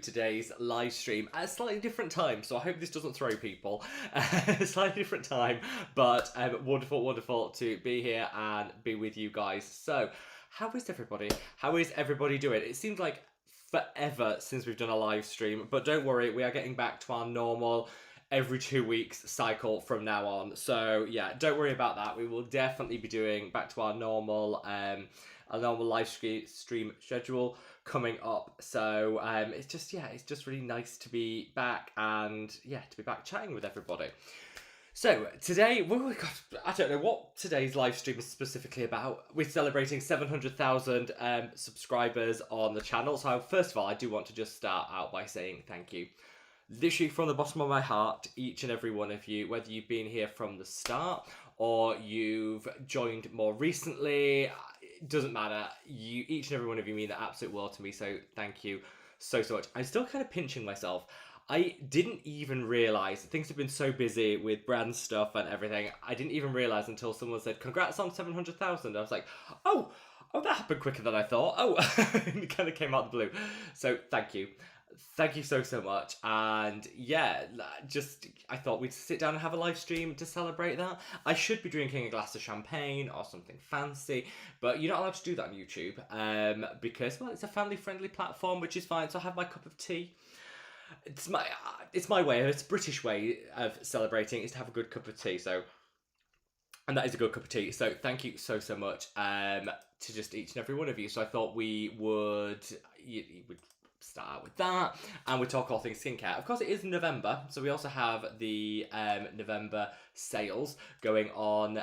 to today's live stream at a slightly different time, so I hope this doesn't throw people. A slightly different time, but wonderful to be here and be with you guys. So, how is everybody? How is everybody doing? It seems like forever since we've done a live stream, but don't worry, we are getting back to our normal every 2 weeks cycle from now on. So yeah, don't worry about that. We will definitely be doing back to our normal live stream schedule coming up. So it's just really nice to be back and to be back chatting with everybody. So today, I don't know what today's live stream is specifically about. We're celebrating 700,000 subscribers on the channel. So first of all, I do want to just start out by saying thank you. Literally from the bottom of my heart, each and every one of you, whether you've been here from the start or you've joined more recently, it doesn't matter. Each and every one of you mean the absolute world to me. So thank you so much. I'm still kind of pinching myself. I didn't even realise, things have been so busy with brand stuff and everything, I didn't even realise until someone said, congrats on 700,000. I was like, oh, that happened quicker than I thought. Oh, it kind of came out of the blue. So thank you. Thank you so much. And yeah, I thought we'd sit down and have a live stream to celebrate that. I should be drinking a glass of champagne or something fancy, but you're not allowed to do that on YouTube because, well, it's a family-friendly platform, which is fine. So I have my cup of tea. It's my way. It's a British way of celebrating is to have a good cup of tea. So, and that is a good cup of tea. So thank you so much to just each and every one of you. So I thought we would start out with that, and we talk all things skincare. Of course, it is November, so we also have the November sales going on.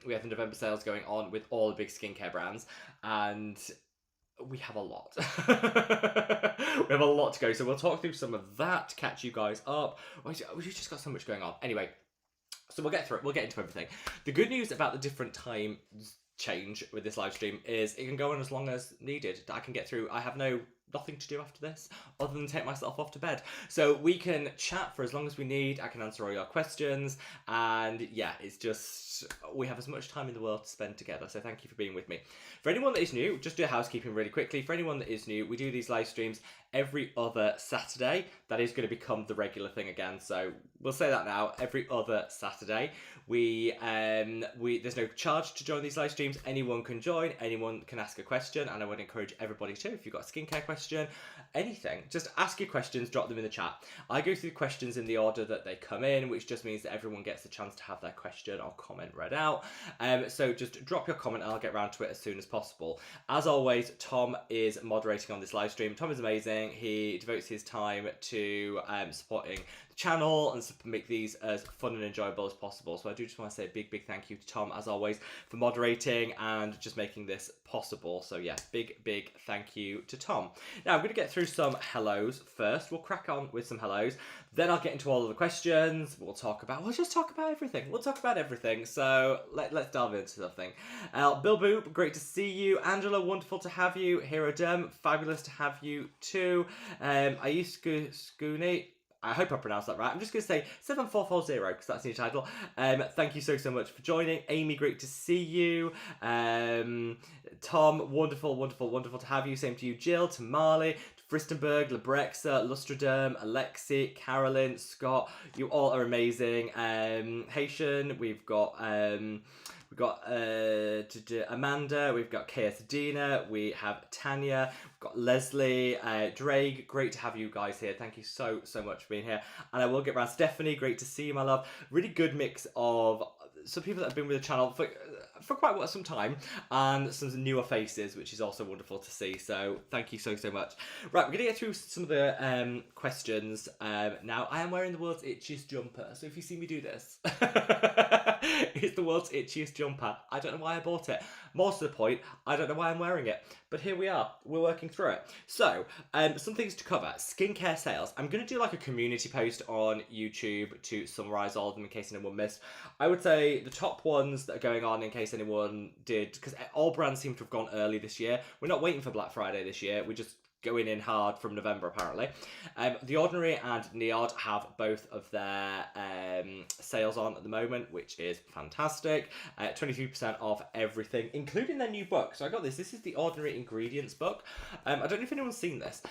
We have the November sales going on with all the big skincare brands, and we have a lot. We have a lot to go, so we'll talk through some of that to catch you guys up. We've just got so much going on. Anyway, so we'll get through it. We'll get into everything. The good news about the different time change with this live stream is it can go on as long as needed. I can get through. I have nothing to do after this other than take myself off to bed, so we can chat for as long as we need. I can answer all your questions, and yeah, it's just we have as much time in the world to spend together, so thank you for being with me. For anyone that is new, just do housekeeping really quickly. For anyone that is new, we do these live streams every other Saturday. That is going to become the regular thing again, so we'll say that now. Every other Saturday. There's no charge to join these live streams. Anyone can join, anyone can ask a question, and I would encourage everybody to, if you've got a skincare question, anything, just ask your questions, drop them in the chat. I go through questions in the order that they come in, which just means that everyone gets the chance to have their question or comment read out. So just drop your comment and I'll get around to it as soon as possible. As always, Tom is moderating on this live stream. Tom is amazing. He devotes his time to supporting the channel and make these as fun and enjoyable as possible. So I do just want to say a big thank you to Tom, as always, for moderating and just making this possible. So yeah, big thank you to Tom. Now I'm going to get through some hellos first. We'll crack on with some hellos. Then I'll get into all of the questions. We'll just talk about everything. We'll talk about everything. So let's delve into something. Bill Boop, great to see you. Angela, wonderful to have you. Hero Dem, fabulous to have you too. Ayuska Scooney, I hope I pronounced that right. I'm just going to say 7440 because that's the new title. Thank you so much for joining. Amy, great to see you. Tom, wonderful to have you. Same to you. Jill, to Marley, to Fristenberg, Lebrexa, Lustraderm, Alexi, Carolyn, Scott. You all are amazing. Haitian, we've got Amanda, we've got Dina, we have Tanya, we've got Leslie, Drake, great to have you guys here. Thank you so much for being here. And I will get around. Stephanie, great to see you, my love. Really good mix of some people that have been with the channel for quite some time, and some newer faces, which is also wonderful to see. So thank you so much. Right, we're gonna get through some of the questions now. I am wearing the world's itchiest jumper, so if you see me do this, it's the world's itchiest jumper. I don't know why I bought it. More to the point, I don't know why I'm wearing it, but here we are. We're working through it. So some things to cover. Skincare sales. I'm gonna do like a community post on YouTube to summarize all of them in case anyone missed. I would say the top ones that are going on, in case anyone did, because all brands seem to have gone early this year. We're not waiting for Black Friday this year. We're just going in hard from November, apparently. The Ordinary and Niod have both of their sales on at the moment, which is fantastic. 23% off everything, including their new book. So I got this. This is the Ordinary Ingredients book. I don't know if anyone's seen this.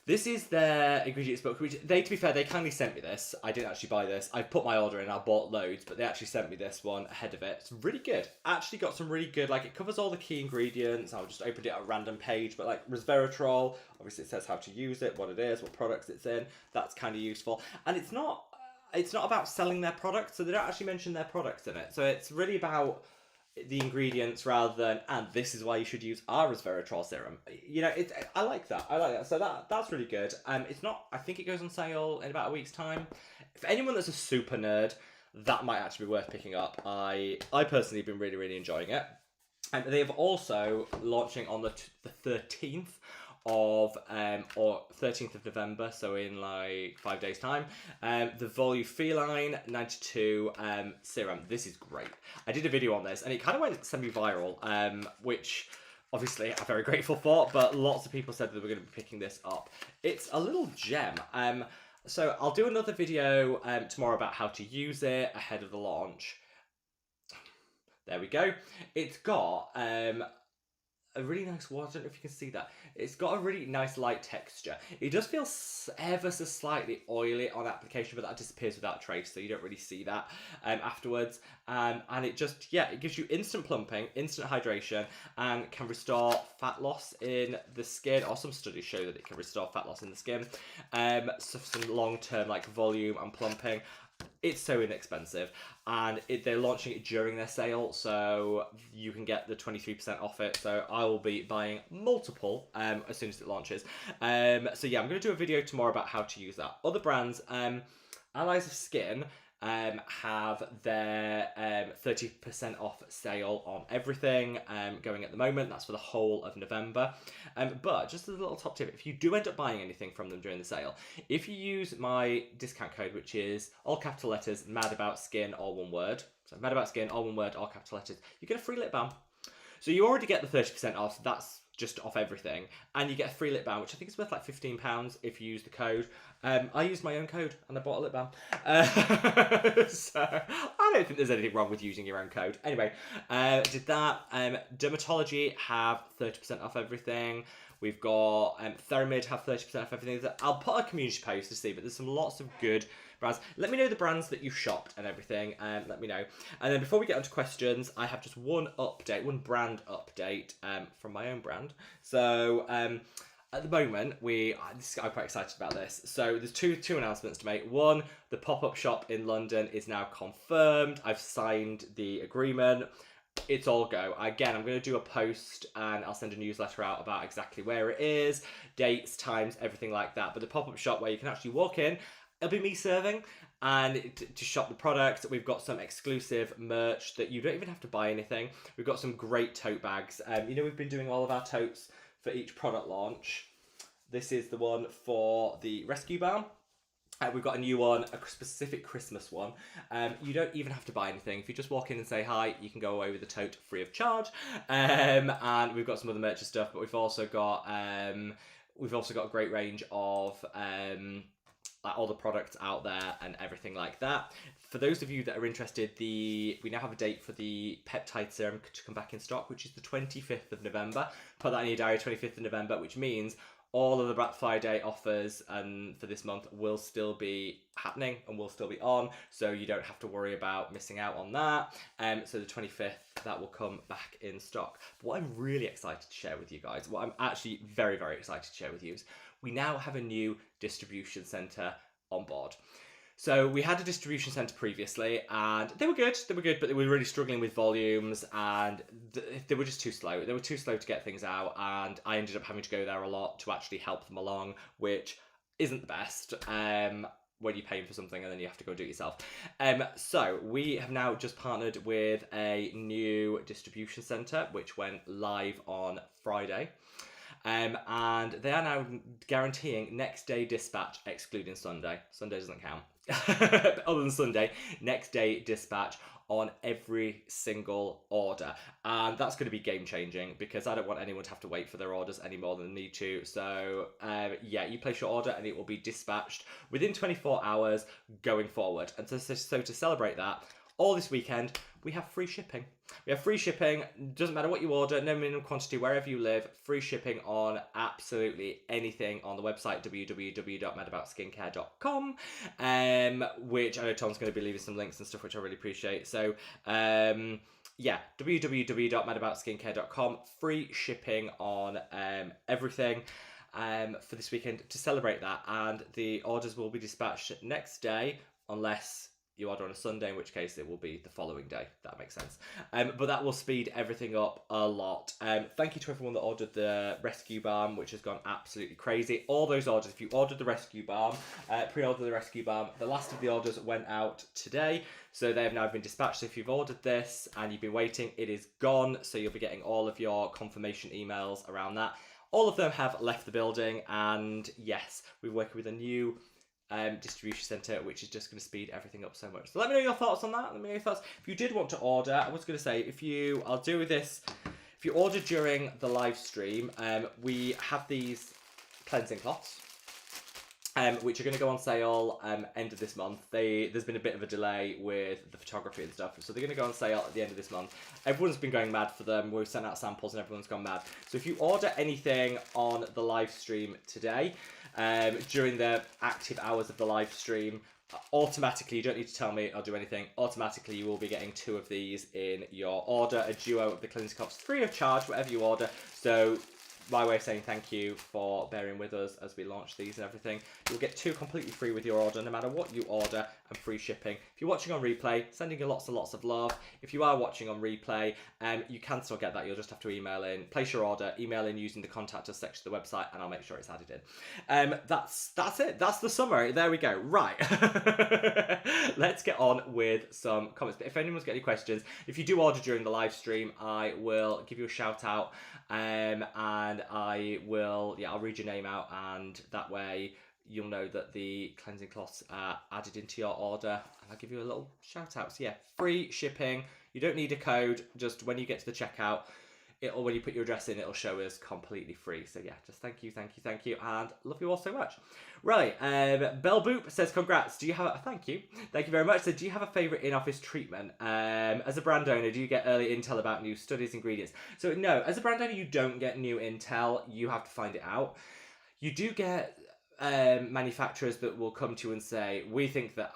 This is their ingredients book, which they, to be fair, they kindly sent me this. I didn't actually buy this. I put my order in, I bought loads, but they actually sent me this one ahead of it. It's really good. Actually got some really good, like, it covers all the key ingredients. I'll just open it at a random page, but like resveratrol, obviously it says how to use it, what it is, what products it's in. That's kind of useful. And it's not about selling their products, so they don't actually mention their products in it. So it's really about the ingredients rather than, and this is why you should use our resveratrol serum. You know, I like that. So that's really good. It's not. I think it goes on sale in about a week's time. For anyone that's a super nerd, that might actually be worth picking up. I personally have been really enjoying it. And they have also launching on the 13th of or 13th of November, so in like 5 days time, the Volufeline 92 serum. This is great. I did a video on this and it kind of went semi-viral, which obviously I'm very grateful for, but lots of people said that they were going to be picking this up. It's a little gem. So I'll do another video tomorrow about how to use it ahead of the launch. There we go. It's got a really nice water. I don't know if you can see that. It's got a really nice light texture. It does feel ever so slightly oily on application, but that disappears without trace, so you don't really see that afterwards. And it just, yeah, it gives you instant plumping, instant hydration, and can restore fat loss in the skin. Or some studies show that it can restore fat loss in the skin. So some long-term like volume and plumping. It's so inexpensive, and they're launching it during their sale, so you can get the 23% off it. So I will be buying multiple as soon as it launches. So yeah, I'm going to do a video tomorrow about how to use that. Other brands, Allies of Skin, have their 30% off sale on everything going at the moment. That's for the whole of November. But just as a little top tip, if you do end up buying anything from them during the sale, if you use my discount code, which is all capital letters, madaboutskin, all one word, so madaboutskin, all one word, all capital letters, you get a free lip balm. So you already get the 30% off, so that's just off everything, and you get a free lip balm, which I think is worth like £15 if you use the code. I used my own code and I bought a lip balm. So I don't think there's anything wrong with using your own code. Anyway, did that. Dermatology have 30% off everything. We've got Theramid have 30% off everything. I'll put a community post to see, but there's some lots of good brands. Let me know the brands that you've shopped and everything. Let me know. And then before we get on to questions, I have just one update, one brand update from my own brand. So at the moment, I'm quite excited about this. So there's two announcements to make. One, the pop-up shop in London is now confirmed. I've signed the agreement. It's all go. Again, I'm going to do a post and I'll send a newsletter out about exactly where it is, dates, times, everything like that. But the pop-up shop where you can actually walk in, it'll be me serving and to shop the product. We've got some exclusive merch that you don't even have to buy anything. We've got some great tote bags. You know, we've been doing all of our totes for each product launch. This is the one for the Rescue Balm. We've got a new one, a specific Christmas one. You don't even have to buy anything. If you just walk in and say hi, you can go away with the tote free of charge. And we've got some other merch and stuff, but we've also got a great range of like all the products out there and everything like that. For those of you that are interested, we now have a date for the peptide serum to come back in stock, which is the 25th of November. Put that in your diary, 25th of November, which means all of the Black Friday offers for this month will still be happening and will still be on, so you don't have to worry about missing out on that. So the 25th, that will come back in stock. But what I'm really excited to share with you guys, what I'm actually very excited to share with you is we now have a new distribution centre on board. So we had a distribution centre previously and they were good, but they were really struggling with volumes and they were just too slow. They were too slow to get things out, and I ended up having to go there a lot to actually help them along, which isn't the best when you're paying for something and then you have to go do it yourself. So we have now just partnered with a new distribution centre which went live on Friday. And they are now guaranteeing next day dispatch, excluding Sunday. Sunday doesn't count. Other than Sunday, next day dispatch on every single order. And that's going to be game changing because I don't want anyone to have to wait for their orders any more than they need to. So yeah, you place your order and it will be dispatched within 24 hours going forward. And so to celebrate that, all this weekend, we have free shipping. We have free shipping, doesn't matter what you order, no minimum quantity, wherever you live, free shipping on absolutely anything on the website, www.madaboutskin.com, which I know Tom's going to be leaving some links and stuff, which I really appreciate. So, yeah, www.madaboutskin.com, free shipping on everything for this weekend to celebrate that, and the orders will be dispatched next day, unless you order on a Sunday, in which case it will be the following day. That makes sense. But that will speed everything up a lot. Thank you to everyone that ordered the rescue balm, which has gone absolutely crazy. All those orders, if you ordered the rescue balm, pre-order the rescue balm, the last of the orders went out today. So they have now been dispatched. So if you've ordered this and you've been waiting, it is gone. So you'll be getting all of your confirmation emails around that. All of them have left the building, and yes, we're working with a new distribution centre, which is just going to speed everything up so much. So let me know your thoughts on that. Let me know your thoughts. If you did want to order, I was going to say, I'll do this. If you order during the live stream, we have these cleansing cloths, which are going to go on sale end of this month. There's been a bit of a delay with the photography and stuff, so they're going to go on sale at the end of this month. Everyone's been going mad for them. We've sent out samples and everyone's gone mad. So if you order anything on the live stream today, during the active hours of the live stream, automatically, you don't need to tell me or do anything, automatically you will be getting 2 of these in your order, a duo of the cleansing cloths, free of charge, whatever you order. So my way of saying thank you for bearing with us as we launch these and everything. You'll get 2 completely free with your order, no matter what you order, and free shipping. If you're watching on replay, sending you lots and lots of love. If you are watching on replay, you can still get that. You'll just have to email in, place your order, email in using the contact us section of the website, and I'll make sure it's added in. That's it. That's the summary. There we go. Right. Let's get on with some comments. But if anyone's got any questions, if you do order during the live stream, I will give you a shout out. And I'll read your name out, and that way you'll know that the cleansing cloths are added into your order, and I'll give you a little shout out. So yeah, free shipping. You don't need a code. Just when you get to the checkout, when you put your address in, it'll show us completely free. So yeah, just thank you, and love you all so much. Right, Bell Boop says congrats. Do you have thank you very much. So do you have a favourite in-office treatment? As a brand owner, do you get early intel about new studies, ingredients? So no, as a brand owner, you don't get new intel. You have to find it out. You do get manufacturers that will come to you and say, we think that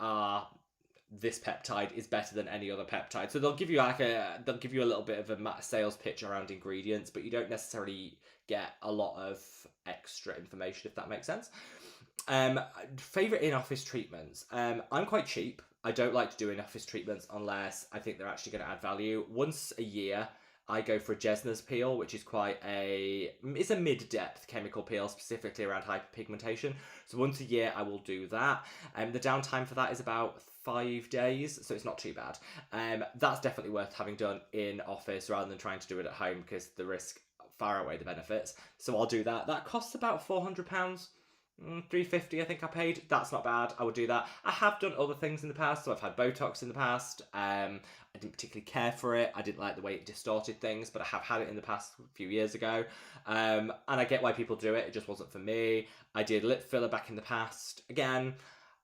this peptide is better than any other peptide. So they'll give you a little bit of a sales pitch around ingredients, but you don't necessarily get a lot of extra information, if that makes sense. Favorite in-office treatments. I'm quite cheap. I don't like to do in-office treatments unless I think they're actually going to add value. Once a year, I go for a Jesner's peel, which is it's a mid-depth chemical peel, specifically around hyperpigmentation. So once a year, I will do that. The downtime for that is about 5 days, so it's not too bad. That's definitely worth having done in office rather than trying to do it at home, because the risk far outweigh the benefits. So I'll do that. That costs about £400. $350 I think I paid. That's not bad. I would do that. I have done other things in the past. So I've had Botox in the past. I didn't particularly care for it. I didn't like the way it distorted things, but I have had it in the past a few years ago. And I get why people do it. It just wasn't for me. I did lip filler back in the past. Again,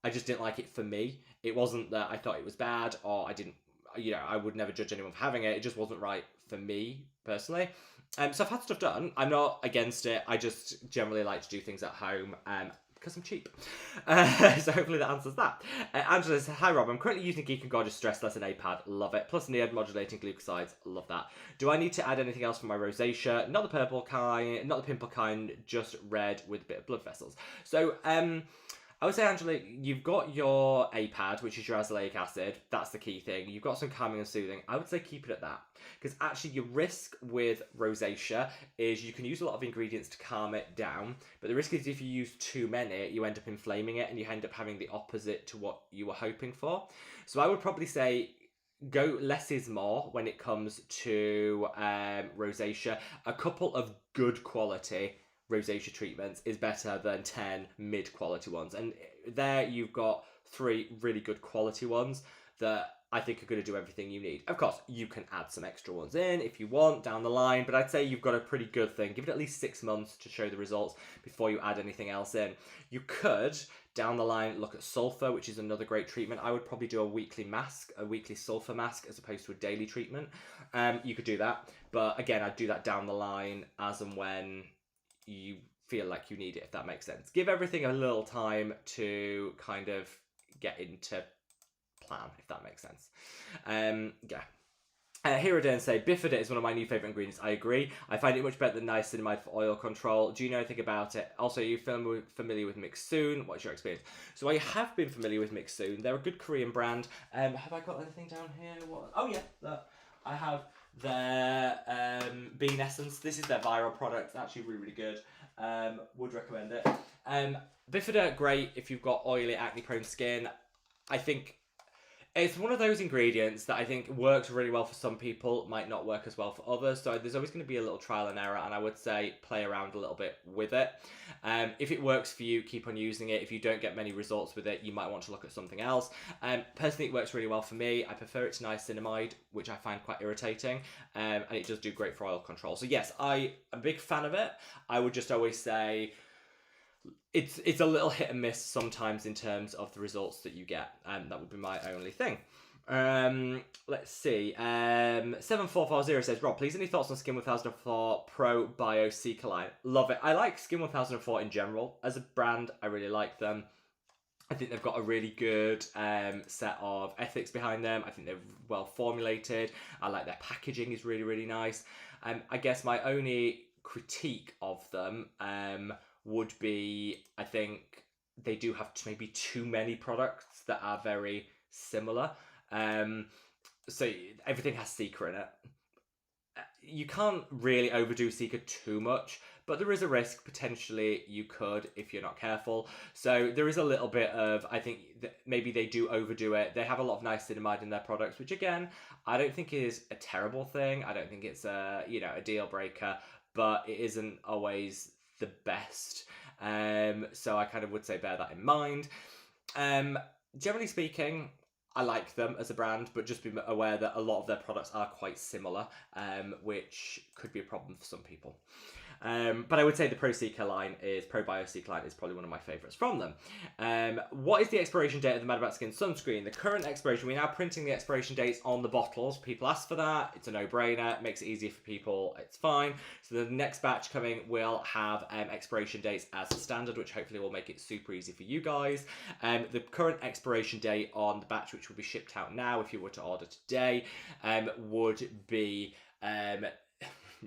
I just didn't like it for me. It wasn't that I thought it was bad, or I would never judge anyone for having it. It just wasn't right for me personally. So I've had stuff done. I'm not against it. I just generally like to do things at home because I'm cheap. So hopefully that answers that. Angela says, hi Rob, I'm currently using Geek and Gorgeous Stress Lesson A-Pad. Love it. Plus Neod modulating glucosides. Love that. Do I need to add anything else for my rosacea? Not the purple kind, not the pimple kind, just red with a bit of blood vessels. So I would say, Angela, you've got your A-pad, which is your azelaic acid. That's the key thing. You've got some calming and soothing. I would say keep it at that. Because actually your risk with rosacea is you can use a lot of ingredients to calm it down. But the risk is if you use too many, you end up inflaming it and you end up having the opposite to what you were hoping for. So I would probably say go less is more when it comes to rosacea. A couple of good quality rosacea treatments is better than 10 mid-quality ones. And there you've got 3 really good quality ones that I think are going to do everything you need. Of course, you can add some extra ones in if you want down the line, but I'd say you've got a pretty good thing. Give it at least 6 months to show the results before you add anything else in. You could, down the line, look at sulfur, which is another great treatment. I would probably do a weekly mask, a weekly sulfur mask, as opposed to a daily treatment. You could do that, but again, I'd do that down the line as and when you feel like you need it, if that makes sense. Give everything a little time to kind of get into plan, if that makes sense. Here again say, Bifida is one of my new favourite ingredients. I agree. I find it much better than niacinamide for oil control. Do you know anything about it? Also, are you familiar with Mixsoon? What's your experience? So I have been familiar with Mixsoon. They're a good Korean brand. Have I got anything down here? What? Oh yeah, look. I have their Bean Essence. This is their viral product. It's actually really, really good. Would recommend it. Bifida, great if you've got oily, acne-prone skin. I think it's one of those ingredients that I think works really well for some people, might not work as well for others. So there's always going to be a little trial and error, and I would say play around a little bit with it. If it works for you, keep on using it. If you don't get many results with it, you might want to look at something else. Personally, it works really well for me. I prefer it to niacinamide, which I find quite irritating, and it does do great for oil control. So yes, I'm a big fan of it. I would just always say it's a little hit and miss sometimes in terms of the results that you get. That would be my only thing. Let's see. 7440 says, Rob, please, any thoughts on Skin 1004 Pro Bio Seeker line? Love it. I like Skin 1004 in general. As a brand, I really like them. I think they've got a really good set of ethics behind them. I think they're well formulated. I like their packaging is really, really nice. I guess my only critique of them would be, I think they do have maybe too many products that are very similar. So everything has Seeker in it. You can't really overdo Seeker too much, but there is a risk potentially you could if you're not careful. So there is a little bit of, I think that maybe they do overdo it. They have a lot of niacinamide in their products, which again, I don't think is a terrible thing. I don't think it's a deal breaker, but it isn't always the best. So I kind of would say bear that in mind. Generally speaking, I like them as a brand, but just be aware that a lot of their products are quite similar, which could be a problem for some people. But I would say the Pro Bio Seeker line is probably one of my favourites from them. What is the expiration date of the madaboutskin sunscreen? The current expiration, we're now printing the expiration dates on the bottles. People ask for that. It's a no-brainer. It makes it easier for people. It's fine. So the next batch coming will have expiration dates as standard, which hopefully will make it super easy for you guys. The current expiration date on the batch, which will be shipped out now if you were to order today, would be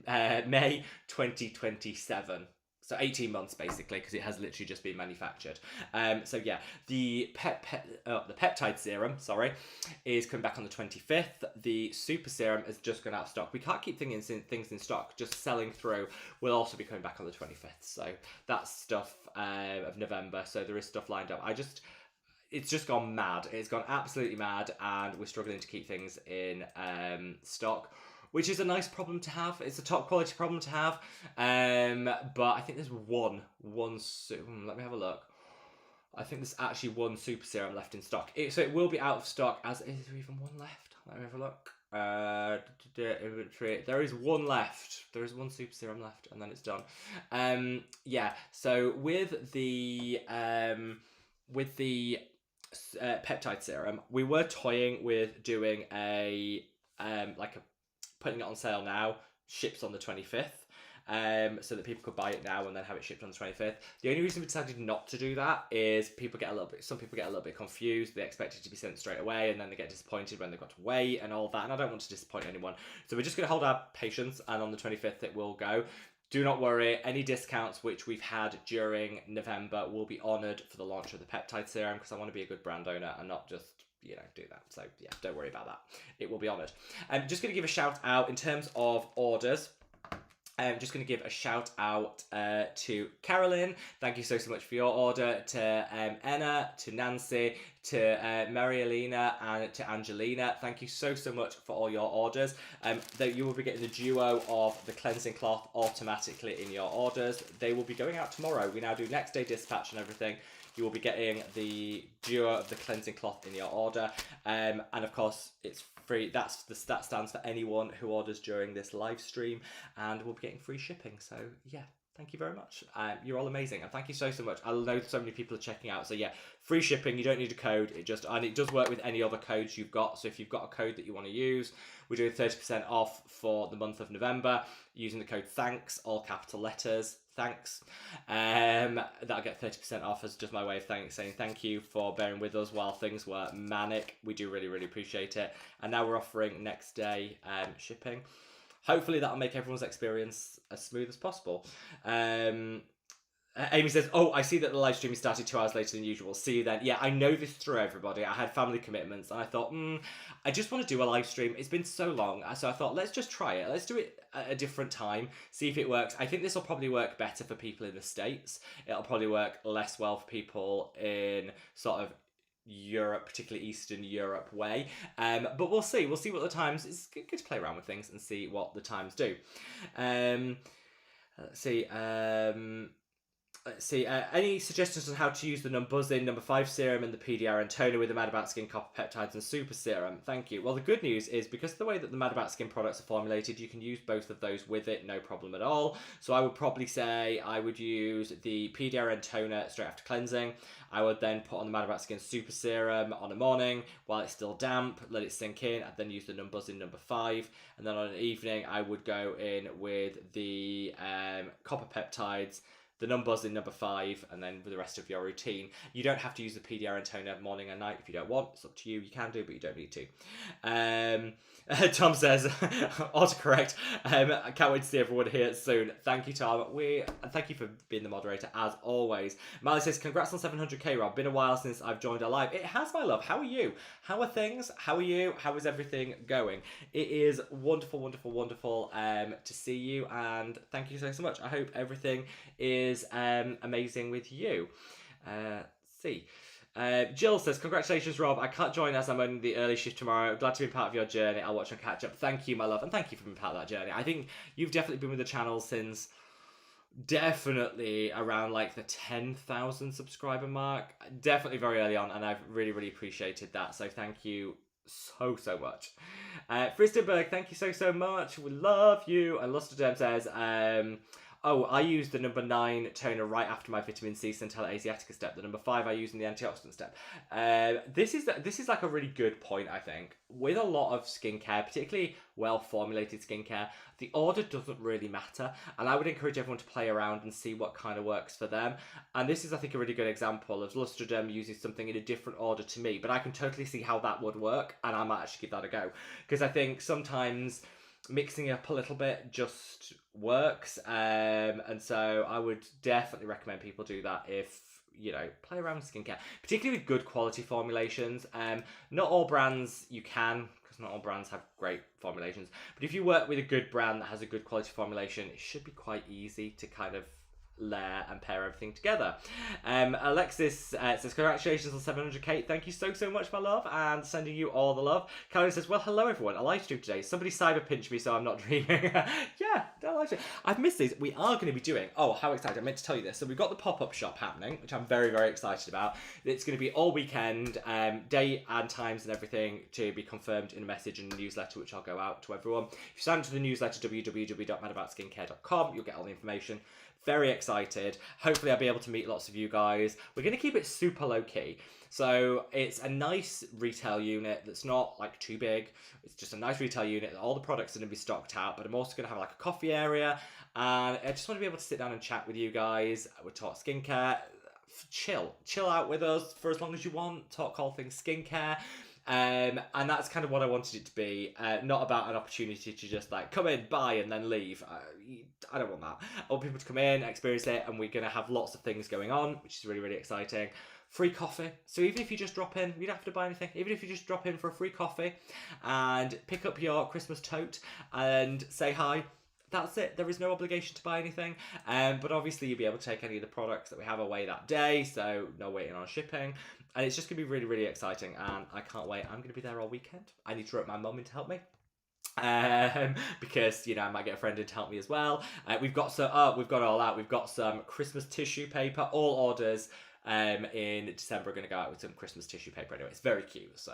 May 2027. So 18 months basically, because it has literally just been manufactured. So yeah, the peptide serum, is coming back on the 25th. The super serum is just gone out of stock. We can't keep things in stock, just selling through. Will also be coming back on the 25th. So that's stuff of November. So there is stuff lined up. It's just gone mad. It's gone absolutely mad, and we're struggling to keep things in stock, which is a nice problem to have. It's a top quality problem to have. But I think there's one. Let me have a look. I think there's actually one super serum left in stock. So it will be out of stock. Is there even one left? Let me have a look. Inventory. There is one left. There is one super serum left, and then it's done. Yeah. So with the peptide serum, we were toying with doing putting it on sale now, ships on the 25th, so that people could buy it now and then have it shipped on the 25th. The only reason we decided not to do that is some people get a little bit confused. They expect it to be sent straight away, and then they get disappointed when they've got to wait and all that, and I don't want to disappoint anyone. So we're just going to hold our patience, and on the 25th it will go. Do not worry, any discounts which we've had during November will be honoured for the launch of the peptide serum, because I want to be a good brand owner and not just do that. So yeah, don't worry about that. It will be honoured. I'm just going to give a shout out in terms of orders. I'm just going to give a shout out to Carolyn. Thank you so much for your order. To Anna, to Nancy, to Marielina, and to Angelina. Thank you so much for all your orders. That you will be getting the duo of the cleansing cloth automatically in your orders. They will be going out tomorrow. We now do next day dispatch and everything. You will be getting the duo of the cleansing cloth in your order. And of course, it's free. That stands for anyone who orders during this live stream, and we'll be getting free shipping. So yeah, thank you very much. You're all amazing, and thank you so much. I know so many people are checking out. So yeah, free shipping. You don't need a code. It does work with any other codes you've got. So if you've got a code that you want to use, we're doing 30% off for the month of November using the code THANKS, all capital letters. Thanks. That'll get 30% off as just my way of saying thank you for bearing with us while things were manic. We do really, really appreciate it. And now we're offering next day shipping. Hopefully that'll make everyone's experience as smooth as possible. Amy says, oh, I see that the live stream started 2 hours later than usual. See you then. Yeah, I know this through everybody. I had family commitments and I thought, I just want to do a live stream. It's been so long. So I thought, let's just try it. Let's do it at a different time. See if it works. I think this will probably work better for people in the States. It'll probably work less well for people in sort of Europe, particularly Eastern Europe way. But we'll see. We'll see what the times... It's good to play around with things and see what the times do. Let's see. Any suggestions on how to use the Numbuzzin number 5 serum and the PDRN toner with the madaboutskin copper peptides and super serum? Thank you. Well, the good news is because of the way that the madaboutskin products are formulated, you can use both of those with it, no problem at all. So I would probably say I would use the PDRN toner straight after cleansing. I would then put on the madaboutskin super serum on a morning while it's still damp, let it sink in, and then use the Numbuzzin number 5. And then on an evening, I would go in with the copper peptides, the Numbuzzin number 5, and then with the rest of your routine. You don't have to use the PDRN toner morning and night if you don't want. It's up to you. You can do, but you don't need to. Tom says, autocorrect. I can't wait to see everyone here soon. Thank you, Tom. Thank you for being the moderator, as always. Mally says, congrats on 700k, Rob. Been a while since I've joined a live. It has, my love. How are you? How are things? How are you? How is everything going? It is wonderful, wonderful, wonderful to see you, and thank you so much. I hope everything is amazing with you. See. Jill says, congratulations, Rob. I can't join as I'm on the early shift tomorrow. Glad to be part of your journey. I'll watch and catch up. Thank you, my love. And thank you for being part of that journey. I think you've definitely been with the channel since definitely around like the 10,000 subscriber mark. Definitely very early on. And I've really, really appreciated that. So thank you so much. Fristenberg, thank you so much. We love you. And Lusterderm says, oh, I use the number 9 toner right after my vitamin C Centella Asiatica step. The number 5 I use in the antioxidant step. This is like a really good point, I think. With a lot of skincare, particularly well-formulated skincare, the order doesn't really matter. And I would encourage everyone to play around and see what kind of works for them. And this is, I think, a really good example of Lusterderm using something in a different order to me. But I can totally see how that would work. And I might actually give that a go. Because I think sometimes mixing it up a little bit just works, and so I would definitely recommend people do that if, you know, play around with skincare, particularly with good quality formulations. Not all brands you can, because not all brands have great formulations, but if you work with a good brand that has a good quality formulation, it should be quite easy to kind of layer and pair everything together. Alexis says, congratulations on 700k. Thank you so much, my love, and sending you all the love. Caroline says, well, hello everyone, a live stream today. Somebody cyber pinched me so I'm not dreaming. Yeah, I've missed these. We are going to be doing, oh, how excited, I meant to tell you this. So we've got the pop-up shop happening, which I'm very excited about. It's going to be all weekend, date and times and everything to be confirmed in a message and a newsletter, which I'll go out to everyone. If you sign up to the newsletter, www.madaboutskinCare.com, you'll get all the information. Very excited. Hopefully I'll be able to meet lots of you guys. We're going to keep it super low-key. So it's a nice retail unit that's not like too big. It's just a nice retail unit. All the products are going to be stocked out, but I'm also going to have like a coffee area. And I just want to be able to sit down and chat with you guys. We'll talk skincare. Chill out with us for as long as you want. Talk all things skincare. And that's kind of what I wanted it to be. Not about an opportunity to just like come in, buy, and then leave. I don't want that. I want people to come in, experience it, and we're going to have lots of things going on, which is really exciting. Free coffee. So even if you just drop in, you don't have to buy anything. Even if you just drop in for a free coffee and pick up your Christmas tote and say hi, That's it. There is no obligation to buy anything. But obviously you'll be able to take any of the products that we have away that day, so no waiting on shipping. And it's just going to be really, really exciting, and I can't wait. I'm going to be there all weekend. I need to rope my mum in to help me. Because I might get a friend in to help me as well. We've got we've got all out. We've got some Christmas tissue paper. All orders in December are going to go out with some Christmas tissue paper anyway. It's very cute, so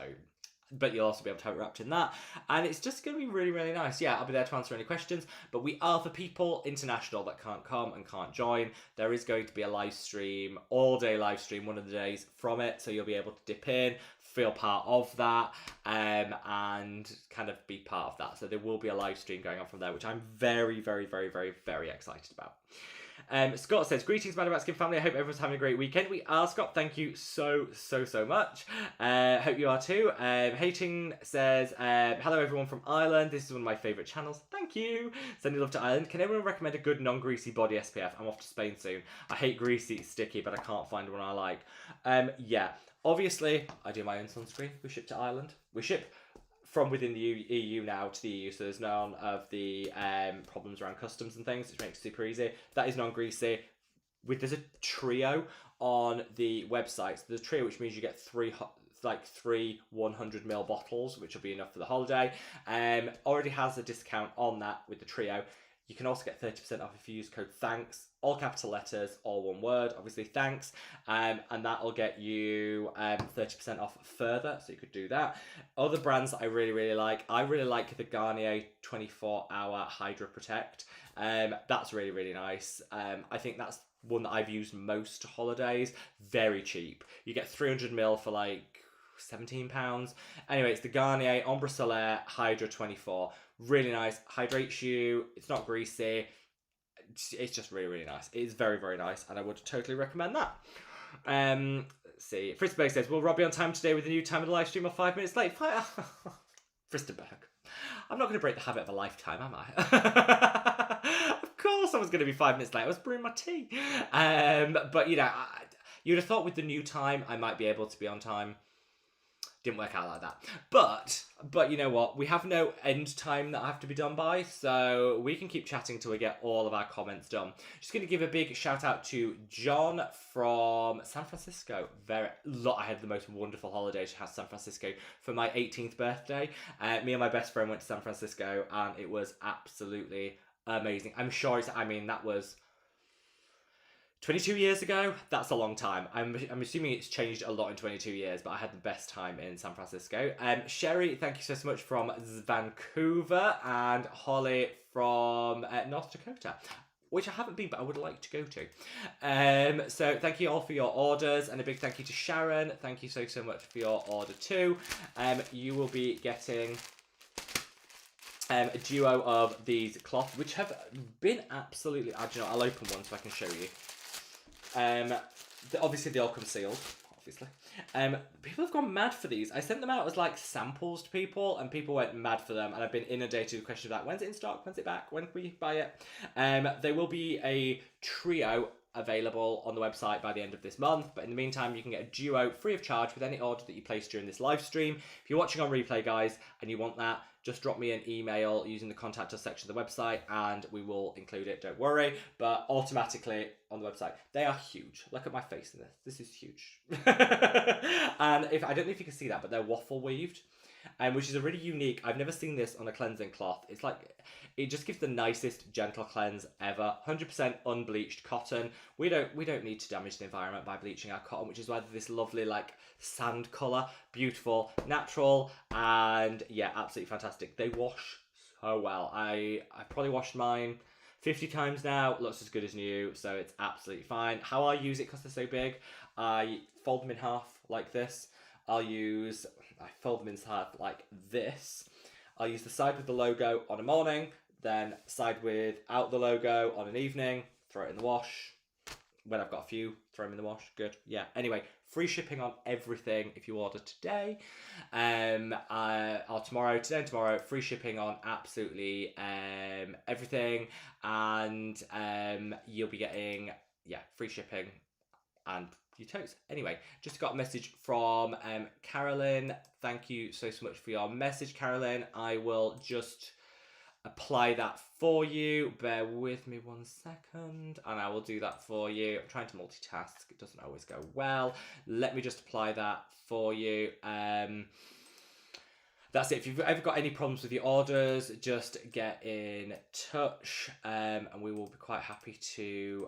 but you'll also be able to have it wrapped in that, and it's just going to be really, really nice. Yeah, I'll be there to answer any questions, but we are, for people international that can't come and can't join, there is going to be a live stream, all day live stream, one of the days from it, so you'll be able to dip in, feel part of that, and kind of be part of that. So there will be a live stream going on from there, which I'm very, very, very, very, very excited about. Scott says, greetings, madaboutskin family. I hope everyone's having a great weekend. We are, Scott. Thank you so much. Hope you are too. Hating says, hello everyone from Ireland. This is one of my favourite channels. Thank you. Sending love to Ireland. Can everyone recommend a good non-greasy body SPF? I'm off to Spain soon. I hate greasy, sticky, but I can't find one I like. Yeah. Obviously, I do my own sunscreen. We ship to Ireland. We ship from within the EU now to the EU, so there's none of the problems around customs and things, which makes it super easy. That is non-greasy. There's a trio on the website. So there's a trio, which means you get three 100ml bottles, which will be enough for the holiday. Already has a discount on that with the trio. You can also get 30% off if you use code THANKS, all capital letters, all one word, obviously thanks, and that'll get you 30% off further, so you could do that. Other brands that I really, really like the Garnier 24-hour Hydra Protect. That's really, really nice. I think that's one that I've used most holidays. Very cheap. You get 300ml for like £17. Anyway, it's the Garnier Ombre Solaire Hydra 24. Really nice, hydrates you, it's not greasy, it's just really, really nice. It is very, very nice, and I would totally recommend that. Let's see, Fristenberg says, will Rob be on time today with the new time of the live stream or 5 minutes late? Fristenberg, I'm not going to break the habit of a lifetime, am I? Of course I was going to be 5 minutes late, I was brewing my tea. But you'd have thought with the new time I might be able to be on time. Didn't work out like that. But you know what? We have no end time that I have to be done by, so we can keep chatting till we get all of our comments done. Just going to give a big shout out to John from San Francisco. I had the most wonderful holiday to San Francisco for my 18th birthday. Me and my best friend went to San Francisco, and it was absolutely amazing. I'm sure that was 22 years ago. That's a long time. I'm assuming it's changed a lot in 22 years, but I had the best time in San Francisco. Sherry, thank you so much from Vancouver, and Holly from North Dakota, which I haven't been, but I would like to go to. So thank you all for your orders, and a big thank you to Sharon. Thank you so much for your order too. You will be getting a duo of these cloths, which have been absolutely, I'll open one so I can show you. Obviously they all come sealed, obviously. People have gone mad for these. I sent them out as like samples to people, and people went mad for them, and I've been inundated with questions like, when's it in stock, when's it back, when can we buy it? There will be a trio available on the website by the end of this month, but in the meantime you can get a duo free of charge with any order that you place during this live stream. If you're watching on replay, guys, and you want that, just drop me an email using the contact us section of the website, and we will include it, don't worry. But automatically on the website, they are huge. Look at my face in this. This is huge. And I don't know if you can see that, but they're waffle weaved, which is a really unique, I've never seen this on a cleansing cloth. It's like, it just gives the nicest gentle cleanse ever. 100% unbleached cotton. We don't need to damage the environment by bleaching our cotton, which is why this lovely like sand colour, beautiful, natural, and yeah, absolutely fantastic. They wash so well. I've probably washed mine 50 times now. Looks as good as new, so it's absolutely fine. How I use it, because they're so big, I fold them in half like this. I fold them in half like this. I'll use the side with the logo on a morning, then side without the logo on an evening, throw it in the wash. When I've got a few, throw them in the wash, good. Yeah, anyway, free shipping on everything if you order today. Or tomorrow, today and tomorrow, free shipping on absolutely everything. And you'll be getting, free shipping and your totes. Anyway, just got a message from Carolyn. Thank you so much for your message, Carolyn. I will just apply that for you. Bear with me 1 second and I will do that for you. I'm trying to multitask. It doesn't always go well. Let me just apply that for you. That's it. If you've ever got any problems with your orders, just get in touch and we will be quite happy to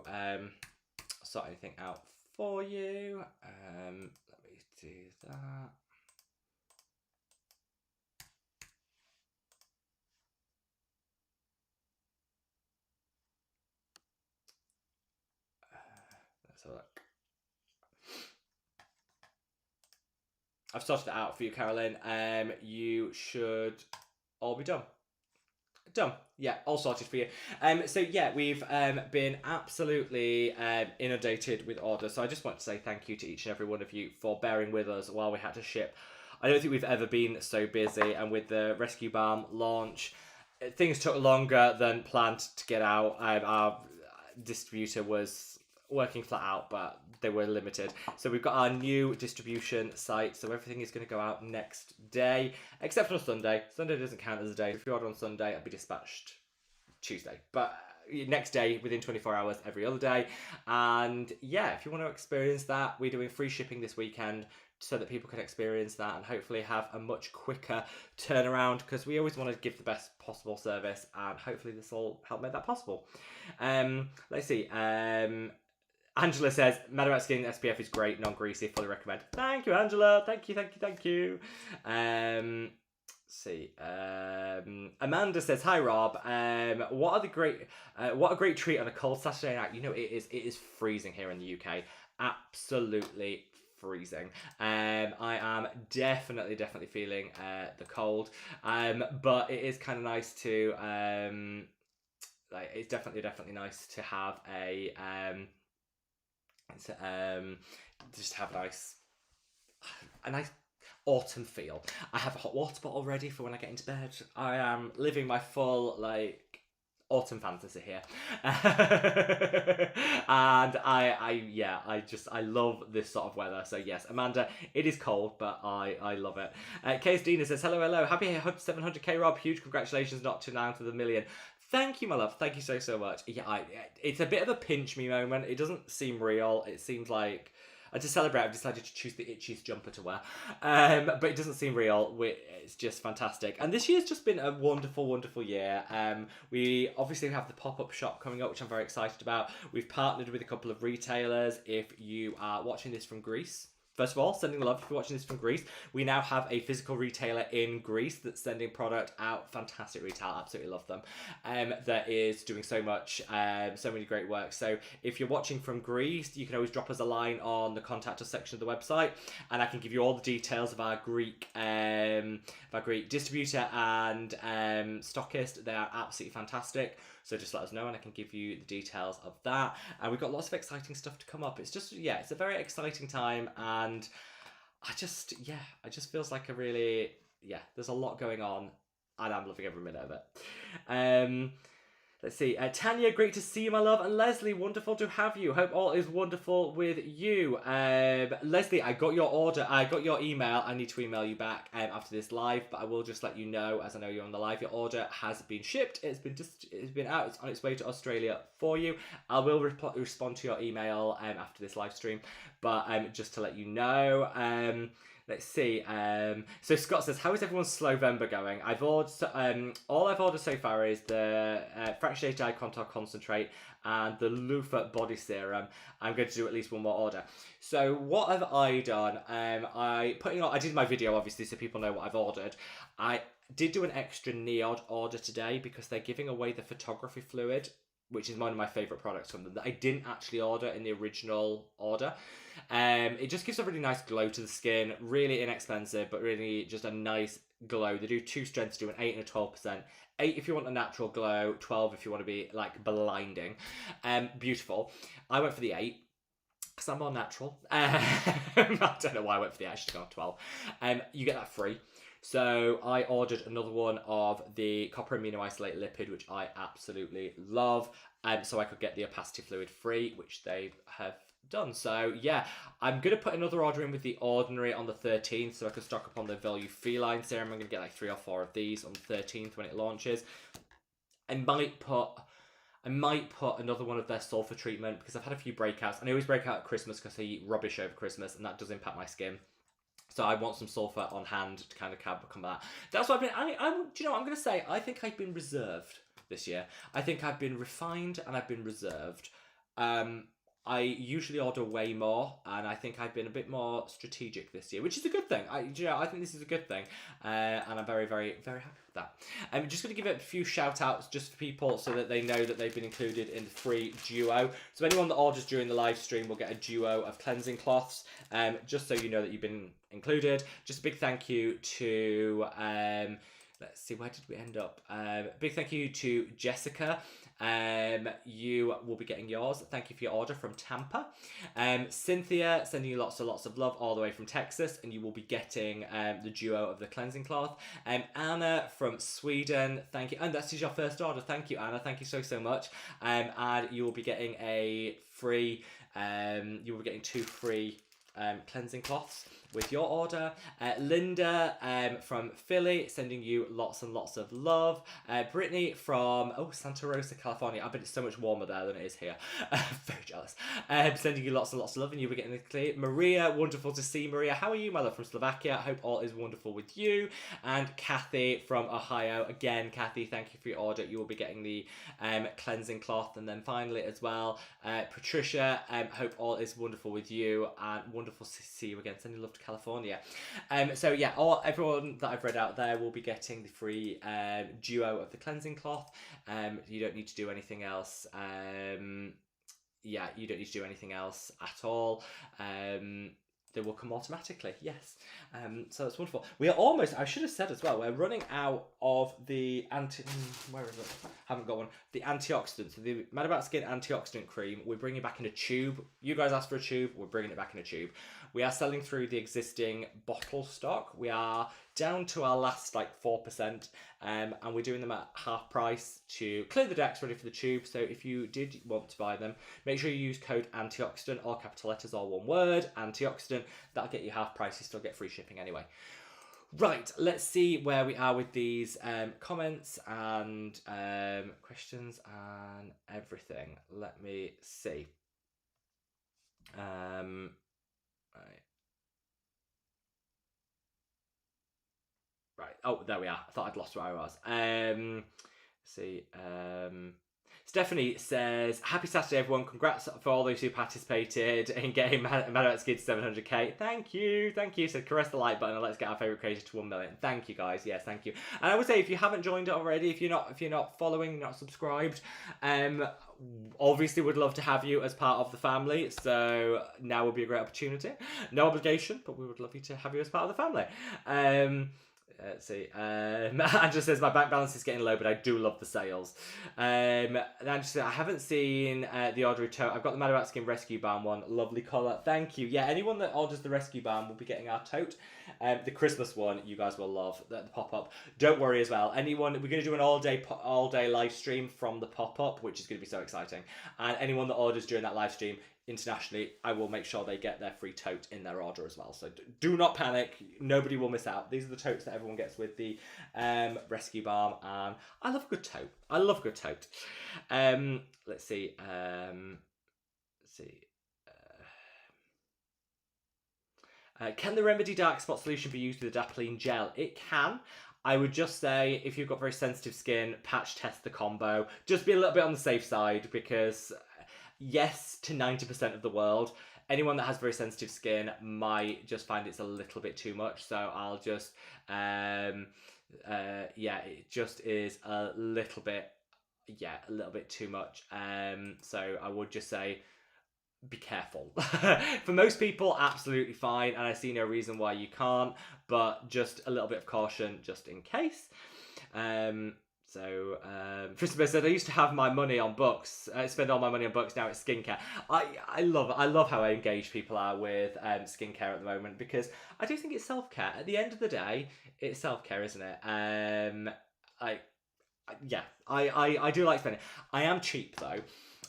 sort anything out for you. Let me do that. Let's have a look. I've sorted it out for you, Carolyn. You should all be done. Done. Yeah, all sorted for you. So yeah, we've been absolutely inundated with orders. So I just want to say thank you to each and every one of you for bearing with us while we had to ship. I don't think we've ever been so busy, and with the Rescue Balm launch, things took longer than planned to get out. Our distributor was working flat out, but they were limited. So we've got our new distribution site, so everything is going to go out next day, except for Sunday. Sunday doesn't count as a day. If you order on Sunday, it'll be dispatched Tuesday, but next day, within 24 hours, every other day. And yeah, if you want to experience that, we're doing free shipping this weekend so that people can experience that and hopefully have a much quicker turnaround, because we always want to give the best possible service, and hopefully this will help make that possible. Let's see. Angela says, madaboutskin SPF is great, non-greasy, fully recommend. Thank you, Angela. Thank you. Let's see. Amanda says, hi, Rob. What a great treat on a cold Saturday night. You know, it is freezing here in the UK. Absolutely freezing. I am definitely feeling the cold. But it is kind of nice to it's definitely nice to have a just have a nice autumn feel. I have a hot water bottle ready for when I get into bed. I am living my full autumn fantasy here. And I love this sort of weather. So yes, Amanda, it is cold, but I love it. Case Dina says, hello, happy 700k, Rob, huge congratulations, not to 9 to the million. Thank you, my love. Thank you so much. Yeah, it's a bit of a pinch me moment. It doesn't seem real. It seems like, to celebrate, I've decided to choose the itchiest jumper to wear. But it doesn't seem real. It's just fantastic. And this year's just been a wonderful year. We obviously have the pop-up shop coming up, which I'm very excited about. We've partnered with a couple of retailers. If you are watching this from Greece, first of all, sending love if you're watching this from Greece. We now have a physical retailer in Greece that's sending product out. Fantastic retail, absolutely love them. That is doing so much, so many great work. So if you're watching from Greece, you can always drop us a line on the contact us section of the website, and I can give you all the details of our Greek distributor and stockist. They are absolutely fantastic. So just let us know and I can give you the details of that. And we've got lots of exciting stuff to come up. It's just, yeah, it's a very exciting time. And I just feels like there's a lot going on and I'm loving every minute of it. Let's see. Tanya, great to see you, my love. And Leslie, wonderful to have you. Hope all is wonderful with you. Leslie, I got your order. I got your email. I need to email you back after this live, but I will just let you know, as I know you're on the live, your order has been shipped. It's been out. It's on its way to Australia for you. I will respond to your email after this live stream, but just to let you know. Let's see. So Scott says, how is everyone's Slovember going? I've ordered, all I've ordered so far is the fractionated eye contact concentrate and the loofah body serum. I'm going to do at least one more order. So what have I done? I did my video, obviously, so people know what I've ordered. I did do an extra NEOD order today because they're giving away the photography fluid, which is one of my favourite products from them, that I didn't actually order in the original order. It just gives a really nice glow to the skin, really inexpensive, but really just a nice glow. They do 2 strengths, do an 8 and a 12%. 8 if you want a natural glow, 12 if you want to be like blinding. Beautiful. I went for the 8. Because I'm more natural. I don't know why I went for the 8, I should have gone 12. You get that free. So I ordered another one of the copper amino isolate lipid, which I absolutely love. So I could get the opacity fluid free, which they have done. So yeah, I'm going to put another order in with the ordinary on the 13th, so I can stock up on the Value Feline serum. I'm going to get like 3 or 4 of these on the 13th when it launches. I might put another one of their sulfur treatment, because I've had a few breakouts, and I always break out at Christmas because I eat rubbish over Christmas, and that does impact my skin. So I want some sulfur on hand to kind of combat that. That's what I've been. Do you know what I'm going to say? I think I've been reserved this year. I think I've been refined and I've been reserved. I usually order way more, and I think I've been a bit more strategic this year, which is a good thing. I think this is a good thing, and I'm very, very, very happy with that. I'm just going to give it a few shout outs just for people so that they know that they've been included in the free duo. So anyone that orders during the live stream will get a duo of cleansing cloths, just so you know that you've been included. Just a big thank you to, let's see, where did we end up? Big thank you to Jessica. You will be getting yours. Thank you for your order from Tampa. Cynthia, sending you lots and lots of love all the way from Texas, and you will be getting the duo of the cleansing cloth. Anna from Sweden, thank you. And that is your first order. Thank you, Anna. Thank you so much. And you will be getting a free. You will be getting 2 free cleansing cloths with your order. Linda from Philly, sending you lots and lots of love. Brittany from Santa Rosa, California. I bet it's so much warmer there than it is here. Very jealous. Sending you lots and lots of love, and you'll be getting the clear. Maria, wonderful to see Maria. How are you, my love, from Slovakia? I hope all is wonderful with you. And Kathy from Ohio. Again, Kathy, thank you for your order. You will be getting the cleansing cloth. And then finally as well, Patricia, hope all is wonderful with you, and wonderful to see you again. Sending love to California. So yeah, everyone that I've read out there will be getting the free duo of the cleansing cloth. You don't need to do anything else. You don't need to do anything else at all. They will come automatically, yes. So that's wonderful. We are almost, I should have said as well, we're running out of the where is it? Haven't got one. The antioxidants, the madaboutskin antioxidant cream. We're bringing it back in a tube. You guys asked for a tube, we're bringing it back in a tube. We are selling through the existing bottle stock. We are down to our last 4%, and we're doing them at half price to clear the decks ready for the tube. So if you did want to buy them, make sure you use code antioxidant, all capital letters, all one word, antioxidant. That'll get you half price. You still get free shipping anyway. Right, let's see where we are with these comments and questions and everything. Let me see. Right. Oh, there we are. I thought I'd lost where I was. See. Stephanie says, happy Saturday, everyone. Congrats for all those who participated in getting madaboutskin to 700k. Thank you. So caress the like button and let's get our favourite creator to 1 million. Thank you, guys. Yes, thank you. And I would say, if you haven't joined it already, if you're not following, not subscribed, obviously would love to have you as part of the family. So now would be a great opportunity. No obligation, but we would love you to have you as part of the family. Let's see. Angela says, my bank balance is getting low, but I do love the sales. And Angela says, I haven't seen the order of tote. I've got the madaboutskin Rescue Balm one. Lovely colour. Thank you. Yeah, anyone that orders the Rescue Balm will be getting our tote. The Christmas one, you guys will love the pop-up. Don't worry as well. We're going to do an all-day live stream from the pop-up, which is going to be so exciting. And anyone that orders during that live stream, internationally, I will make sure they get their free tote in their order as well. So do not panic. Nobody will miss out. These are the totes that everyone gets with the Rescue Balm. And I love a good tote. Let's see. Can the Remedy Dark Spot Solution be used with a Adapalene gel? It can. I would just say, if you've got very sensitive skin, patch test the combo. Just be a little bit on the safe side, because yes to 90% of the world, anyone that has very sensitive skin might just find it's a little bit too much. So I'll just, it just is a little bit too much. So I would just say, be careful. For most people, absolutely fine, and I see no reason why you can't, but just a little bit of caution just in case. Christopher said, I used to have my money on books, spend all my money on books, now it's skincare. I love how engaged people are with skincare at the moment, because I do think it's self-care. At the end of the day, it's self-care, isn't it? I do like spending. I am cheap though.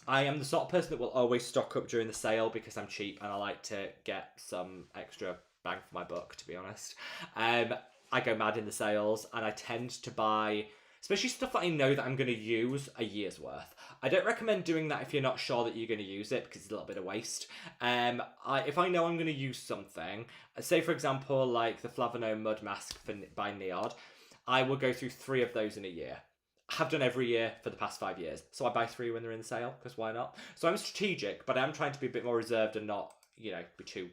I am the sort of person that will always stock up during the sale because I'm cheap and I like to get some extra bang for my buck, to be honest. I go mad in the sales and I tend to buy especially stuff that I know that I'm going to use a year's worth. I don't recommend doing that if you're not sure that you're going to use it, because it's a little bit of waste. If I know I'm going to use something, say for example like the Flavano mud mask by Niod, I will go through 3 of those in a year. I have done every year for the past 5 years, so I buy 3 when they're in the sale, because why not? So I'm strategic, but I'm trying to be a bit more reserved and not, be too.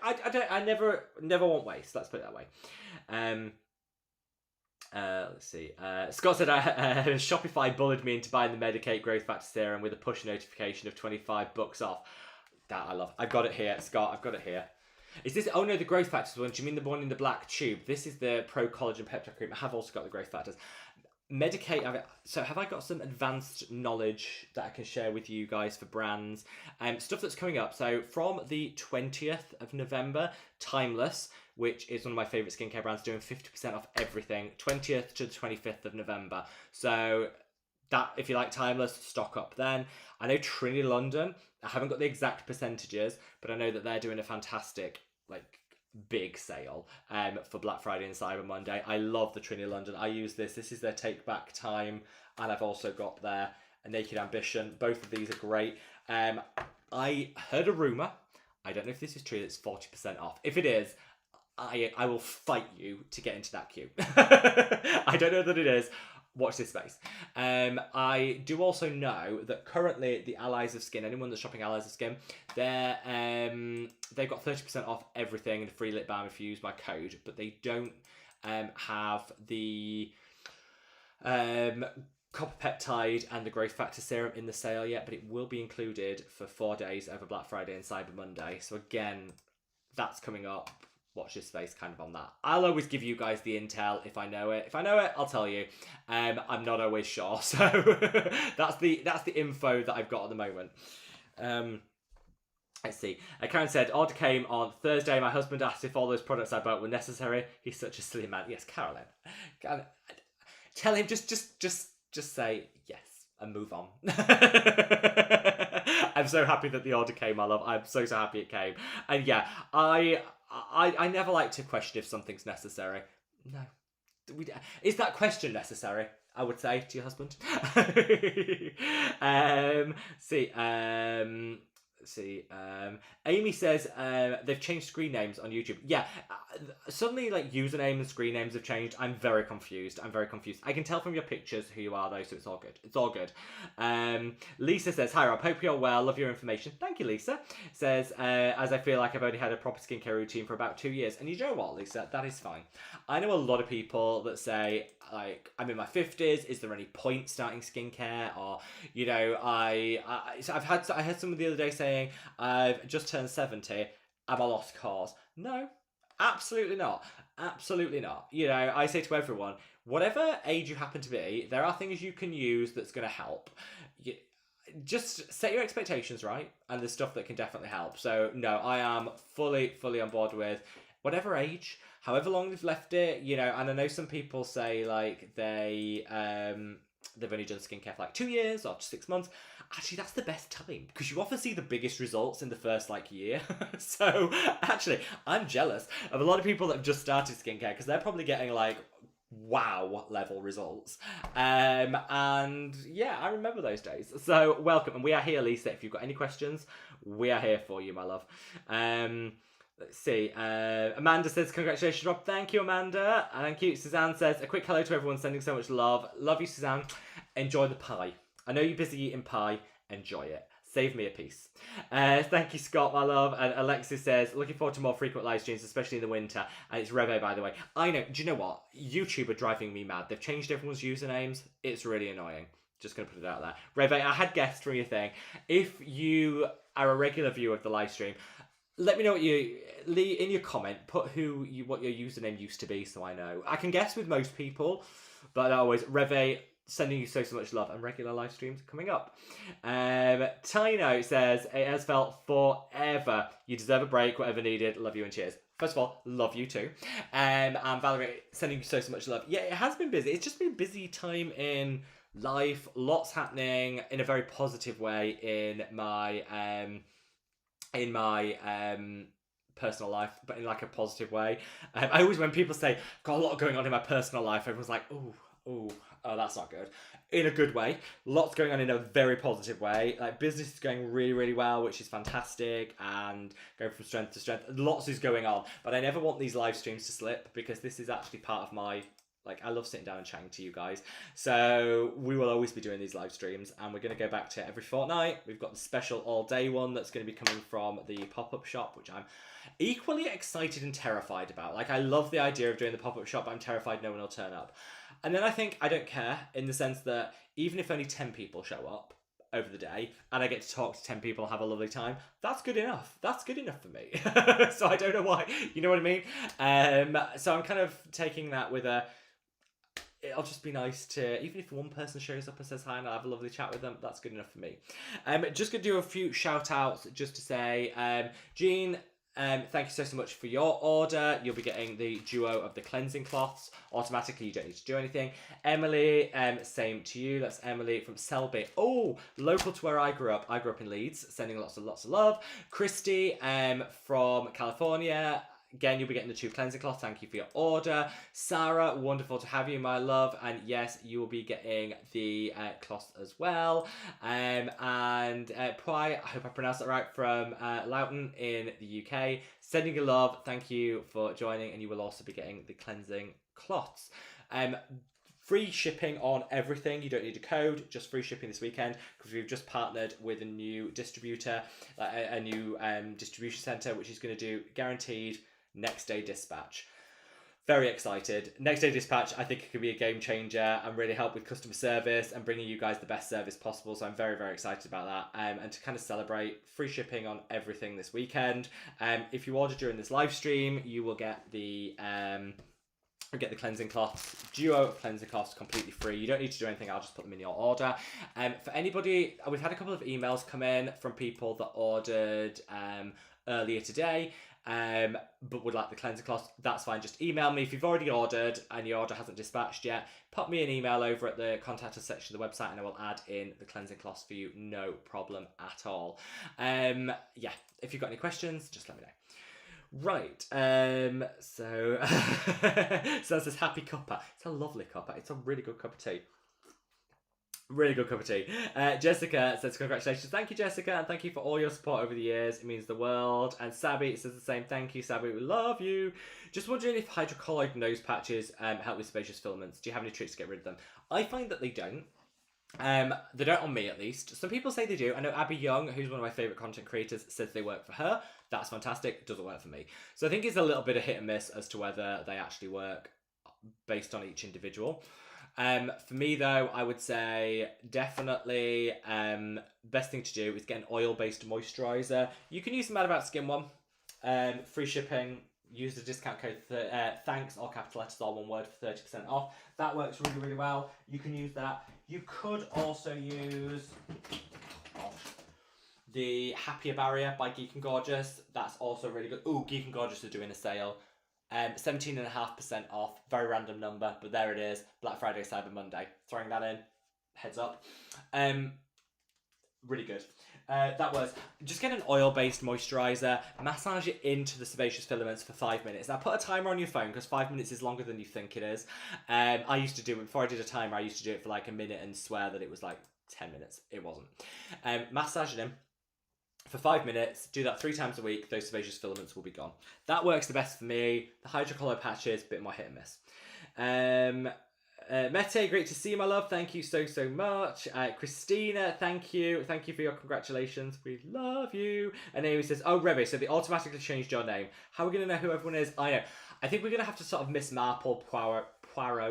I never want waste. Let's put it that way. Let's see. Scott said Shopify bullied me into buying the Medicate Growth Factor Serum with a push notification of $25 off. That I love. I've got it here, Scott. I've got it here. Is this? Oh no, the Growth Factors one. Do you mean the one in the black tube? This is the Pro Collagen Peptide Cream. I have also got the Growth Factors. Medicate. So have I got some advanced knowledge that I can share with you guys for brands? Stuff that's coming up. So from the 20th of November, Timeless, which is one of my favourite skincare brands, doing 50% off everything, 20th to the 25th of November. So that, if you like Timeless, stock up then. I know Trinity London, I haven't got the exact percentages, but I know that they're doing a fantastic, big sale for Black Friday and Cyber Monday. I love the Trinity London. I use this. This is their Take Back Time, and I've also got their Naked Ambition. Both of these are great. I heard a rumour, I don't know if this is true, it's 40% off. If it is, I will fight you to get into that queue. I don't know that it is. Watch this space. I do also know that currently the Allies of Skin, anyone that's shopping Allies of Skin, they've got 30% off everything and a free lip balm if you use my code, but they don't have the copper peptide and the growth factor serum in the sale yet, but it will be included for 4 days over Black Friday and Cyber Monday. So again, that's coming up. Watch this space kind of on that. I'll always give you guys the intel if I know it. If I know it, I'll tell you. I'm not always sure, so that's the info that I've got at the moment. Let's see. Karen said, order came on Thursday. My husband asked if all those products I bought were necessary. He's such a silly man. Yes, Caroline. Tell him just say yes and move on. I'm so happy that the order came, my love. I'm so happy it came. And yeah, I never like to question if something's necessary. No. Is that question necessary? I would say to your husband. Amy says they've changed screen names on YouTube. Yeah, suddenly username and screen names have changed. I'm very confused. I can tell from your pictures who you are though, so it's all good. Lisa says, hi Rob, hope you're well, love your information. Thank you, Lisa. Says, as I feel like I've only had a proper skincare routine for about 2 years. And you know what, Lisa, that is fine. I know a lot of people that say, I'm in my 50s, is there any point starting skincare? Or, I heard someone the other day saying, I've just turned 70, I'm a lost cause. No, absolutely not. Absolutely not. I say to everyone, whatever age you happen to be, there are things you can use that's going to help. Just set your expectations right, and there's stuff that can definitely help. So, no, I am fully on board with whatever age, however long they've left it, and I know some people say they've only done skincare for 2 years or 6 months. Actually, that's the best time because you often see the biggest results in the first year. So actually, I'm jealous of a lot of people that have just started skincare because they're probably getting wow level results. And yeah, I remember those days. So welcome, and we are here, Lisa. If you've got any questions, we are here for you, my love. Let's see. Amanda says, congratulations, Rob. Thank you, Amanda. Thank you. Suzanne says, a quick hello to everyone sending so much love. Love you, Suzanne. Enjoy the pie. I know you're busy eating pie. Enjoy it. Save me a piece. Thank you, Scott, my love. And Alexis says, looking forward to more frequent live streams, especially in the winter. And it's Reve, by the way. I know. Do you know what? YouTube are driving me mad. They've changed everyone's usernames. It's really annoying. Just going to put it out there. Reve, I had guessed from your thing. If you are a regular viewer of the live stream, let me know in your comment, put what your username used to be so I know. I can guess with most people, but always, Reve, sending you so much love, and regular live streams coming up. Tino says, it has felt forever. You deserve a break, whatever needed. Love you and cheers. First of all, love you too. And Valerie, sending you so much love. Yeah, it has been busy. It's just been a busy time in life. Lots happening in a very positive way in my personal life, but in a positive way. I always, when people say, got a lot going on in my personal life, everyone's like, oh, Oh, that's not good. In a good way. Lots going on in a very positive way. Like, business is going really, really well, which is fantastic, and going from strength to strength. Lots is going on, but I never want these live streams to slip, because this is actually part of my, like, I love sitting down and chatting to you guys. So we will always be doing these live streams, and we're going to go back to every fortnight. We've got the special all-day one that's going to be coming from the pop-up shop, which I'm equally excited and terrified about. Like, I love the idea of doing the pop-up shop, but I'm terrified no one will turn up. And then I think I don't care, in the sense that even if only 10 people show up over the day and I get to talk to 10 people, have a lovely time, that's good enough. That's good enough for me. So I don't know why, you know what I mean? So I'm kind of taking that with a, it'll just be nice to, even if one person shows up and says hi and I'll have a lovely chat with them, that's good enough for me. Just going to do a few shout outs just to say, Jean, thank you so much for your order. You'll be getting the duo of the cleansing cloths automatically. You don't need to do anything. Emily, same to you. That's Emily from Selby. Oh, local to where I grew up. I grew up in Leeds, sending lots of love. Christy, from California. Again, you'll be getting the 2 cleansing cloths. Thank you for your order. Sarah, wonderful to have you, my love. And yes, you will be getting the cloths as well. And Pry, I hope I pronounced that right, from Loughton in the UK. Sending you love. Thank you for joining. And you will also be getting the cleansing cloths. Free shipping on everything. You don't need a code, just free shipping this weekend, because we've just partnered with a new distributor, a new distribution center, which is going to do guaranteed next day dispatch. Very excited. Next day dispatch, I think it could be a game changer and really help with customer service and bringing you guys the best service possible. So I'm very, very excited about that. And to kind of celebrate, free shipping on everything this weekend. If you order during this live stream, you will get the cleansing cloths, duo of cleansing cloths, completely free. You don't need to do anything. I'll just put them in your order. For anybody, we've had a couple of emails come in from people that ordered earlier today, but would like the cleansing cloths. That's fine. Just email me if you've already ordered and your order hasn't dispatched yet. Pop me an email over at the contact us section of the website, and I will add in the cleansing cloths for you. No problem at all. Yeah, if you've got any questions, just let me know. Right, so that says happy cuppa. It's a lovely cuppa. It's a really good cup of tea. Really good cup of tea. Jessica says congratulations. Thank you, Jessica, and thank you for all your support over the years. It means the world. And Sabby says the same. Thank you, Sabby. We love you. Just wondering if hydrocolloid nose patches help with sebaceous filaments. Do you have any tricks to get rid of them? I find that they don't. They don't on me, at least. Some people say they do. I know Abby Young, who's one of my favourite content creators, says they work for her. That's fantastic. It doesn't work for me. So I think it's a little bit of hit and miss as to whether they actually work based on each individual. For me, though, I would say definitely best thing to do is get an oil-based moisturiser. You can use the madaboutskin one. Free shipping. Use the discount code thanks, all capital letters, all one word, for 30% off. That works really, really well. You can use that. You could also use the Happier Barrier by Geek and Gorgeous. That's also really good. Ooh, Geek and Gorgeous are doing a sale. 17.5% off. Very random number, but there it is. Black Friday, Cyber Monday. Throwing that in. Heads up. Really good. That was, just get an oil-based moisturiser, massage it into the sebaceous filaments for 5 minutes. Now put a timer on your phone, because 5 minutes is longer than you think it is. I used to do it, before I did a timer, I used to do it for like a minute and swear that it was like 10 minutes. It wasn't. Massage it in for 5 minutes, do that 3 times a week, those sebaceous filaments will be gone. That works the best for me. The hydrocolloid patches, a bit more hit and miss. Mete, great to see you, my love. Thank you so much. Christina, thank you. Thank you for your congratulations. We love you. And Amy says, oh, Revy, so they automatically changed your name. How are we going to know who everyone is? I know. I think we're going to have to sort of Miss Marple Poirot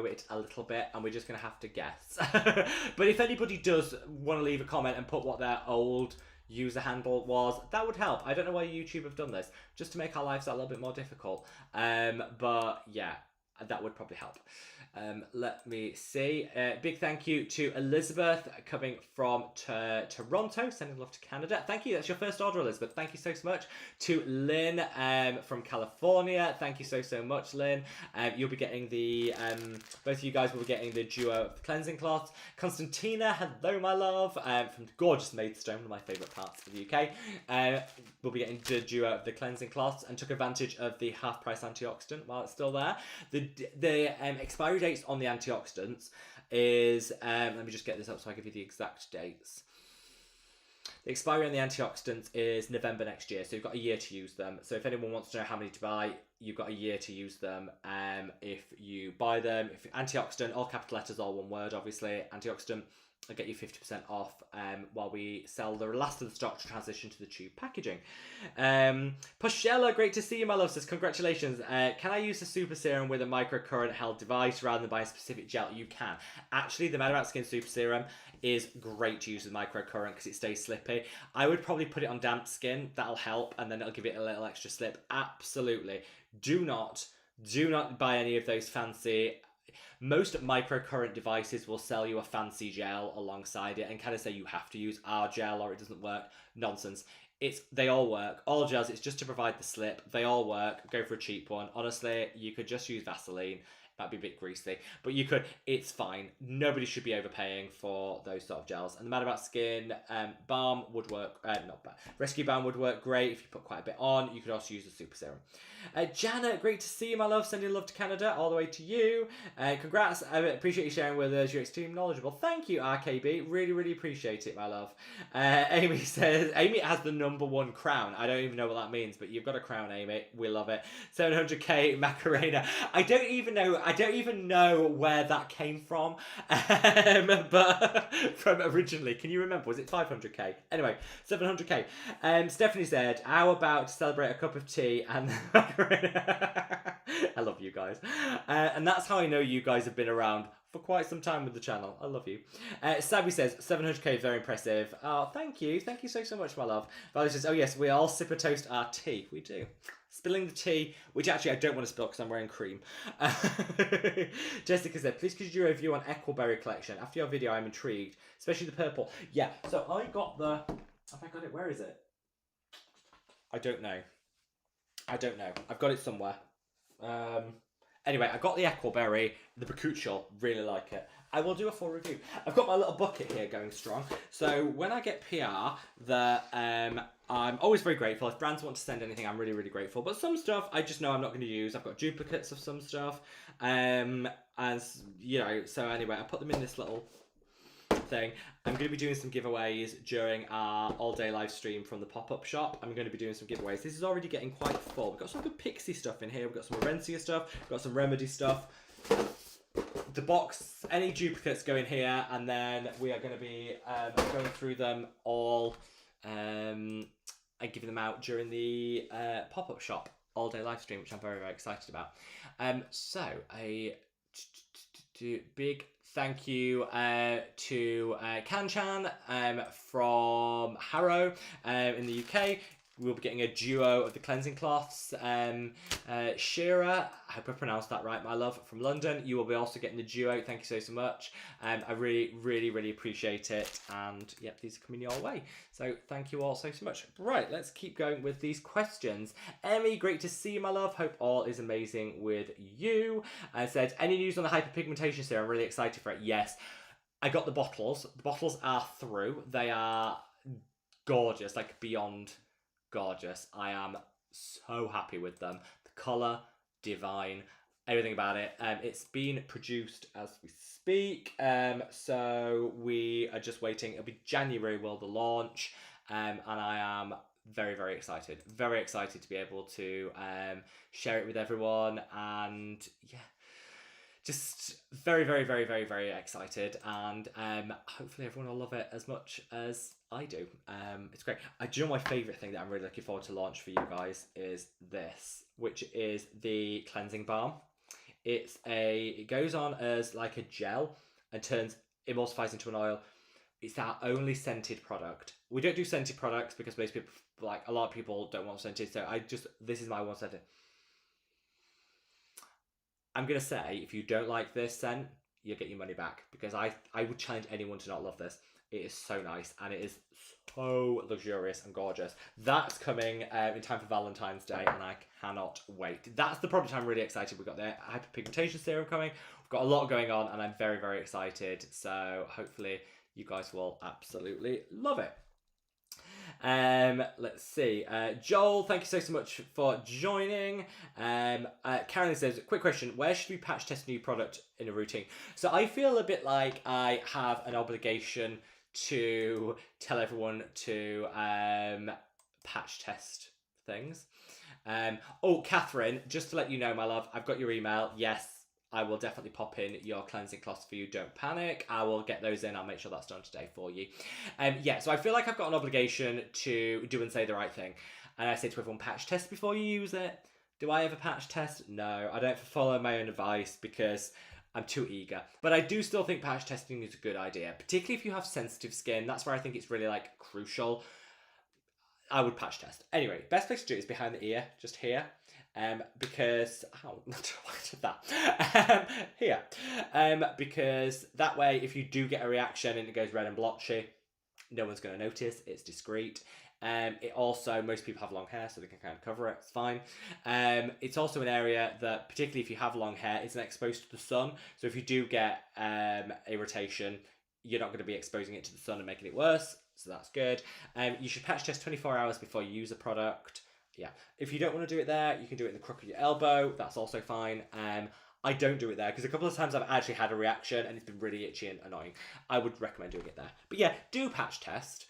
it a little bit, and we're just going to have to guess. But if anybody does want to leave a comment and put what their old user handle was, that would help. I don't know why YouTube have done this, just to make our lives a little bit more difficult. But yeah, that would probably help. Let me see. Big thank you to Elizabeth coming from Toronto, sending love to Canada. Thank you. That's your first order, Elizabeth. Thank you so much. To Lynn from California. Thank you so much, Lynn. You'll be getting the, both of you guys will be getting the duo of the cleansing cloths. Constantina, hello, my love, from gorgeous Maidstone, one of my favourite parts of the UK. We'll be getting the duo of the cleansing cloths and took advantage of the half-price antioxidant while it's still there. The the expiry dates on the antioxidants is, let me just get this up so I give you the exact dates. The expiry on the antioxidants is November next year, so you've got a year to use them. So if anyone wants to know how many to buy, you've got a year to use them. If you buy them, if antioxidant, all capital letters, all one word, obviously, antioxidant, I'll get you 50% off while we sell the last of the stock to transition to the tube packaging. Pushella, great to see you, my love, says, congratulations. Can I use the super serum with a microcurrent held device rather than buy a specific gel? You can. Actually, the madaboutskin super serum is great to use with microcurrent because it stays slippy. I would probably put it on damp skin. That'll help, and then it'll give it a little extra slip. Absolutely. Do not buy any of those fancy... Most microcurrent devices will sell you a fancy gel alongside it and kind of say you have to use our gel or it doesn't work. Nonsense. They all work. All gels, it's just to provide the slip. They all work. Go for a cheap one. Honestly, you could just use Vaseline. That'd be a bit greasy, but you could. It's fine. Nobody should be overpaying for those sort of gels. And the madaboutskin balm would work. Not bad. Rescue balm would work great if you put quite a bit on. You could also use the super serum. Janet, great to see you, my love. Sending love to Canada, all the way to you. Congrats. I appreciate you sharing with us. You're extremely knowledgeable. Thank you, RKB. Really, really appreciate it, my love. Amy says, Amy has the #1 crown. I don't even know what that means, but you've got a crown, Amy. We love it. 700k Macarena. I don't even know where that came from, but from originally. Can you remember? Was it 500k? Anyway, 700k. Stephanie said, how about to celebrate a cup of tea and I love you guys. And that's how I know you guys have been around for quite some time with the channel. I love you. Sabby says, 700k is very impressive. Oh, thank you. Thank you so much, my love. Valerie says, oh yes, we all sip or toast our tea. We do. Spilling the tea, which actually I don't want to spill because I'm wearing cream. Jessica said, please could you do a review on Equalberry collection? After your video, I'm intrigued, especially the purple. Yeah, so I got the... Have I got it? Where is it? I don't know. I've got it somewhere. Anyway, I got the Equalberry, the Bakuchel, really like it. I will do a full review. I've got my little bucket here going strong. So when I get PR, I'm always very grateful. If brands want to send anything, I'm really, really grateful. But some stuff I just know I'm not going to use. I've got duplicates of some stuff. As you know, so anyway, I put them in this little thing. I'm going to be doing some giveaways during our all-day live stream from the pop-up shop. I'm going to be doing some giveaways. This is already getting quite full. We've got some good Pixie stuff in here. We've got some Orencia stuff. We've got some Remedy stuff. The box, any duplicates go in here, and then we are going to be going through them all and giving them out during the pop-up shop all-day live stream, which I'm very, very excited about. So a big thank you to Kanchan from Harrow in the UK. We'll be getting a duo of the cleansing cloths. Shira, I hope I pronounced that right, my love, from London. You will be also getting the duo. Thank you so much. I really, really, really appreciate it. And yep, these are coming your way. So thank you all so much. Right, let's keep going with these questions. Emmy, great to see you, my love. Hope all is amazing with you. I said, any news on the hyperpigmentation serum? I'm really excited for it. Yes, I got the bottles. The bottles are through. They are gorgeous, like beyond gorgeous. I am so happy with them. The colour, divine, everything about it. It's been produced as we speak, so we are just waiting. It'll be January will the launch, and I am very, very excited. Very excited to be able to share it with everyone, and yeah, just very, very, very, very, very excited, and hopefully everyone will love it as much as I do. It's great. Do you know my favourite thing that I'm really looking forward to launch for you guys is this, which is the cleansing balm. It goes on as like a gel and emulsifies into an oil. It's our only scented product. We don't do scented products because most people, like a lot of people, don't want scented. So this is my one scented. I'm going to say, if you don't like this scent, you'll get your money back, because I would challenge anyone to not love this. It is so nice, and it is so luxurious and gorgeous. That's coming in time for Valentine's Day, and I cannot wait. That's the product I'm really excited. We've got the hyperpigmentation serum coming. We've got a lot going on, and I'm very, very excited. So hopefully you guys will absolutely love it. Let's see. Joel, thank you so much for joining. Karen says, quick question, where should we patch test a new product in a routine? So I feel a bit like I have an obligation to tell everyone to patch test things. Oh, Catherine, just to let you know, my love, I've got your email. Yes, I will definitely pop in your cleansing cloths for you. Don't panic. I will get those in. I'll make sure that's done today for you. Yeah, so I feel like I've got an obligation to do and say the right thing. And I say to everyone, patch test before you use it. Do I ever patch test? No, I don't follow my own advice because I'm too eager. But I do still think patch testing is a good idea, particularly if you have sensitive skin. That's where I think it's really like crucial. I would patch test. Anyway, best place to do it is behind the ear, just here. Because here, because that way, if you do get a reaction and it goes red and blotchy, no one's going to notice. It's discreet. It also, most people have long hair, so they can kind of cover it. It's fine. It's also an area that, particularly if you have long hair, isn't exposed to the sun. So if you do get irritation, you're not going to be exposing it to the sun and making it worse. So that's good. You should patch test 24 hours before you use a product. Yeah. If you don't want to do it there, you can do it in the crook of your elbow. That's also fine. I don't do it there because a couple of times I've actually had a reaction and it's been really itchy and annoying. I would recommend doing it there. But yeah, do patch test.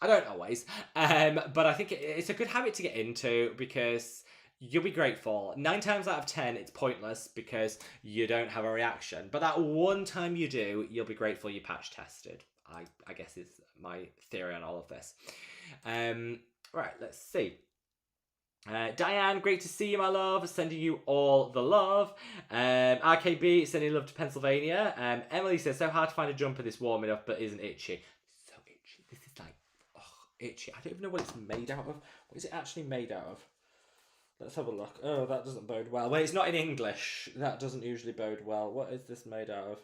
I don't always. But I think it's a good habit to get into because you'll be grateful. 9 times out of 10, it's pointless because you don't have a reaction. But that one time you do, you'll be grateful you patch tested. I guess is my theory on all of this. Right, let's see. Diane, great to see you, my love. Sending you all the love. RKB, sending love to Pennsylvania. Emily says, so hard to find a jumper this warm enough, but isn't itchy. So itchy. This is like, itchy. I don't even know what it's made out of. What is it actually made out of? Let's have a look. Oh, that doesn't bode well. Well, it's not in English. That doesn't usually bode well. What is this made out of?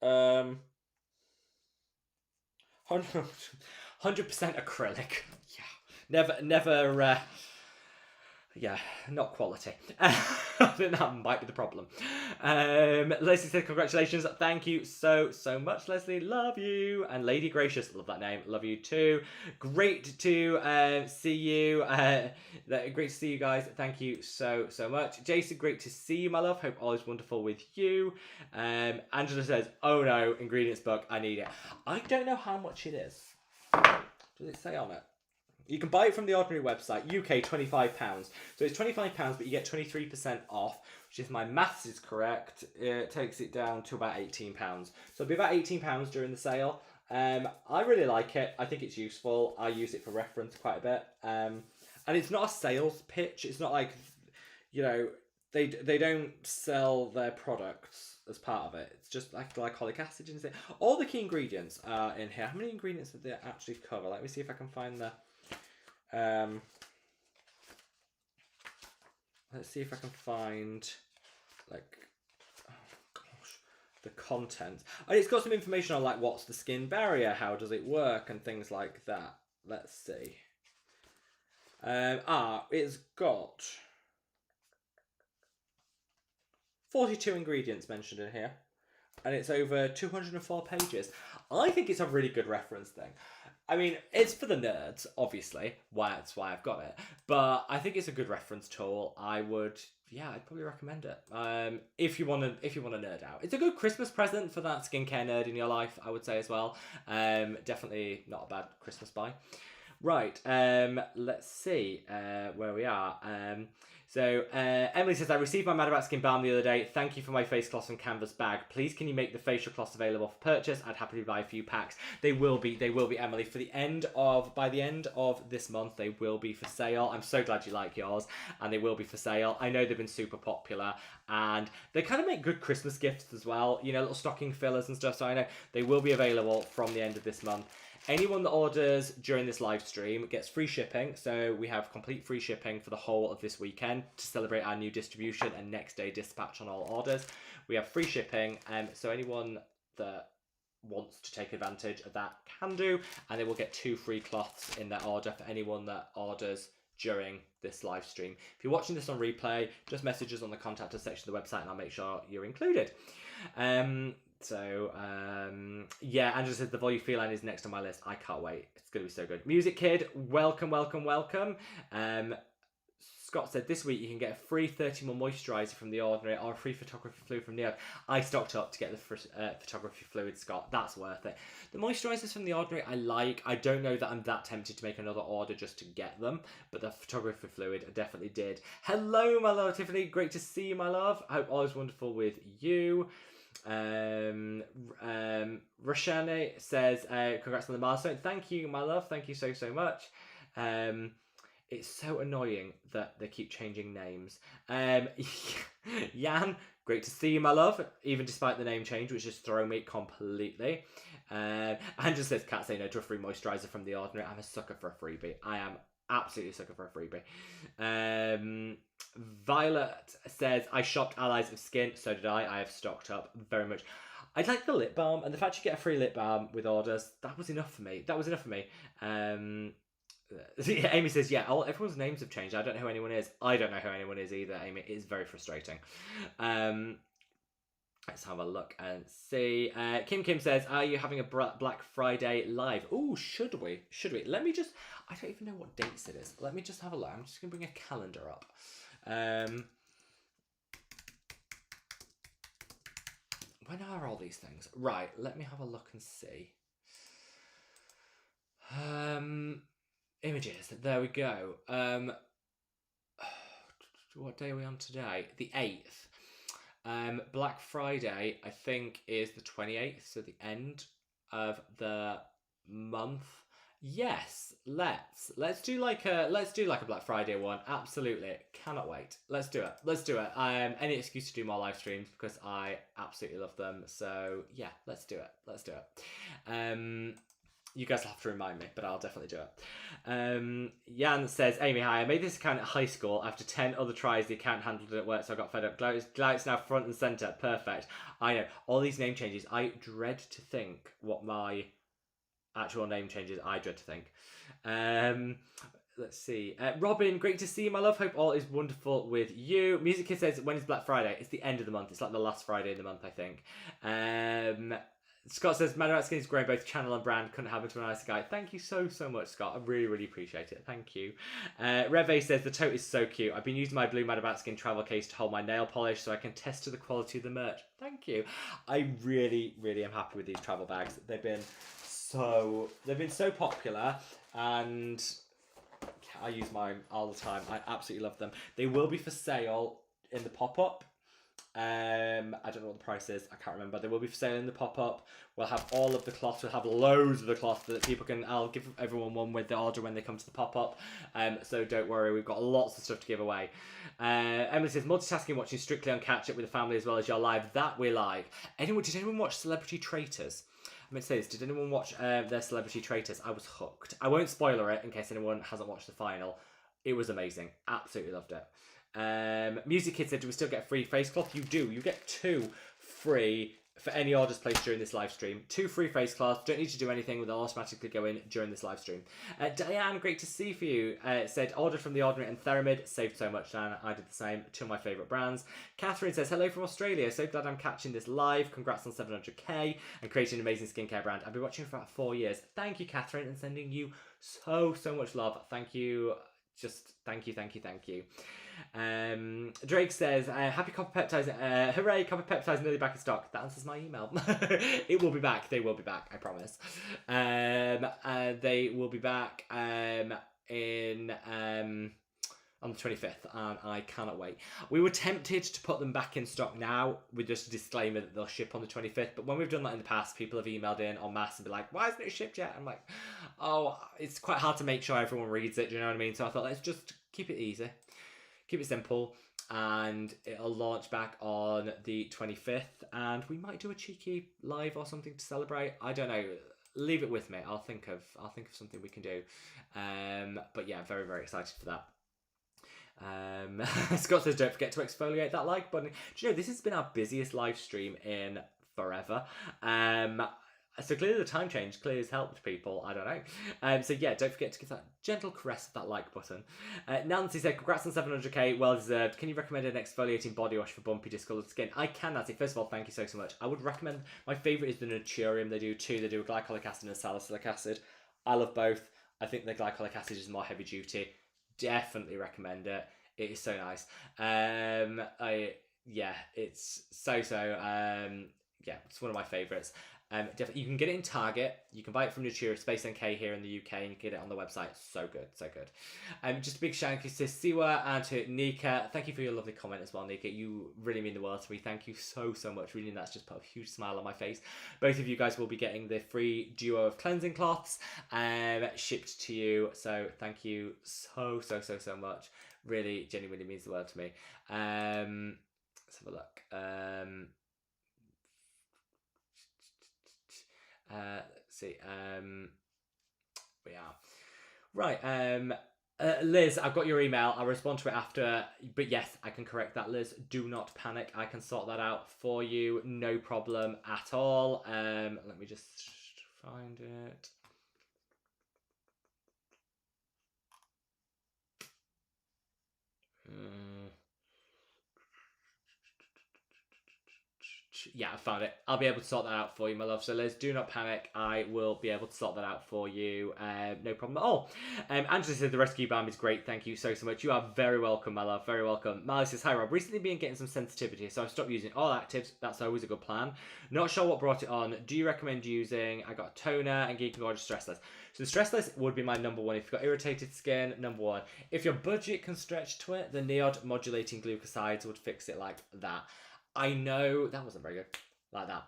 Um, 100% acrylic. Yeah, never. Yeah, not quality. I think that might be the problem. Leslie said, congratulations. Thank you so much, Leslie. Love you. And Lady Gracious, love that name. Love you too. Great to see you. Great to see you guys. Thank you so much. Jason, great to see you, my love. Hope all is wonderful with you. Angela says, oh no, ingredients book. I need it. I don't know how much it is. Does it say on it? You can buy it from the Ordinary website, UK, £25. So it's £25, but you get 23% off, which if my maths is correct, it takes it down to about £18. So it'll be about £18 during the sale. I really like it. I think it's useful. I use it for reference quite a bit. And it's not a sales pitch. It's not like, you know, they don't sell their products as part of it. It's just like glycolic acid, isn't it? All the key ingredients are in here. How many ingredients did they actually cover? Let me see if I can find the... let's see if I can find like, oh gosh, the content. And it's got some information on like what's the skin barrier, how does it work, and things like that. Let's see. It's got 42 ingredients mentioned in here, and it's over 204 pages. I think it's a really good reference thing. I mean, it's for the nerds, obviously. That's why I've got it. But I think it's a good reference tool. I'd probably recommend it. If you want to nerd out, it's a good Christmas present for that skincare nerd in your life, I would say as well. Definitely not a bad Christmas buy. Right. Let's see where we are. So Emily says, I received my Madaboutskin balm the other day. Thank you for my face cloths and canvas bag. Please can you make the facial cloths available for purchase? I'd happily buy a few packs. They will be Emily, by the end of this month, they will be for sale. I'm so glad you like yours, and they will be for sale. I know they've been super popular, and they kind of make good Christmas gifts as well, you know, little stocking fillers and stuff. So I know they will be available from the end of this month. Anyone that orders during this live stream gets free shipping. So we have complete free shipping for the whole of this weekend to celebrate our new distribution and next day dispatch on all orders. We have free shipping. So anyone that wants to take advantage of that can do. And they will get 2 free cloths in their order for anyone that orders during this live stream. If you're watching this on replay, just message us on the contact us section of the website and I'll make sure you're included. So, yeah, Angela says the Volume Feline is next on my list. I can't wait. It's going to be so good. Music Kid, welcome, welcome, welcome. Scott said this week you can get a free 30ml moisturiser from The Ordinary or a free photography fluid from Neo. I stocked up to get the photography fluid, Scott. That's worth it. The moisturisers from The Ordinary I like. I don't know that I'm that tempted to make another order just to get them, but the photography fluid I definitely did. Hello, my love, Tiffany. Great to see you, my love. I hope all is wonderful with you. Roshane says, congrats on the milestone. Thank you, my love. Thank you so, so much. It's so annoying that they keep changing names. Jan, great to see you, my love. Even despite the name change, which just throw me completely. Andrew says, can't say no to a free moisturiser from The Ordinary. I'm a sucker for a freebie. I am absolutely a sucker for a freebie. Violet says, I shopped Allies of Skin. So did I. I have stocked up very much. I'd like the lip balm, and the fact you get a free lip balm with orders, that was enough for me. That was enough for me. Amy says, yeah, everyone's names have changed. I don't know who anyone is. I don't know who anyone is either, Amy. It is very frustrating. Let's have a look and see. Kim says, are you having a Black Friday live? Oh, should we? Should we? Let me just... I don't even know what dates it is. Let me just have a look. I'm just going to bring a calendar up. When are all these things? Right, let me have a look and see. Images. There we go. What day are we on today? The 8th. Black Friday, I think, is the 28th, so the end of the month. Yes, let's do like a Black Friday one. Absolutely, cannot wait. Let's do it. Let's do it. Any excuse to do more live streams because I absolutely love them. So yeah, let's do it. Let's do it. You guys will have to remind me, but I'll definitely do it. Jan says, Amy, hi. I made this account at high school. After 10 other tries, the account handled it at work, so I got fed up. Glout's now front and centre. Perfect. I know. All these name changes. I dread to think what my actual name changes. I dread to think. Let's see. Robin, great to see you, my love. Hope all is wonderful with you. Music Kid says, when is Black Friday? It's the end of the month. It's like the last Friday of the month, I think. Scott says, madaboutskin is growing both channel and brand. Couldn't happen to a nicer guy. Thank you so, so much, Scott. I really, really appreciate it. Thank you. Reve says, the tote is so cute. I've been using my blue madaboutskin travel case to hold my nail polish so I can test to the quality of the merch. Thank you. I really, really am happy with these travel bags. They've been so popular, and I use mine all the time. I absolutely love them. They will be for sale in the pop-up. I don't know what the price is. I can't remember. They will be for sale in the pop-up. We'll have all of the cloth. We'll have loads of the cloth that people can... I'll give everyone one with the order when they come to the pop-up. So don't worry. We've got lots of stuff to give away. Emily says, multitasking, watching Strictly on catch-up with the family as well as your live. That we like. Did anyone watch Celebrity Traitors? I meant to say this. Did anyone watch their Celebrity Traitors? I was hooked. I won't spoiler it in case anyone hasn't watched the final. It was amazing. Absolutely loved it. Music Kid said, do we still get a free face cloth? You do. You get 2 free for any orders placed during this live stream. 2 free face cloths. Don't need to do anything. They'll automatically go in during this live stream. Diane, great to see for you. Said, ordered from The Ordinary and Theramid. Saved so much, Dan. I did the same. 2 of my favourite brands. Catherine says, hello from Australia. So glad I'm catching this live. Congrats on 700k and creating an amazing skincare brand. I've been watching for about 4 years. Thank you, Catherine, and sending you so, so much love. Thank you. Just thank you, thank you, thank you. Drake says, happy copper peptides, hooray, copper peptides nearly back in stock. That answers my email. It will be back. They will be back, I promise. They will be back on the 25th, and I cannot wait. We were tempted to put them back in stock now with just a disclaimer that they'll ship on the 25th, but when we've done that in the past, people have emailed in en masse and be like, why isn't it shipped yet? I'm like, oh, it's quite hard to make sure everyone reads it, do you know what I mean? So I thought, let's just keep it easy, keep it simple, and it'll launch back on the 25th, and we might do a cheeky live or something to celebrate. I don't know. Leave it with me. I'll think of something we can do. But yeah, very, very excited for that. Scott says, don't forget to exfoliate that like button. Do you know, this has been our busiest live stream in forever. So clearly the time change clearly has helped people. I don't know. So yeah, don't forget to give that gentle caress of that like button. Nancy said, congrats on 700k, well deserved. Can you recommend an exfoliating body wash for bumpy, discoloured skin? I can, Nancy. First of all, thank you so much. I would recommend, my favourite is the Naturium. They do two. They do a glycolic acid and a salicylic acid. I love both. I think the glycolic acid is more heavy duty. Definitely recommend it. It is so nice. Yeah, it's yeah, it's one of my favourites. You can get it in Target. You can buy it from Natura Space NK here in the UK, and you can get it on the website. So good, so good. Just a big shout out to Siwa and to Nika. Thank you for your lovely comment as well, Nika. You really mean the world to me. Thank you so much. Really, that's just put a huge smile on my face. Both of you guys will be getting the free duo of cleansing cloths shipped to you. So thank you so much. Really, genuinely means the world to me. Let's have a look. Let's see. We are right. Liz, I've got your email. I'll respond to it after. But yes, I can correct that, Liz. Do not panic. I can sort that out for you. No problem at all. Let me just find it. Yeah, I found it. I'll be able to sort that out for you, my love. So Liz, do not panic. I will be able to sort that out for you. No problem at all. Angela said the rescue balm is great. Thank you so much. You are very welcome, my love. Very welcome. Marley says, hi Rob. Recently been getting some sensitivity, so I've stopped using all actives. That's always a good plan. Not sure what brought it on. Do you recommend using? I got toner and Geek and Gorgeous Stressless. So the Stressless would be my number one. If you've got irritated skin, number one. If your budget can stretch to it, the NIOD modulating glucosides would fix it like that. I know that wasn't very good, like that.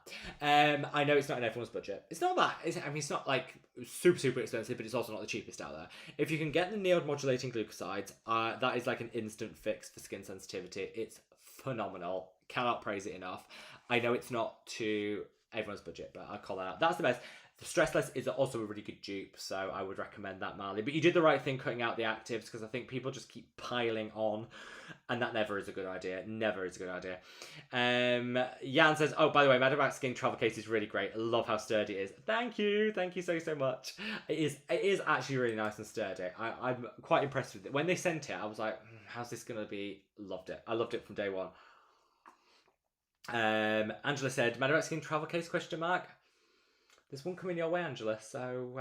I know it's not in everyone's budget. It's not that. I mean, it's not like super expensive, but it's also not the cheapest out there. If you can get the NIOD modulating glucosides, that is like an instant fix for skin sensitivity. It's phenomenal. Cannot praise it enough. I know it's not to everyone's budget, but I'll call that out. That's the best. The Stressless is also a really good dupe, so I would recommend that, Marley. But you did the right thing cutting out the actives, because I think people just keep piling on, and that never is a good idea. Never is a good idea. Jan says, oh, by the way, madaboutskin travel case is really great. I love how sturdy it is. Thank you so much. It is actually really nice and sturdy. I'm quite impressed with it. When they sent it, I was like, how's this gonna be? Loved it. I loved it from day one. Angela said, madaboutskin travel case, question mark. There's one coming your way, Angela, so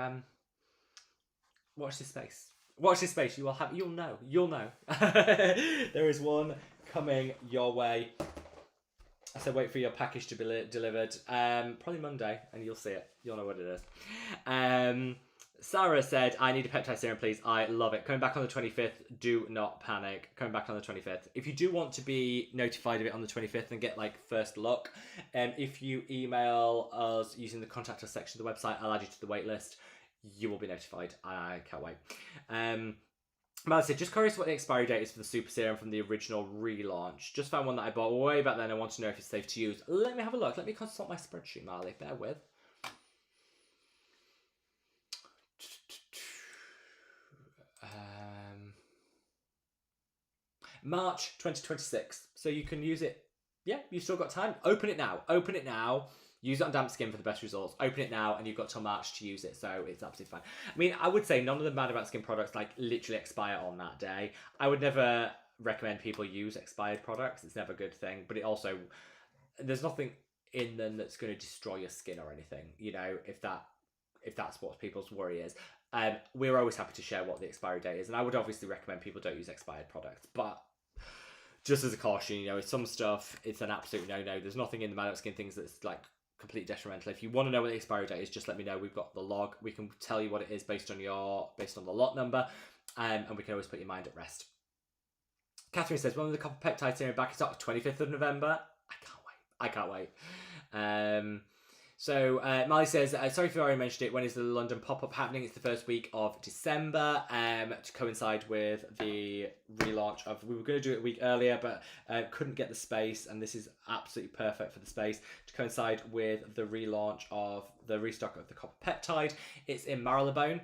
watch this space. Watch this space. You'll know. There is one coming your way. I said wait for your package to be delivered. Probably Monday, and you'll see it. You'll know what it is. Sarah said, I need a peptide serum, please. I love it. Coming back on the 25th. Do not panic. Coming back on the 25th. If you do want to be notified of it on the 25th and get like first look, if you email us using the contact us section of the website, I'll add you to the wait list. You will be notified. I can't wait. Mal said, just curious what the expiry date is for the super serum from the original relaunch. Just found one that I bought way back then. I want to know if it's safe to use. Let me have a look. Let me consult my spreadsheet, Marley. Bear with. March 2026. So you can use it. Yeah, you've still got time. Open it now. Open it now. Use it on damp skin for the best results. Open it now, and you've got till March to use it, so it's absolutely fine. I mean, I would say none of the madaboutskin products like literally expire on that day. I would never recommend people use expired products. It's never a good thing, but it also, there's nothing in them that's going to destroy your skin or anything. You know, if that's what people's worry is. We're always happy to share what the expiry date is, and I would obviously recommend people don't use expired products, but just as a caution, you know, some stuff, it's an absolute no-no. There's nothing in the madaboutskin things that's like completely detrimental. If you want to know what the expiry date is, just let me know. We've got the log. We can tell you what it is based on the lot number, and we can always put your mind at rest. Catherine says, when will the copper peptide serum back? It's up 25th of November. I can't wait. So Molly says, sorry if you already mentioned it, when is the London pop-up happening? It's the first week of December, to coincide with the relaunch of, we were going to do it a week earlier, but couldn't get the space, and this is absolutely perfect for the space, to coincide with the relaunch of the restock of the copper peptide. It's in Marylebone.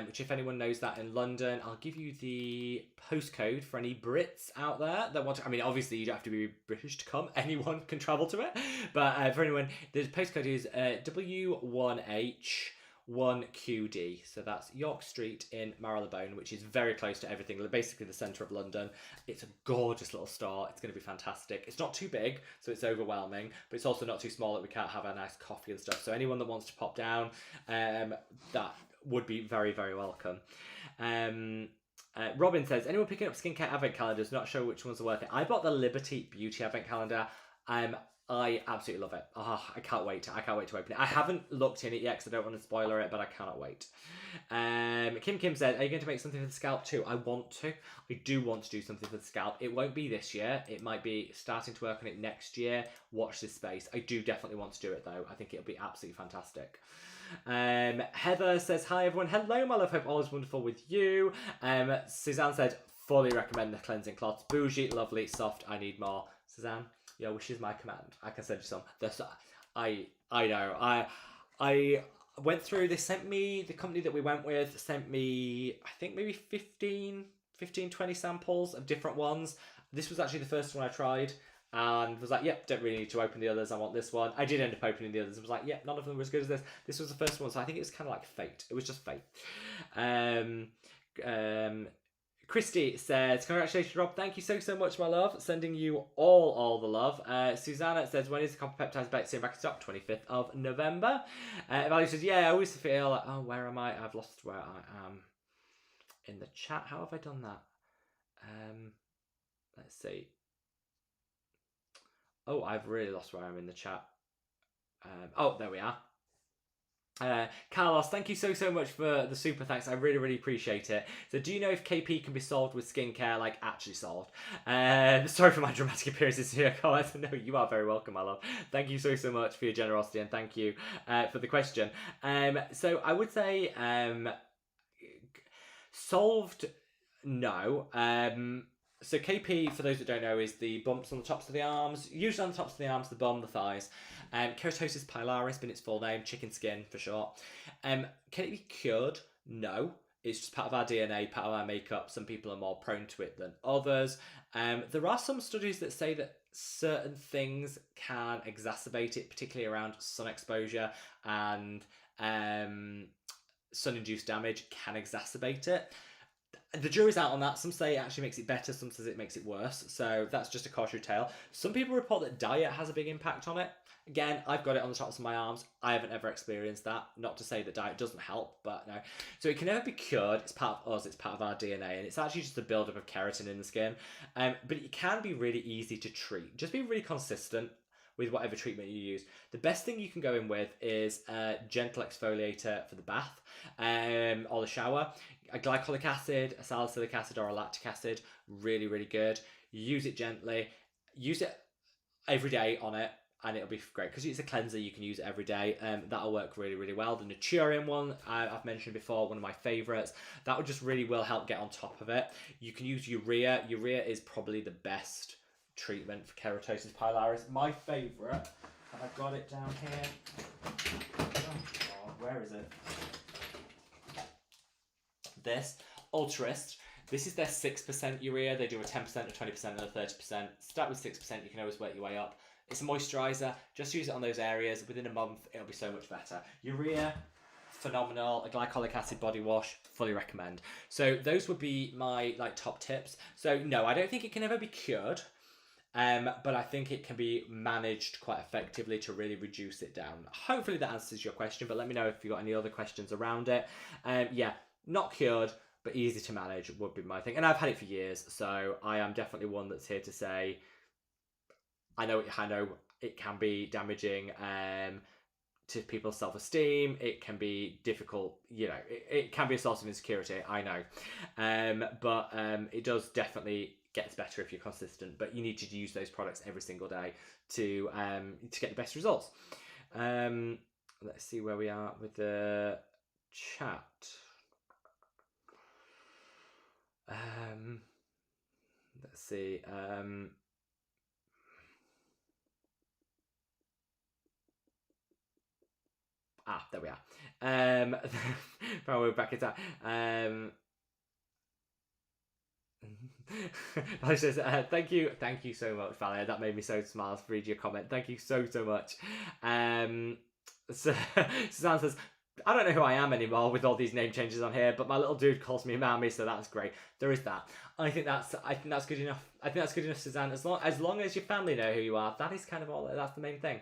which if anyone knows that in London, I'll give you the postcode for any Brits out there that want to. I mean, obviously you don't have to be British to come. Anyone can travel to it. But for anyone, the postcode is W1H. 1QD, so that's York Street in Marylebone, which is very close to everything, basically the centre of London. It's a gorgeous little store. It's going to be fantastic. It's not too big, so it's overwhelming, but it's also not too small that we can't have a nice coffee and stuff. So anyone that wants to pop down, that would be very, very welcome. Robin says, anyone picking up skincare advent calendars? Not sure which ones are worth it. I bought the Liberty Beauty advent calendar. I absolutely love it. Oh, I can't wait. I can't wait to open it. I haven't looked in it yet because I don't want to spoiler it, but I cannot wait. Kim said, are you going to make something for the scalp too? I want to. I do want to do something for the scalp. It won't be this year. It might be starting to work on it next year. Watch this space. I do definitely want to do it though. I think it'll be absolutely fantastic. Heather says, hi everyone. Hello, my love. Hope all is wonderful with you. Suzanne said, fully recommend the cleansing cloths. Bougie, lovely, soft. I need more. Suzanne, your wish is my command. I can send you some. I know. I went through. They sent me, the company that we went with sent me, I think maybe 15, 20 samples of different ones. This was actually the first one I tried and was like, yep, don't really need to open the others. I want this one. I did end up opening the others. I was like, yep, none of them were as good as this. This was the first one, so I think it was kind of like fate. It was just fate. Christy says, congratulations, Rob. Thank you so much, my love. Sending you all the love. Susanna says, when is the copper peptides back to back in stock? 25th of November. Valerie says, yeah, I always feel like, oh, where am I? I've lost where I am in the chat. How have I done that? Let's see. Oh, I've really lost where I'm in the chat. Oh, there we are. Carlos, thank you so much for the super thanks. I really appreciate it. So do you know if KP can be solved with skincare, like actually solved? Sorry for my dramatic appearances here, Carlos. No, you are very welcome, my love. Thank you so much for your generosity, and thank you for the question. So I would say solved, no. So KP, for those that don't know, is the bumps on the tops of the arms, usually on the tops of the arms, the bum, the thighs. Keratosis pilaris, been its full name, chicken skin for short. Can it be cured? No. It's just part of our DNA, part of our makeup. Some people are more prone to it than others. There are some studies that say that certain things can exacerbate it, particularly around sun exposure, and sun-induced damage can exacerbate it. The jury's out on that. Some say it actually makes it better, some says it makes it worse. So that's just a cautionary tale. Some people report that diet has a big impact on it. Again, I've got it on the tops of my arms. I haven't ever experienced that. Not to say that diet doesn't help, but no. So it can never be cured. It's part of us. It's part of our DNA. And it's actually just a buildup of keratin in the skin. But it can be really easy to treat. Just be really consistent with whatever treatment you use. The best thing you can go in with is a gentle exfoliator for the bath or the shower. A glycolic acid, a salicylic acid, or a lactic acid, really good. Use it gently. Use it every day on it, and it'll be great. Because it's a cleanser, you can use it every day. That'll work really well. The Naturium one, I've mentioned before, one of my favourites. That would just really will help get on top of it. You can use urea. Urea is probably the best treatment for keratosis pilaris. My favourite, and I've got it down here. Oh, where is it? This Ultrist. This is their 6% urea. They do a 10%, a 20%, and a 30%. Start with 6%. You can always work your way up. It's a moisturizer. Just use it on those areas. Within a month, it'll be so much better. Urea, phenomenal. A glycolic acid body wash, fully recommend. So those would be my top tips. So no, I don't think it can ever be cured. But I think it can be managed quite effectively to really reduce it down. Hopefully that answers your question, but let me know if you've got any other questions around it. Yeah, not cured, but easy to manage would be my thing. And I've had it for years, so I am definitely one that's here to say, I know it can be damaging to people's self-esteem. It can be difficult, it can be a source of insecurity, I know. But it does definitely gets better if you're consistent, but you need to use those products every single day to get the best results. Let's see where we are with the chat. Let's see. There we are. We're back in time. Valerie says, thank you so much, Valerie. That made me so smile to read your comment. Thank you so much. So, Suzanne says, I don't know who I am anymore with all these name changes on here, but my little dude calls me Mammy, so that's great. There is that. I think that's good enough. I think that's good enough, Suzanne. As long as your family know who you are, that is kind of all. That's the main thing.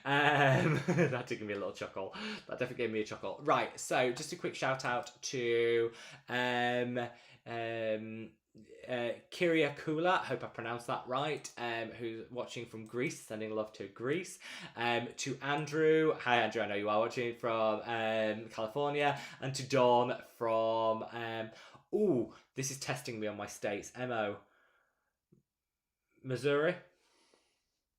That did give me a little chuckle. That definitely gave me a chuckle. Right. So just a quick shout out to Kyria Kula, hope I pronounced that right, who's watching from Greece, sending love to Greece. To Andrew, hi Andrew, I know you are watching from California, and to Dawn from, this is testing me on my states, MO, Missouri?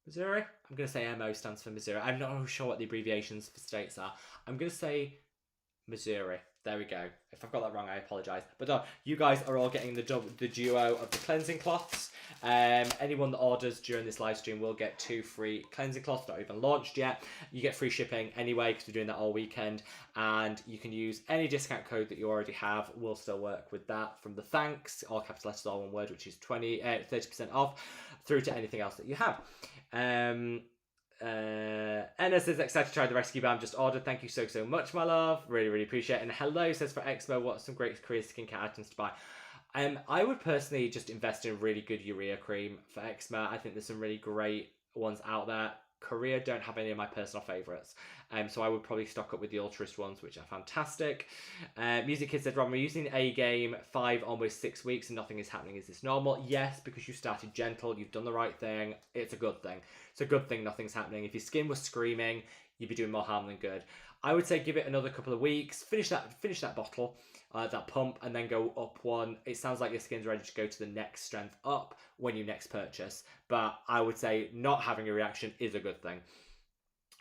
Missouri? I'm going to say MO stands for Missouri. I'm not sure what the abbreviations for states are. I'm going to say Missouri. There we go. If I've got that wrong, I apologise. But you guys are all getting the duo of the cleansing cloths. Anyone that orders during this live stream will get 2 free cleansing cloths, not even launched yet. You get free shipping anyway, because we're doing that all weekend. And you can use any discount code that you already have. We'll still work with that, from the thanks, all capital letters, all one word, which is 30% off, through to anything else that you have. Enna says, excited to try the rescue balm just ordered. Thank you so much, my love. Really appreciate it. And hello says, for Expo, what's some great Korean skincare items to buy? I would personally just invest in a really good urea cream for eczema. I think there's some really great ones out there. Korea don't have any of my personal favourites, so I would probably stock up with the Ultrist ones, which are fantastic. Music Kid said, Ron, we're using A game 5 almost 6 weeks and nothing is happening. Is this normal? Yes, because you started gentle, you've done the right thing. It's a good thing. It's a good thing nothing's happening. If your skin was screaming, you'd be doing more harm than good. I would say give it another couple of weeks, finish that bottle, that pump, and then go up one. It sounds like your skin's ready to go to the next strength up when you next purchase, but I would say not having a reaction is a good thing.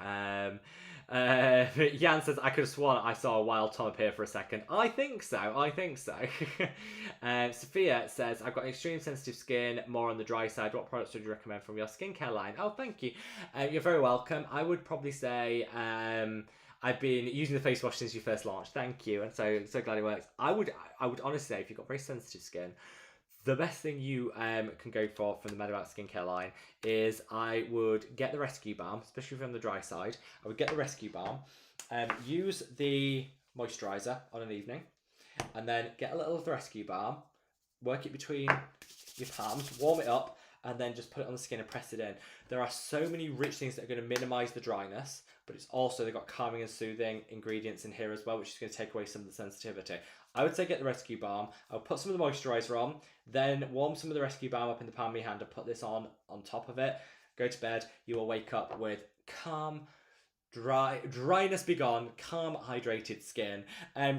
Jan says, I could have sworn I saw a wild Tom appear for a second. I think so. Sophia says, I've got extreme sensitive skin, more on the dry side. What products would you recommend from your skincare line? Oh, thank you. You're very welcome. I would probably say, I've been using the face wash since you first launched. Thank you, and so glad it works. I would honestly say, if you've got very sensitive skin, the best thing you can go for from the Madabouts skincare line is I would get the rescue balm, especially from the dry side. I would get the rescue balm, use the moisturiser on an evening, and then get a little of the rescue balm, work it between your palms, warm it up, and then just put it on the skin and press it in. There are so many rich things that are going to minimise the dryness, but it's also, they've got calming and soothing ingredients in here as well, which is going to take away some of the sensitivity. I would say get the rescue balm. I would put some of the moisturiser on, then warm some of the rescue balm up in the palm of your hand and put this on top of it. Go to bed. You will wake up with calm, dryness be gone, calm, hydrated skin.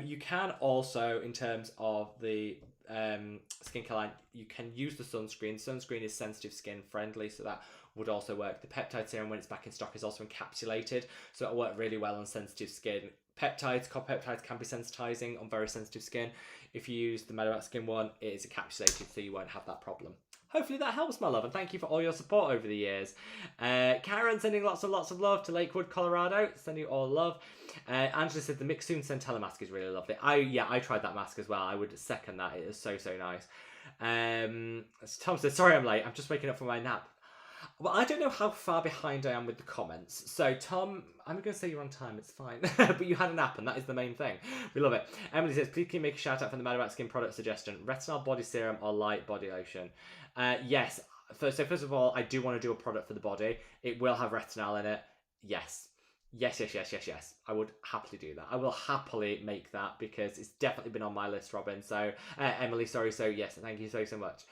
You can also, in terms of the skincare line, you can use the sunscreen. Sunscreen is sensitive skin friendly, so that would also work. The peptide serum, when it's back in stock, is also encapsulated, so it'll work really well on sensitive skin. Copper peptides can be sensitizing on very sensitive skin. If you use the Madabouts Skin one, it is encapsulated, so you won't have that problem. Hopefully that helps, my love, and thank you for all your support over the years. Karen sending lots of love to Lakewood, Colorado. Sending you all love. Angela said the Mixsoon Centella mask is really lovely. I tried that mask as well. I would second that. It is so nice. Tom said, sorry I'm late. I'm just waking up from my nap. Well, I don't know how far behind I am with the comments. So, Tom, I'm going to say you're on time. It's fine. But you had a nap, and that is the main thing. We love it. Emily says, please can you make a shout out for the Madabouts Skin product suggestion? Retinol body serum or light body lotion? Yes. First of all, I do want to do a product for the body. It will have retinol in it. Yes. Yes. I would happily do that. I will happily make that because it's definitely been on my list, Robin. So, Emily, sorry. So, yes, thank you so much.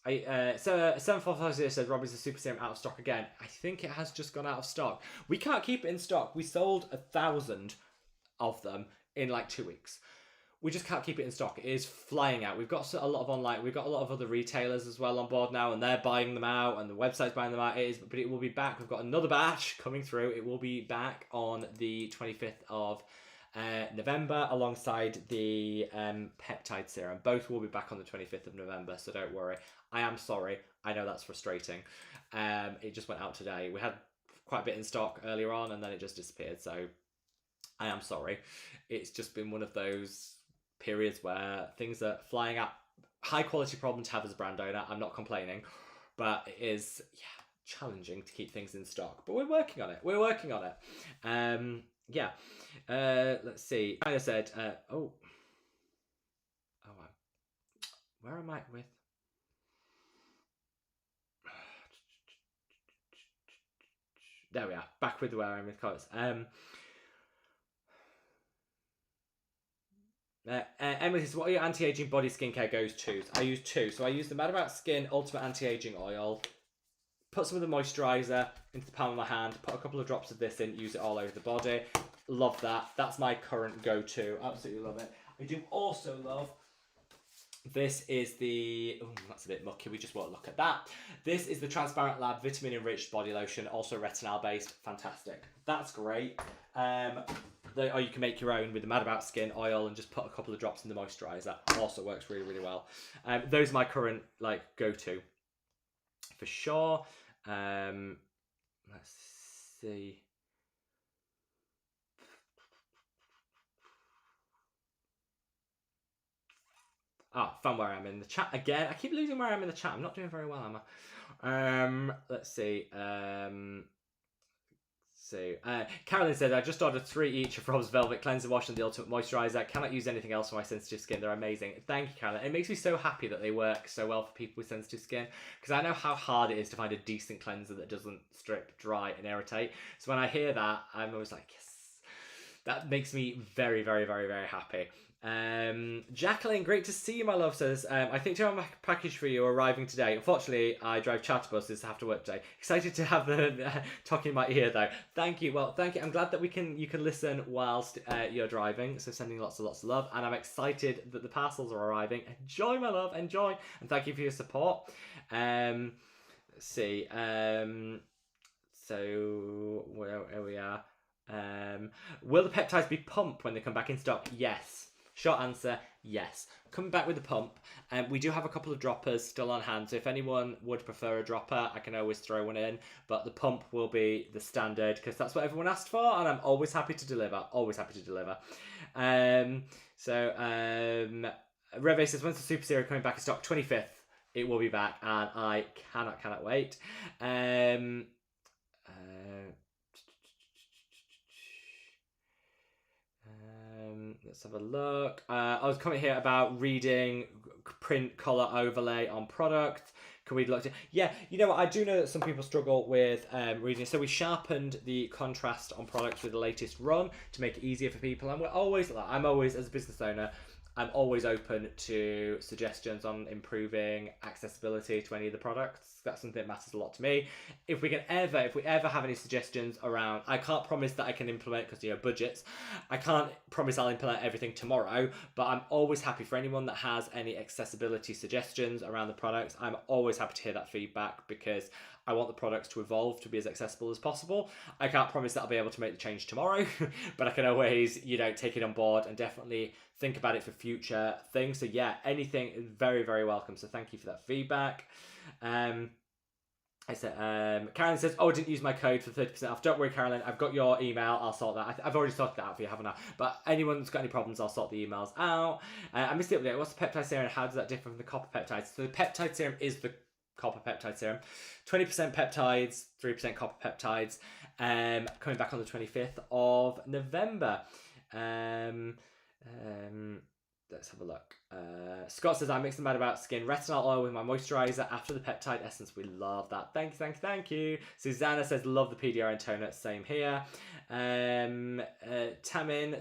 745 says Robbie's a super serum out of stock again. I think it has just gone out of stock. We can't keep it in stock. We sold 1,000 of them in like 2 weeks. We just can't keep it in stock. It is flying out. We've got a lot of online. We've got a lot of other retailers as well on board now, and they're buying them out, and the website's buying them out. But it will be back. We've got another batch coming through. It will be back on the 25th of November alongside the peptide serum. Both will be back on the 25th of November, so don't worry. I am sorry. I know that's frustrating. It just went out today. We had quite a bit in stock earlier on, and then it just disappeared. So I am sorry. It's just been one of those periods where things are flying out. High quality problem to have as a brand owner. I'm not complaining, but it is challenging to keep things in stock. But we're working on it. We're working on it. Yeah. Let's see. I said, where am I with? There we are. Back with where I'm with colours. Emily says, what are your anti-aging body skincare go-tos? I use two. So I use the madaboutskin Ultimate Anti-Aging Oil, put some of the moisturiser into the palm of my hand, put a couple of drops of this in, use it all over the body. Love that. That's my current go-to. Absolutely love it. I do also love, this is the, that's a bit mucky, we just won't look at that. This is the Transparent Lab Vitamin Enriched Body Lotion, also retinol based. Fantastic. That's great. Or you can make your own with the madaboutskin oil and just put a couple of drops in the moisturiser. Also works really, really well. Those are my current go-to for sure. Let's see. Found where I'm in the chat again. I keep losing where I'm in the chat. I'm not doing very well, am I? Let's see. Carolyn said, I just ordered 3 each of Rob's Velvet Cleanser Wash and the Ultimate Moisturiser. Cannot use anything else for my sensitive skin. They're amazing. Thank you, Carolyn. It makes me so happy that they work so well for people with sensitive skin, because I know how hard it is to find a decent cleanser that doesn't strip, dry, and irritate. So when I hear that, I'm always like, yes. That makes me very, very, very, very happy. Jacqueline, great to see you, my love, says, I think my package for you arriving today. Unfortunately, I drive charter buses after work today. Excited to have the talking in my ear, though. Thank you. Well, thank you. I'm glad that you can listen whilst you're driving, so sending lots of love. And I'm excited that the parcels are arriving. Enjoy, my love, enjoy. And thank you for your support. Let's see. So, where we are. Will the peptides be pumped when they come back in stock? Yes. Short answer, yes. Coming back with the pump. We do have a couple of droppers still on hand, so if anyone would prefer a dropper, I can always throw one in. But the pump will be the standard, because that's what everyone asked for, and I'm always happy to deliver. Always happy to deliver. Reve says, when's the Super Serum coming back in stock? 25th. It will be back, and I cannot wait. Let's have a look. I was coming here about reading print color overlay on product. Can we look at? Yeah, you know what? I do know that some people struggle with reading. So we sharpened the contrast on products with the latest run to make it easier for people. And I'm always, as a business owner, I'm always open to suggestions on improving accessibility to any of the products. That's something that matters a lot to me. If we ever have any suggestions around, I can't promise that I can implement, because budgets. I can't promise I'll implement everything tomorrow, but I'm always happy for anyone that has any accessibility suggestions around the products. I'm always happy to hear that feedback, because I want the products to evolve to be as accessible as possible. I can't promise that I'll be able to make the change tomorrow, but I can always, take it on board and definitely think about it for future things. So yeah, anything is very, very welcome. So thank you for that feedback. Karen says, I didn't use my code for 30% off. Don't worry, Caroline, I've got your email. I'll sort that. I've already sorted that out for you, haven't I? But anyone that's got any problems, I'll sort the emails out. I missed the update. What's the peptide serum and how does that differ from the copper peptides? So the peptide serum is the copper peptide serum. 20% peptides, 3% copper peptides. Coming back on the 25th of November. Let's have a look. Scott says, I mix the madaboutskin retinol oil with my moisturiser after the peptide essence. We love that. Thank you. Susanna says, love the PDRN toner. Same here. Tamin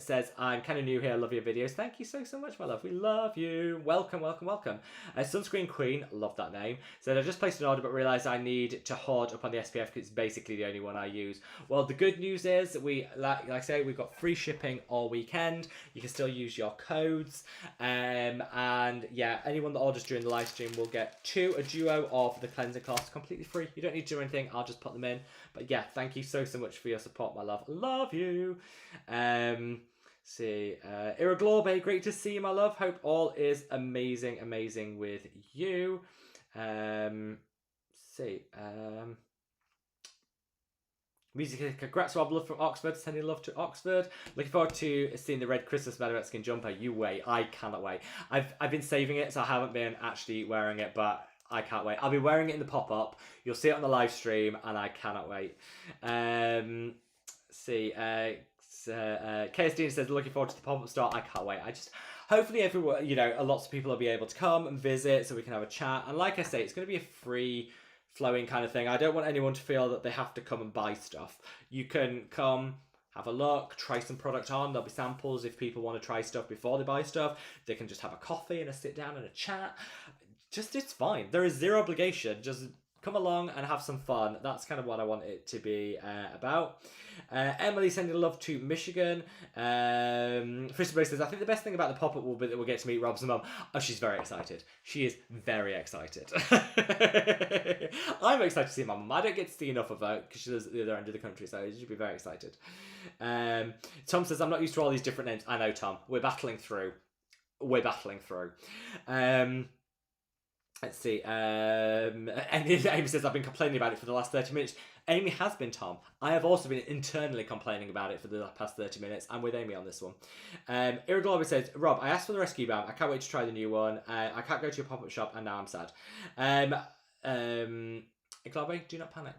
says, I'm kind of new here. Love your videos. Thank you so much, my love. We love you. Welcome. Sunscreen Queen, love that name. Said, I just placed an order but realised I need to hoard up on the SPF because it's basically the only one I use. Well, the good news is like I say, we've got free shipping all weekend. You can still use your codes. And yeah, anyone that orders during the live stream will get a duo of the cleansing cloths completely free. You don't need to do anything. I'll just put them in. But yeah, thank you so much for your support, my love. Love you. Iraglobe, great to see you, my love. Hope all is amazing with you. Music, congrats Rob, love from Oxford, sending love to Oxford. Looking forward to seeing the red Christmas madaboutskin jumper. You wait, I cannot wait. I've been saving it, so I haven't been actually wearing it, but I can't wait. I'll be wearing it in the pop-up. You'll see it on the live stream, and I cannot wait. See, KSD says, looking forward to the pop-up store. I can't wait. Hopefully everyone, lots of people will be able to come and visit so we can have a chat. And like I say, it's going to be a free flowing kind of thing. I don't want anyone to feel that they have to come and buy stuff. You can come, have a look, try some product on. There'll be samples if people want to try stuff before they buy stuff. They can just have a coffee and a sit down and a chat. It's fine. There is zero obligation. Just come along and have some fun. That's kind of what I want it to be about. Emily sending love to Michigan. Christopher says, I think the best thing about the pop-up will be that we'll get to meet Rob's mum. Oh, she's very excited. She is very excited. I'm excited to see my mum. I don't get to see enough of her because she lives at the other end of the country, so she'll be very excited. Tom says, I'm not used to all these different names. I know, Tom. We're battling through. Let's see. Amy says, I've been complaining about it for the last 30 minutes. Amy has been, Tom. I have also been internally complaining about it for the past 30 minutes. I'm with Amy on this one. Irreglory says, Rob, I asked for the rescue band. I can't wait to try the new one. I can't go to your pop-up shop and now I'm sad. Irreglory, do not panic.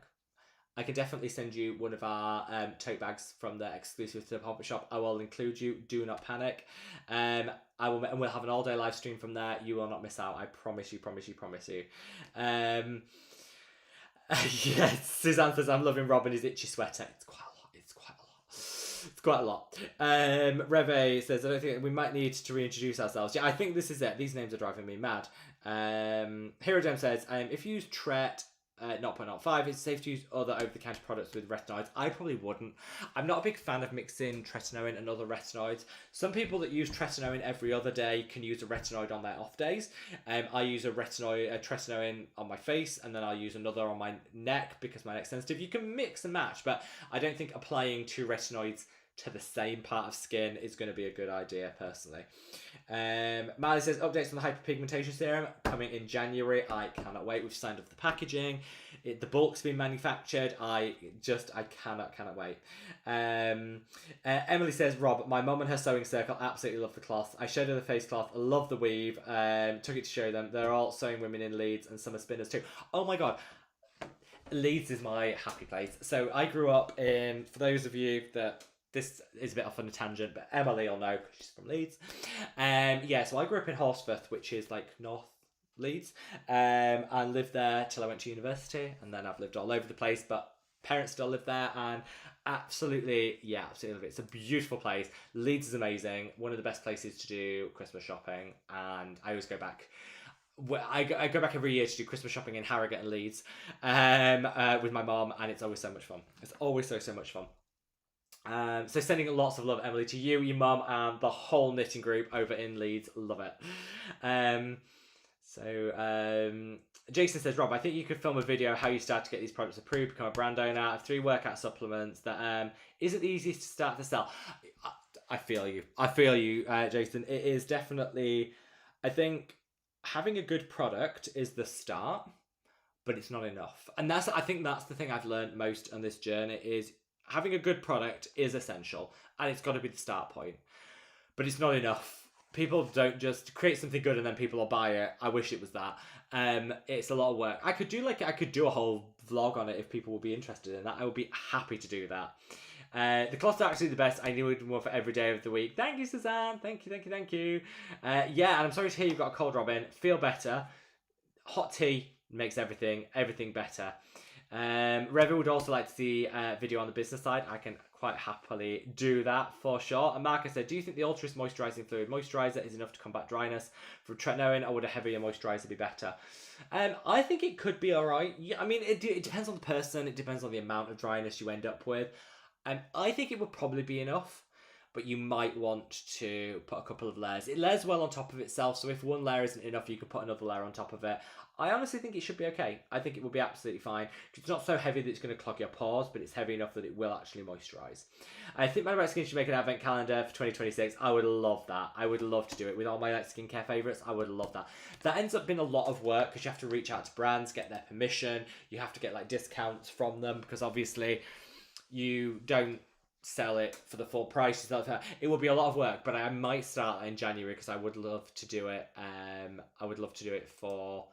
I can definitely send you one of our tote bags from the exclusive to the pop-up shop. I will include you. Do not panic. And we'll have an all-day live stream from there. You will not miss out. I promise you. Yes, Suzanne says, I'm loving Rob and his itchy sweater. It's quite a lot. Reve says, I don't think we might need to reintroduce ourselves. Yeah, I think this is it. These names are driving me mad. Hero Gem says, if you use Tret 0.05, it's safe to use other over-the-counter products with retinoids. I probably wouldn't. I'm not a big fan of mixing tretinoin and other retinoids. Some people that use tretinoin every other day can use a retinoid on their off days. I use a tretinoin on my face, and then I'll use another on my neck because my neck's sensitive. You can mix and match, but I don't think applying 2 retinoids to the same part of skin is going to be a good idea, personally. Marley says, updates on the hyperpigmentation serum coming in January. I cannot wait. We've signed off the packaging. The bulk's been manufactured. I cannot wait. Emily says, Rob, my mum and her sewing circle absolutely love the cloth. I showed her the face cloth. I love the weave. Took it to show them. They're all sewing women in Leeds and some are spinners too. Oh my God. Leeds is my happy place. So I grew up in, for those of you that, this is a bit off on a tangent, but Emily will know because she's from Leeds. So I grew up in Horsforth, which is like North Leeds, and lived there till I went to university, and then I've lived all over the place, but parents still live there, and absolutely love it. It's a beautiful place. Leeds is amazing, one of the best places to do Christmas shopping, and I always go back. I go back every year to do Christmas shopping in Harrogate and Leeds with my mom, and it's always so much fun. It's always so much fun. So sending lots of love, Emily, to you, your mum, and the whole knitting group over in Leeds. Love it. Jason says, Rob, I think you could film a video how you start to get these products approved, become a brand owner. I have 3 workout supplements that isn't the easiest to start to sell. I feel you, Jason. It is definitely, I think having a good product is the start, but it's not enough. And I think that's the thing I've learned most on this journey is having a good product is essential, and it's got to be the start point. But it's not enough. People don't just create something good and then people will buy it. I wish it was that. It's a lot of work. I could do a whole vlog on it if people would be interested in that. I would be happy to do that. The cloths are actually the best. I need one for every day of the week. Thank you, Suzanne. Thank you. And I'm sorry to hear you've got a cold, Robin. Feel better. Hot tea makes everything better. Reva would also like to see a video on the business side. I can quite happily do that for sure. And Marcus said, do you think the Ultras moisturising fluid moisturiser is enough to combat dryness from tretinoin, or would a heavier moisturiser be better? I think it could be alright. Yeah, I mean, it depends on the person. It depends on the amount of dryness you end up with. I think it would probably be enough, but you might want to put a couple of layers. It layers well on top of itself, so if one layer isn't enough, you can put another layer on top of it. I honestly think it should be okay. I think it will be absolutely fine. It's not so heavy that it's going to clog your pores, but it's heavy enough that it will actually moisturise. I think madaboutskin should make an advent calendar for 2026. I would love that. I would love to do it with all my skincare favourites. I would love that. That ends up being a lot of work because you have to reach out to brands, get their permission. You have to get discounts from them because obviously you don't sell it for the full price. It will be a lot of work, but I might start in January because I would love to do it. I would love to do it for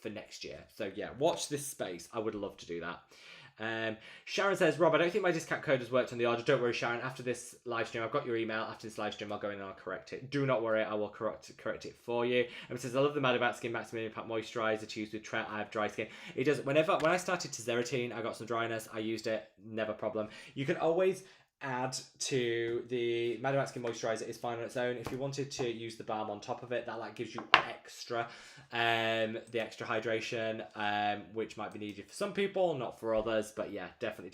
next year. So yeah, watch this space. I would love to do that. Sharon says, Rob, I don't think my discount code has worked on the order. Don't worry, Sharon. After this live stream, I've got your email. After this live stream, I'll go in and I'll correct it. Do not worry, I will correct it for you. And it says, I love the madaboutskin Maximum Impact Moisturizer to use with I have dry skin. It does. When I started Tazerotine, I got some dryness. I used it, never problem. You can always add to the madaboutskin moisturizer. Is fine on its own. If you wanted to use the balm on top of it, that gives you extra the extra hydration, which might be needed for some people, not for others, but yeah, definitely.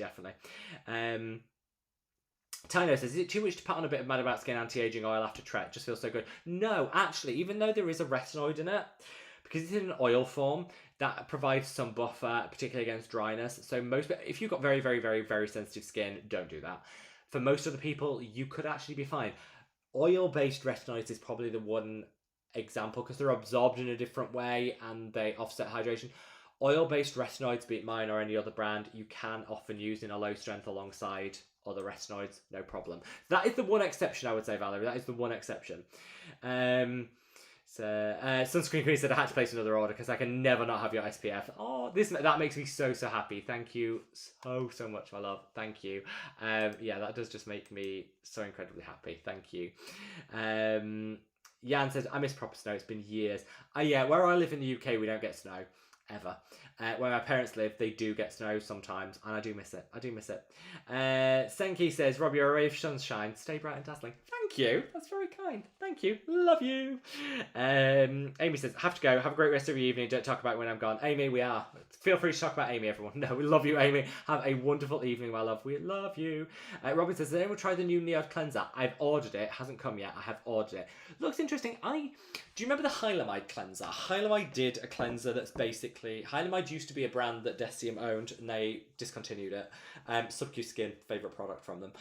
Tino says, is it too much to put on a bit of madaboutskin anti-aging oil after Trek? Just feels so good. No, actually, even though there is a retinoid in it, because it's in an oil form, that provides some buffer, particularly against dryness. So if you've got very, very, very, very sensitive skin, don't do that. For most other people, you could actually be fine. Oil-based retinoids is probably the one example because they're absorbed in a different way and they offset hydration. Oil-based retinoids, be it mine or any other brand, you can often use in a low strength alongside other retinoids, no problem. That is the one exception, I would say, Valerie. That is the one exception. So Sunscreen Queen said I had to place another order because I can never not have your SPF. Oh, that makes me so happy. Thank you so much, my love. Thank you. Yeah, that does just make me so incredibly happy. Thank you. Jan says I miss proper snow. It's been years. Yeah, where I live in the UK, we don't get snow ever. Where my parents live, they do get snow sometimes, and I do miss it. Senki says, Rob, you're a ray of sunshine. Stay bright and dazzling. Thank you. That's very kind. Thank you. Love you. Amy says, have to go. Have a great rest of your evening. Don't talk about when I'm gone. Amy, we are. Feel free to talk about Amy, everyone. No, we love you, Amy. Have a wonderful evening, my love. We love you. Robin says, did anyone try the new Neod cleanser? I've ordered it. It hasn't come yet. I have ordered it. Looks interesting. Do you remember the Hylamide cleanser? Hylamide did a cleanser that's basically... Hylamide used to be a brand that Decium owned, and they discontinued it. Subcu Skin, favourite product from them.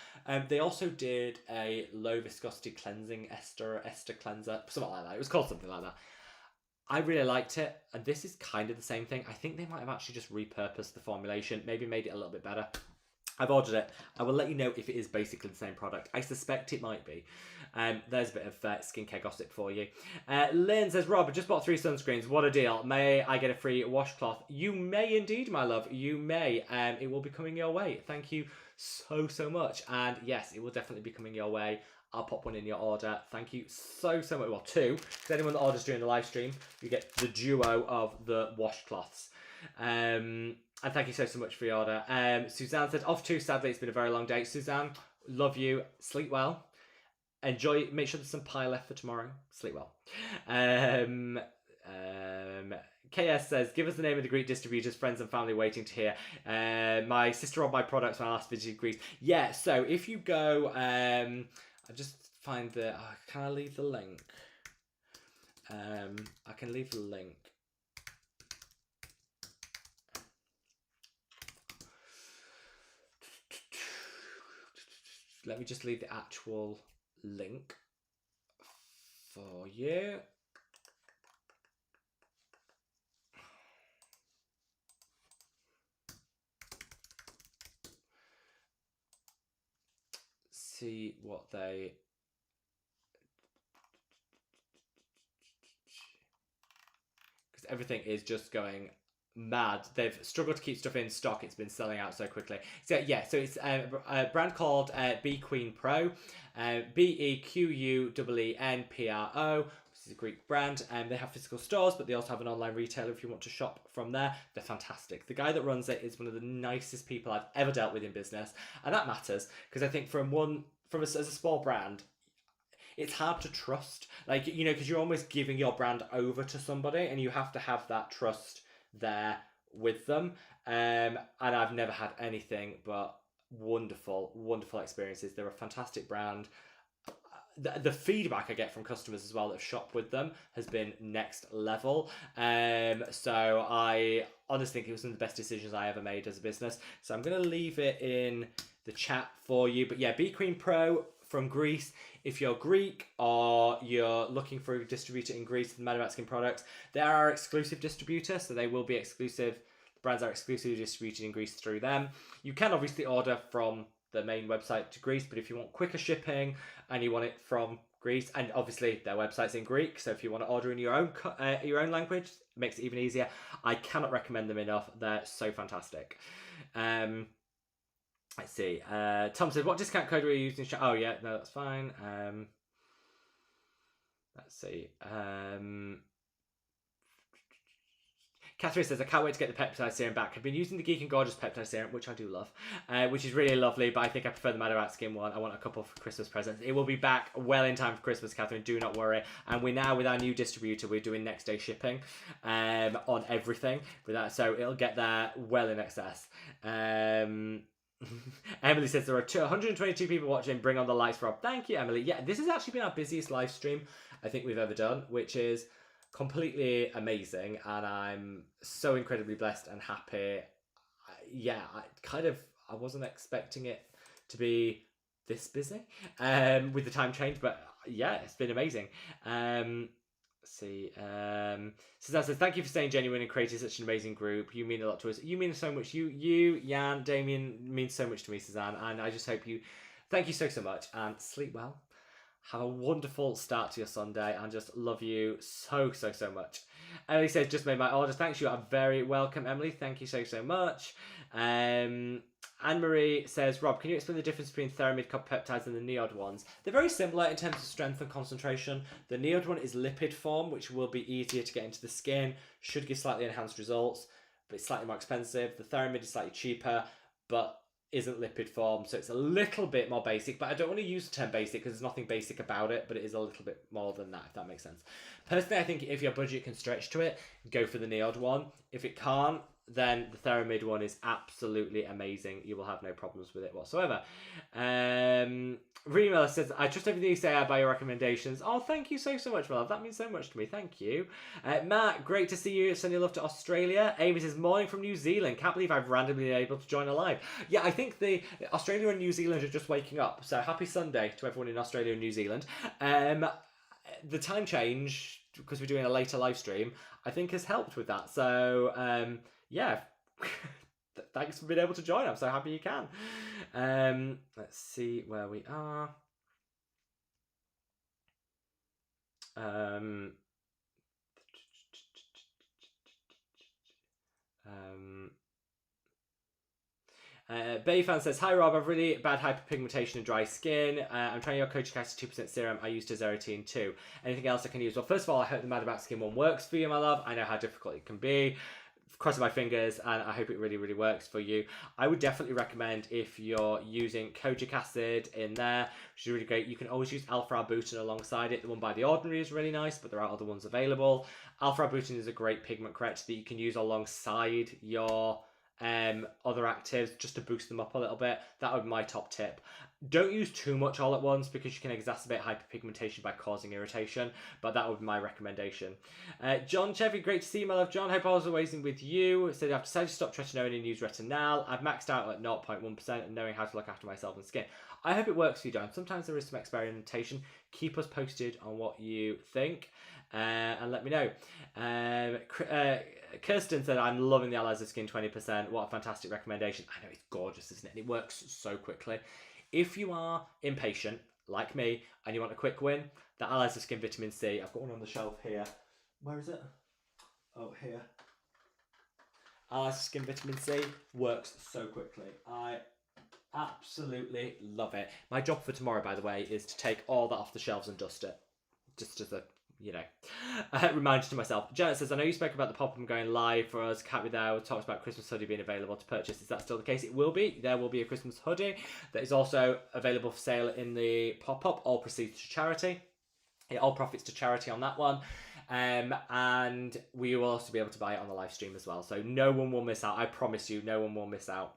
They also did a low viscosity cleansing ester cleanser, something like that. It was called something like that. I really liked it, and this is kind of the same thing. I think they might have actually just repurposed the formulation, maybe made it a little bit better. I've ordered it. I will let you know if it is basically the same product. I suspect it might be. There's a bit of skincare gossip for you. Lynn says, Rob, I just bought 3 sunscreens. What a deal. May I get a free washcloth? You may indeed, my love. You may. It will be coming your way. Thank you so much. And yes, it will definitely be coming your way. I'll pop one in your order. Thank you so much. Well, 2. Because anyone that orders during the live stream, you get the duo of the washcloths. And thank you so much for your order. Suzanne said, off too, sadly, it's been a very long day. Suzanne, love you. Sleep well. Enjoy. Make sure there's some pie left for tomorrow. Sleep well. KS says, give us the name of the Greek distributors, friends and family waiting to hear. My sister on my products when I last visited Greece. Yeah, so if you go... I just find the... can I leave the link? I can leave the link. Let me just leave the actual link for you. See what they... Because everything is just going mad. They've struggled to keep stuff in stock. It's been selling out so quickly. So yeah, so it's a brand called Bee Queen Pro, BEQUENPRO. This is a Greek brand, and they have physical stores, but they also have an online retailer if you want to shop from there. They're fantastic. The guy that runs it is one of the nicest people I've ever dealt with in business, and that matters because I think as a small brand, it's hard to trust, like, you know, because you're almost giving your brand over to somebody, and you have to have that trust there with them. And I've never had anything but wonderful experiences. They're a fantastic brand. The feedback I get from customers as well that have shopped with them has been next level. So I honestly think it was one of the best decisions I ever made as a business. So I'm going to leave it in the chat for you. But yeah, Bee Queen Pro from Greece. If you're Greek or you're looking for a distributor in Greece with madaboutskin products, they are our exclusive distributor, so they will be exclusive brands are exclusively distributed in Greece through them. You can obviously order from the main website to Greece, but if you want quicker shipping and you want it from Greece, and obviously their website's in Greek, so if you want to order in your own language, it makes it even easier. I cannot recommend them enough. They're so fantastic. Let's see. Tom said, what discount code were you using? Oh yeah, no, that's fine. Let's see. Catherine says, I can't wait to get the peptide serum back. I've been using the Geek and Gorgeous peptide serum, which I do love, which is really lovely, but I think I prefer the madaboutskin one. I want a couple for Christmas presents. It will be back well in time for Christmas, Catherine, do not worry. And we're now, with our new distributor, we're doing next day shipping on everything with that, so it'll get there well in excess. Emily says, there are 122 people watching. Bring on the lights, Rob. Thank you, Emily. Yeah, this has actually been our busiest live stream I think we've ever done, which is completely amazing, and I'm so incredibly blessed and happy. I wasn't expecting it to be this busy with the time change, but yeah, it's been amazing. Let's see. Suzanne says, thank you for staying genuine and creating such an amazing group. You mean a lot to us. You mean so much. You, Jan, Damien means so much to me, Suzanne, and I just hope you, thank you so much, and sleep well. Have a wonderful start to your Sunday, and just love you so much. Emily says, just made my order. Thanks, you are very welcome, Emily. Thank you so much. Anne-Marie says, Rob, can you explain the difference between Theramid peptides and the Neod ones? They're very similar in terms of strength and concentration. The Neod one is lipid form, which will be easier to get into the skin, should give slightly enhanced results, but it's slightly more expensive. The Theramid is slightly cheaper, but isn't lipid form, so it's a little bit more basic, but I don't want to use the term basic because there's nothing basic about it, but it is a little bit more than that, if that makes sense. Personally, I think if your budget can stretch to it, go for the Neod one. If it can't, then the Theramid one is absolutely amazing. You will have no problems with it whatsoever. Rima says, I trust everything you say by your recommendations. Oh, thank you so much, my love. That means so much to me. Thank you. Matt, great to see you. Sending love to Australia. Amy says, morning from New Zealand. Can't believe I've randomly been able to join a live. Yeah, I think the Australia and New Zealand are just waking up. So happy Sunday to everyone in Australia and New Zealand. The time change, because we're doing a later live stream, I think has helped with that. So, yeah. Thanks for being able to join. I'm so happy you can. Let's see where we are. Bayfan says, hi Rob, I've really bad hyperpigmentation and dry skin. I'm trying your Kojic Acid 2% serum. I used Azerotine too. Anything else I can use? Well, first of all, I hope the madaboutskin one works for you, my love. I know how difficult it can be. Crossing my fingers, and I hope it really works for you. I would definitely recommend, if you're using Kojic Acid in there, which is really great, you can always use alpha-arbutin alongside it. The one by The Ordinary is really nice, but there are other ones available. Alpha-arbutin is a great pigment corrector that you can use alongside your other actives just to boost them up a little bit. That would be my top tip. Don't use too much all at once because you can exacerbate hyperpigmentation by causing irritation, but that would be my recommendation. John Chevy, great to see you, my love. John, hope all is always with you. Said, I've decided to stop tretinoin and use retinol. I've maxed out at 0.1% and knowing how to look after myself and skin. I hope it works for you, John. Sometimes there is some experimentation. Keep us posted on what you think and let me know. Kirsten said, I'm loving the LIVESTREAM 20%. What a fantastic recommendation. I know, it's gorgeous, isn't it? And it works so quickly. If you are impatient, like me, and you want a quick win, the LIVESTREAM Vitamin C, I've got one on the shelf here. Where is it? Oh, here. LIVESTREAM Vitamin C works so quickly. I absolutely love it. My job for tomorrow, by the way, is to take all that off the shelves and dust it. Just as a, reminder to myself. Janet says, I know you spoke about the pop-up going live for us. Can't be there. We talked about Christmas hoodie being available to purchase. Is that still the case? It will be. There will be a Christmas hoodie that is also available for sale in the pop-up. All proceeds to charity. All profits to charity on that one. And we will also be able to buy it on the live stream as well. So no one will miss out. I promise you, no one will miss out.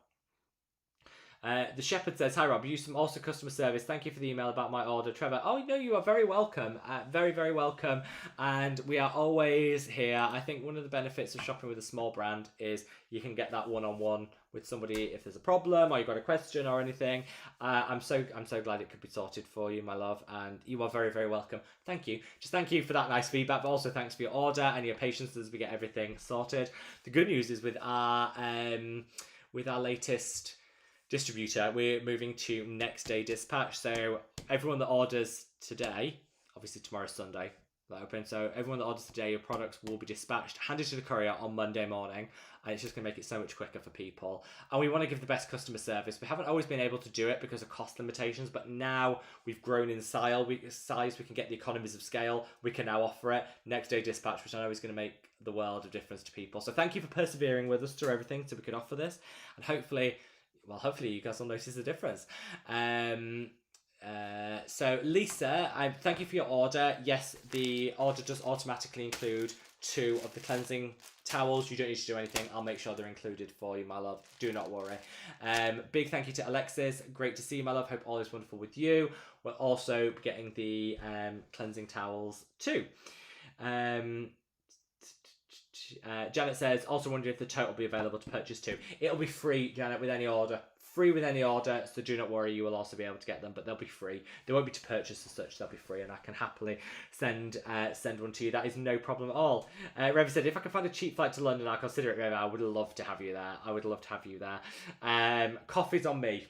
The Shepherd says, hi Rob, you some awesome customer service. Thank you for the email about my order. Trevor, oh no, you are very welcome. Very, very welcome. And we are always here. I think one of the benefits of shopping with a small brand is you can get that one-on-one with somebody if there's a problem or you've got a question or anything. I'm so glad it could be sorted for you, my love, and you are very, very welcome. Thank you. Just thank you for that nice feedback, but also thanks for your order and your patience as we get everything sorted. The good news is with our latest distributor, we're moving to next day dispatch. So everyone that orders today, obviously tomorrow's Sunday, that open. So everyone that orders today, your products will be dispatched, handed to the courier on Monday morning, and it's just going to make it so much quicker for people. And we want to give the best customer service. We haven't always been able to do it because of cost limitations, but now we've grown in size. We can get the economies of scale. We can now offer it next day dispatch, which I know is going to make the world of difference to people. So thank you for persevering with us through everything so we could offer this, and hopefully you guys will notice the difference. So Lisa, thank you for your order. Yes, the order does automatically include 2 of the cleansing towels. You don't need to do anything. I'll make sure they're included for you, my love. Do not worry. Big thank you to Alexis. Great to see you, my love. Hope all is wonderful with you. We're also getting the cleansing towels too. Janet says, also wondering if the tote will be available to purchase too. It'll be free, Janet, with any order. Free with any order, so do not worry, you will also be able to get them, but they'll be free. They won't be to purchase as such, they'll be free, and I can happily send one to you. That is no problem at all. Rev said, if I can find a cheap flight to London, I'll consider it, Rev. I would love to have you there. I would love to have you there. Coffee's on me.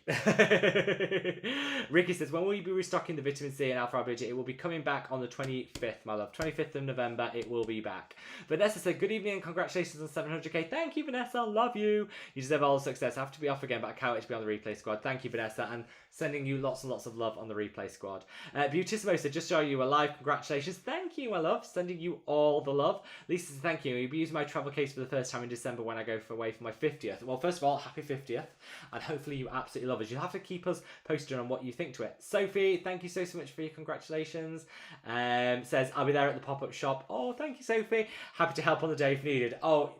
Ricky says, when will you be restocking the vitamin C and Alpha Bridget? It will be coming back on the 25th, my love. 25th of November, it will be back. Vanessa said, good evening and congratulations on 700k. Thank you, Vanessa. Love you. You deserve all the success. I have to be off again, but I can't wait to be on the replay squad. Thank you, Vanessa, and sending you lots and lots of love on the replay squad. Beautissimo said, just show you alive. Congratulations. Thank you, my love. Sending you all the love. Lisa says, thank you. You'll be using my travel case for the first time in December when I go away for my 50th. Well, first of all, happy 50th, and hopefully you absolutely love it. You'll have to keep us posted on what you think to it. Sophie, thank you so much for your congratulations. Says, I'll be there at the pop-up shop. Oh, thank you, Sophie. Happy to help on the day if needed. Oh,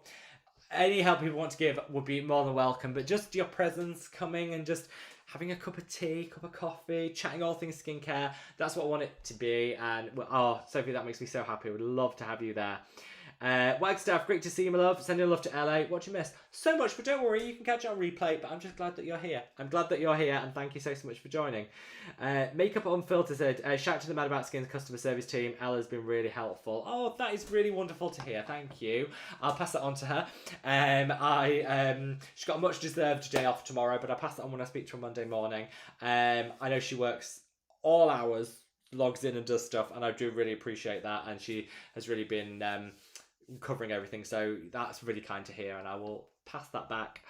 any help people want to give would be more than welcome, but just your presence coming and just having a cup of tea, cup of coffee, chatting all things skincare, that's what I want it to be. And oh, Sophie, that makes me so happy. I would love to have you there. Wagstaff, great to see you, my love. Sending love to LA. What you miss? So much, but don't worry, you can catch it on replay. But I'm just glad that you're here. I'm glad that you're here, and thank you so much for joining. Makeup Unfiltered said, shout out to the Mad About Skin customer service team. Ella's been really helpful. Oh, that is really wonderful to hear. Thank you. I'll pass that on to her. She's got a much deserved day off tomorrow, but I'll pass that on when I speak to her Monday morning. I know she works all hours, logs in and does stuff, and I do really appreciate that. And she has really been covering everything, so that's really kind to hear, and I will pass that back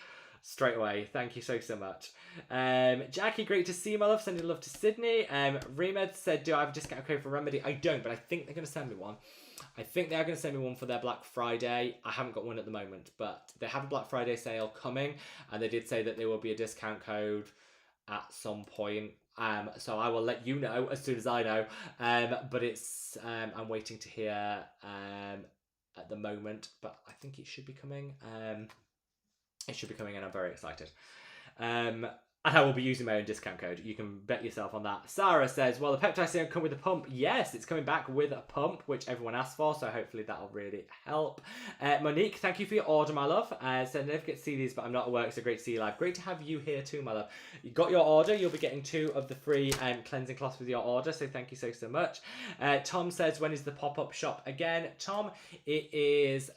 straight away. Thank you so much. Jackie, great to see you, my love. Sending love to Sydney. Remed said, do I have a discount code for Remedy? I don't, but I think they're going to send me one. I think they are going to send me one for their Black Friday. I haven't got one at the moment, but they have a Black Friday sale coming, and they did say that there will be a discount code at some point. So I will let you know as soon as I know. But it's I'm waiting to hear at the moment, but I think it should be coming. It should be coming, and I'm very excited. And I will be using my own discount code. You can bet yourself on that. Sarah says, well, the peptide serum come with a pump. Yes, it's coming back with a pump, which everyone asked for, so hopefully that'll really help. Monique, thank you for your order, my love. So I never get to see these, but I'm not at work, so great to see you live. Great to have you here too, my love. You got your order. You'll be getting 2 of the free cleansing cloths with your order, so thank you so much. Tom says, when is the pop-up shop again? Tom, it is,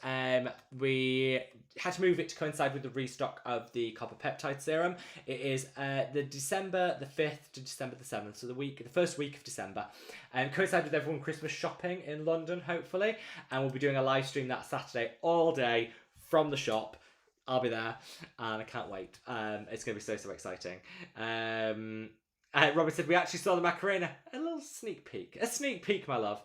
we had to move it to coincide with the restock of the copper peptide serum. It is the December the 5th to December the 7th, so the first week of December, and coincide with everyone Christmas shopping in London, hopefully, and we'll be doing a live stream that Saturday all day from the shop. I'll be there, and I can't wait. It's going to be so exciting. Robert said, we actually saw the Macarena. A little sneak peek. A sneak peek, my love.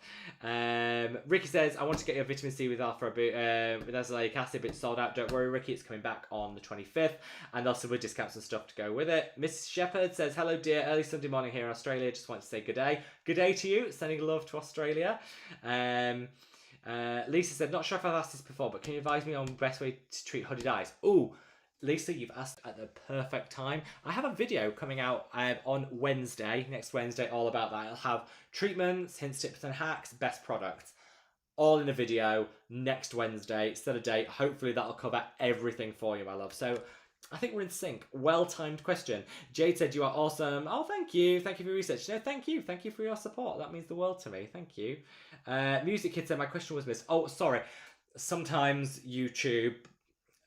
Ricky says, I want to get your vitamin C with with azelaic acid, but it's sold out. Don't worry, Ricky, it's coming back on the 25th. And also with discounts and stuff to go with it. Miss Shepherd says, hello, dear. Early Sunday morning here in Australia. Just want to say good day. Good day to you. Sending love to Australia. Lisa said, not sure if I've asked this before, but can you advise me on the best way to treat hooded eyes? Ooh, Lisa, you've asked at the perfect time. I have a video coming out on Wednesday, next Wednesday, all about that. I'll have treatments, hints, tips and hacks, best products, all in a video next Wednesday. Set a date. Hopefully that'll cover everything for you, my love. So I think we're in sync. Well-timed question. Jade said, you are awesome. Oh, thank you. Thank you for your research. No, thank you. Thank you for your support. That means the world to me. Thank you. Music Kid said, my question was missed. Oh, sorry. Sometimes YouTube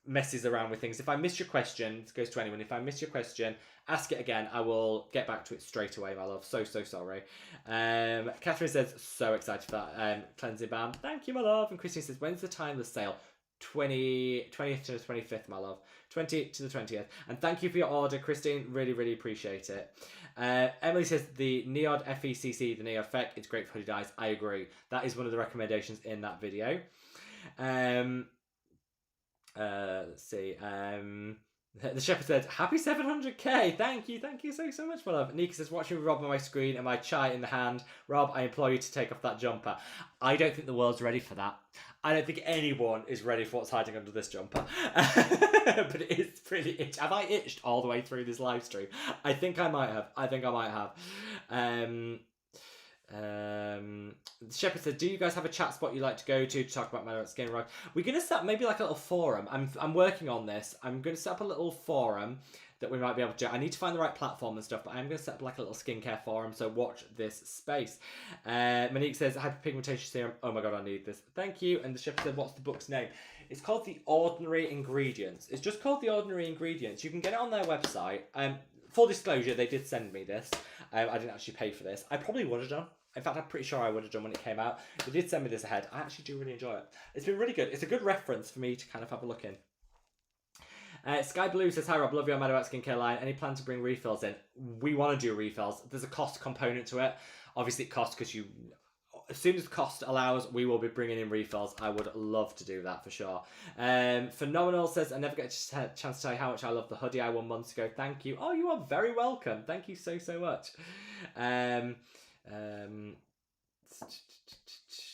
messes around with things. If I miss your question, it goes to anyone. If I miss your question, ask it again. I will get back to it straight away, my love. So sorry. Catherine says, so excited for that cleansing balm. Thank you, my love. And Christine says, when's the timeless sale? 20th to the 25th, my love. 20th to the 20th. And thank you for your order, Christine. Really appreciate it. Emily says the Neod FECC, the Neod Feck, it's great for hoodie dyes. I agree. That is one of the recommendations in that video. Let's see. The Shepherd said, happy 700k. Thank you so much, my love. Nika says, watching Rob on my screen and my chai in the hand. Rob, I implore you to take off that jumper. I don't think the world's ready for that. I don't think anyone is ready for what's hiding under this jumper. But it is pretty itchy. Have I itched all the way through this live stream? I think I might have. The Shepherd said, do you guys have a chat spot you like to go to talk about madaboutskin? Right, we're gonna set up maybe like a little forum. I'm working on this. I'm gonna set up a little forum that we might be able to do. I need to find the right platform and stuff, but I'm gonna set up like a little skincare forum, so watch this space. Monique says, hyperpigmentation serum. Oh my god, I need this. Thank you. And the Shepherd said, what's the book's name? It's called The Ordinary Ingredients. It's just called The Ordinary Ingredients. You can get it on their website. Full disclosure, they did send me this. I didn't actually pay for this. I probably would have done. In fact, I'm pretty sure I would have done when it came out. They did send me this ahead. I actually do really enjoy it. It's been really good. It's a good reference for me to kind of have a look in. Sky Blue says, hi Rob, love your Madabout skincare line. Any plan to bring refills in? We want to do refills. There's a cost component to it. Obviously it costs because as soon as the cost allows, we will be bringing in refills. I would love to do that for sure. Phenomenal says, I never get a chance to tell you how much I love the hoodie I won months ago. Thank you. Oh, you are very welcome. Thank you so much.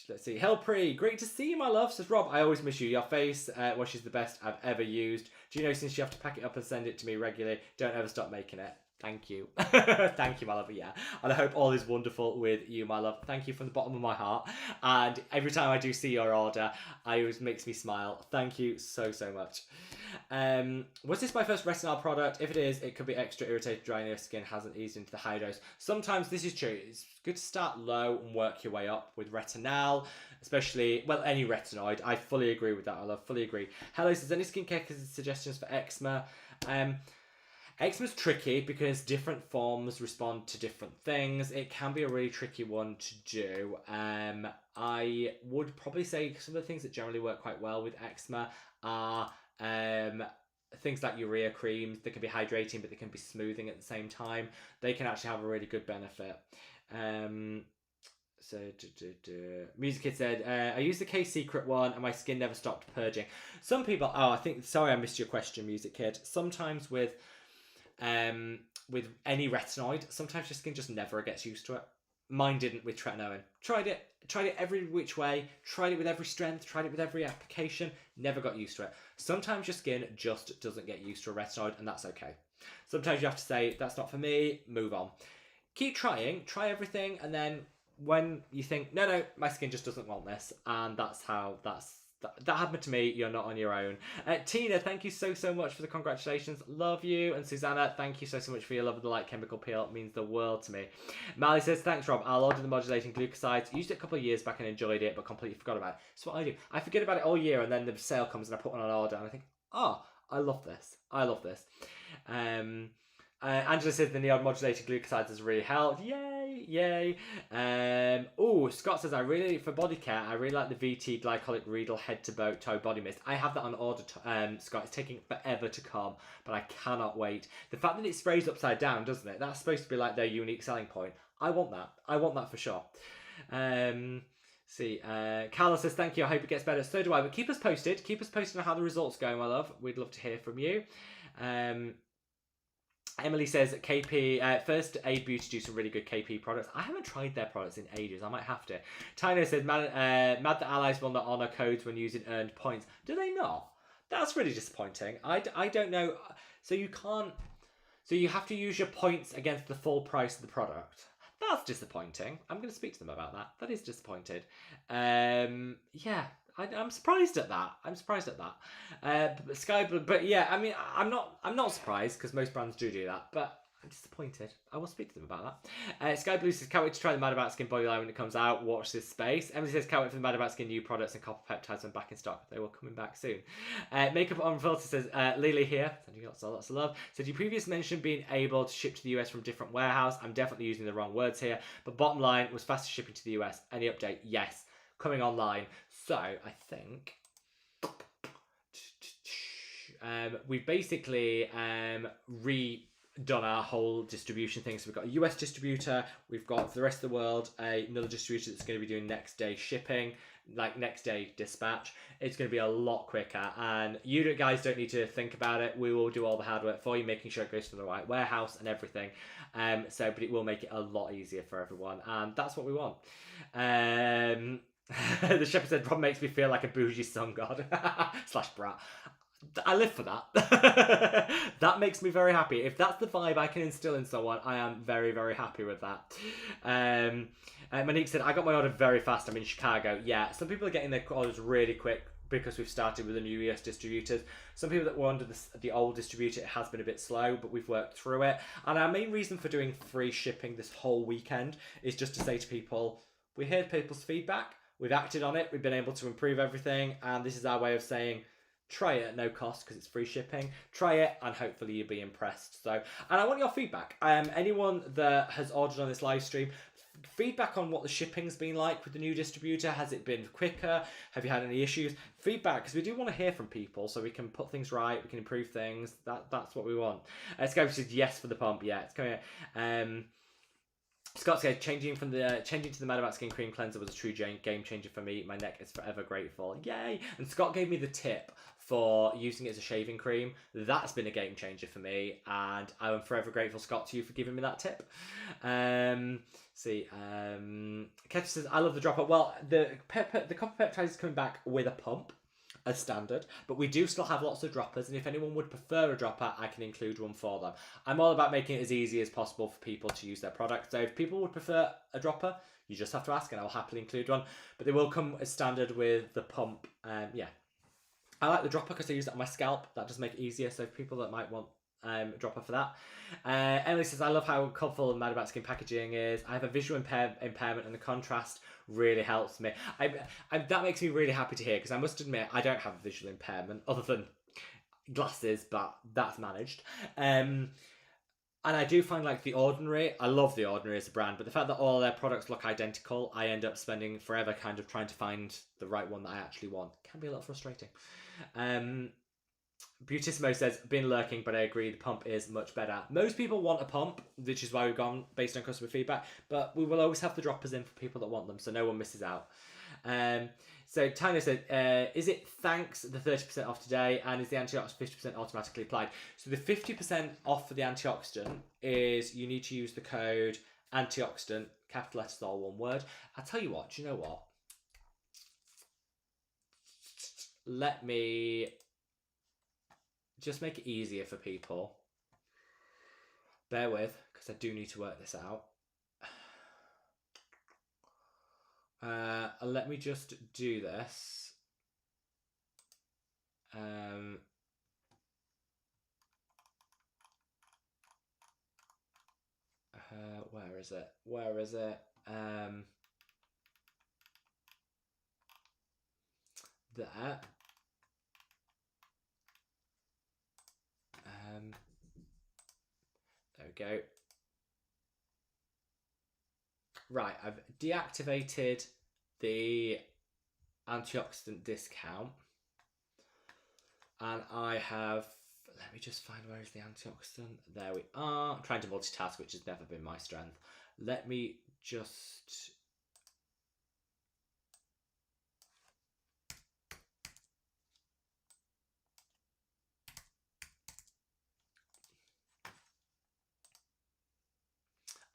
Let's see. Hellpree, great to see you, my love. Says Rob, I always miss you. Your face wash is the best I've ever used. Do you know, since you have to pack it up and send it to me regularly, don't ever stop making it. Thank you. Thank you, my love. Yeah. And I hope all is wonderful with you, my love. Thank you from the bottom of my heart. And every time I do see your order, it always makes me smile. Thank you so much. Was this my first retinol product? If it is, it could be extra irritated, drying your skin hasn't eased into the high dose. Sometimes this is true. It's good to start low and work your way up with retinol, especially, well, any retinoid. I fully agree with that. I love, fully agree. Hello says, any skincare suggestions for eczema? Eczema's tricky because different forms respond to different things. It can be a really tricky one to do. I would probably say some of the things that generally work quite well with eczema are things like urea creams. They can be hydrating, but they can be smoothing at the same time. They can actually have a really good benefit. Music Kid said, I used the K-Secret one and my skin never stopped purging. Some people, sorry I missed your question, Music Kid. Sometimes with any retinoid, sometimes your skin just never gets used to it. Mine didn't with tretinoin. Tried it every which way, tried it with every strength, tried it with every application, never got used to it. Sometimes your skin just doesn't get used to a retinoid, and that's okay. Sometimes you have to say, that's not for me, move on. Keep trying, try everything, and then when you think, no, my skin just doesn't want this, and that happened to me. You're not on your own. Tina, thank you so much for the congratulations. Love you. And Susanna, thank you so much for your love of the light chemical peel. It means the world to me. Mally says, thanks Rob. I'll order the modulating glucosides. Used it a couple of years back and enjoyed it, but completely forgot about it. That's what I do. I forget about it all year, and then the sale comes and I put one on order and I think, I love this. Angela says the neon modulated glucosides has really helped. Yay. Scott says, for body care, I really like the VT glycolic Riedel head to toe body mist. I have that on order, Scott. It's taking forever to come, but I cannot wait. The fact that it sprays upside down, doesn't it? That's supposed to be like their unique selling point. I want that for sure. Carla says, thank you. I hope it gets better. So do I, but keep us posted. Keep us posted on how the results go, my love. We'd love to hear from you. Emily says, KP, first Aid Beauty do some really good KP products. I haven't tried their products in ages. I might have to. Tina says, mad that allies will not honour codes when using earned points. Do they not? That's really disappointing. I don't know. So you can't. So you have to use your points against the full price of the product. That's disappointing. I'm going to speak to them about that. That is disappointed. Yeah, I'm surprised at that. I'm surprised at that. But yeah, I mean, I'm not surprised because most brands do that. But I'm disappointed. I will speak to them about that. Sky Blue says, can't wait to try the Mad About Skin body line when it comes out. Watch this space. Emily says, can't wait for the Mad About Skin new products and copper peptides when back in stock. They will coming back soon. Makeup on Filter says, Lily here. Sending you lots of love. Said, you previously mentioned being able to ship to the US from different warehouse. I'm definitely using the wrong words here. But bottom line was faster shipping to the US. Any update? Yes. Coming online. So, I think... we've basically done our whole distribution thing. So we've got a US distributor, we've got for the rest of the world another distributor that's going to be doing next day shipping, like next day dispatch. It's going to be a lot quicker, and you guys don't need to think about it. We will do all the hard work for you, making sure it goes to the right warehouse and everything. But it will make it a lot easier for everyone, and that's what we want. The shepherd said, Rob makes me feel like a bougie sun god / brat. I live for that. That makes me very happy. If that's the vibe I can instill in someone, I am very, very happy with that. Monique said, I got my order very fast. I'm in Chicago. Yeah, some people are getting their orders really quick because we've started with the new US distributors. Some people that were under the old distributor, it has been a bit slow, but we've worked through it. And our main reason for doing free shipping this whole weekend is just to say to people, we heard people's feedback, we've acted on it, we've been able to improve everything, and this is our way of saying, try it at no cost because it's free shipping. Try it and hopefully you'll be impressed. So, and I want your feedback. Anyone that has ordered on this live stream, feedback on what the shipping's been like with the new distributor. Has it been quicker? Have you had any issues? Feedback, because we do want to hear from people so we can put things right, we can improve things. That's what we want. Scope says yes for the pump. Yeah, it's coming. Scott said, changing to the Mad About Skin Cream Cleanser was a true game changer for me. My neck is forever grateful. Yay! And Scott gave me the tip for using it as a shaving cream. That's been a game changer for me, and I'm forever grateful, Scott, to you for giving me that tip. Ketch says, I love the dropper. Well, the copper peptide is coming back with a pump as standard, but we do still have lots of droppers, and if anyone would prefer a dropper, I can include one for them. I'm all about making it as easy as possible for people to use their product, so if people would prefer a dropper, you just have to ask and I'll happily include one, but they will come as standard with the pump. Yeah, I like the dropper because I use it on my scalp. That does make it easier, so people that might want a dropper for that. Emily says, I love how colourful and Mad About Skin packaging is. I have a visual impairment and the contrast really helps me. That makes me really happy to hear, because I must admit I don't have a visual impairment other than glasses, but that's managed. And I do find like The Ordinary, I love The Ordinary as a brand, but the fact that all their products look identical, I end up spending forever kind of trying to find the right one that I actually want. Can be a little frustrating. Beautissimo says, been lurking, but I agree the pump is much better. Most people want a pump, which is why we've gone based on customer feedback, but we will always have the droppers in for people that want them, so no one misses out. So Tyler said, is it thanks the 30% off today, and is the antioxidant 50% automatically applied? So the 50% off for the antioxidant is you need to use the code antioxidant, capital letters, all one word. I'll tell you what, do you know what? Let me just make it easier for people. Bear with, because I do need to work this out. Let me just do this. Where is it? Where is it? There. There we go. Right, I've deactivated the antioxidant discount, and I have, let me just find where is the antioxidant. There we are. I'm trying to multitask, which has never been my strength. Let me just,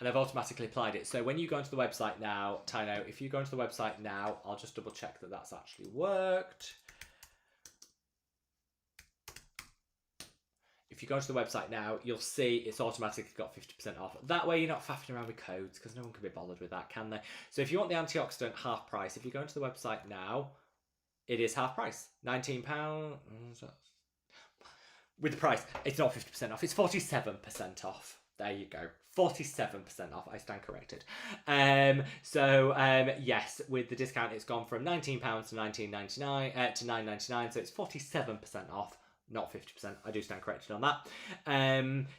and I've automatically applied it. So when you go onto the website now, Tino, if you go onto the website now, I'll just double check that that's actually worked. if you go to the website now, you'll see it's automatically got 50% off. That way you're not faffing around with codes, because no one can be bothered with that, can they? So if you want the antioxidant half price, if you go into the website now, it is half price. £19. With the price, it's not 50% off, it's 47% off. There you go. 47% off. I stand corrected. Yes, with the discount, it's gone from £19 to $19.99 to $9.99, so it's 47% off, not 50%. I do stand corrected on that.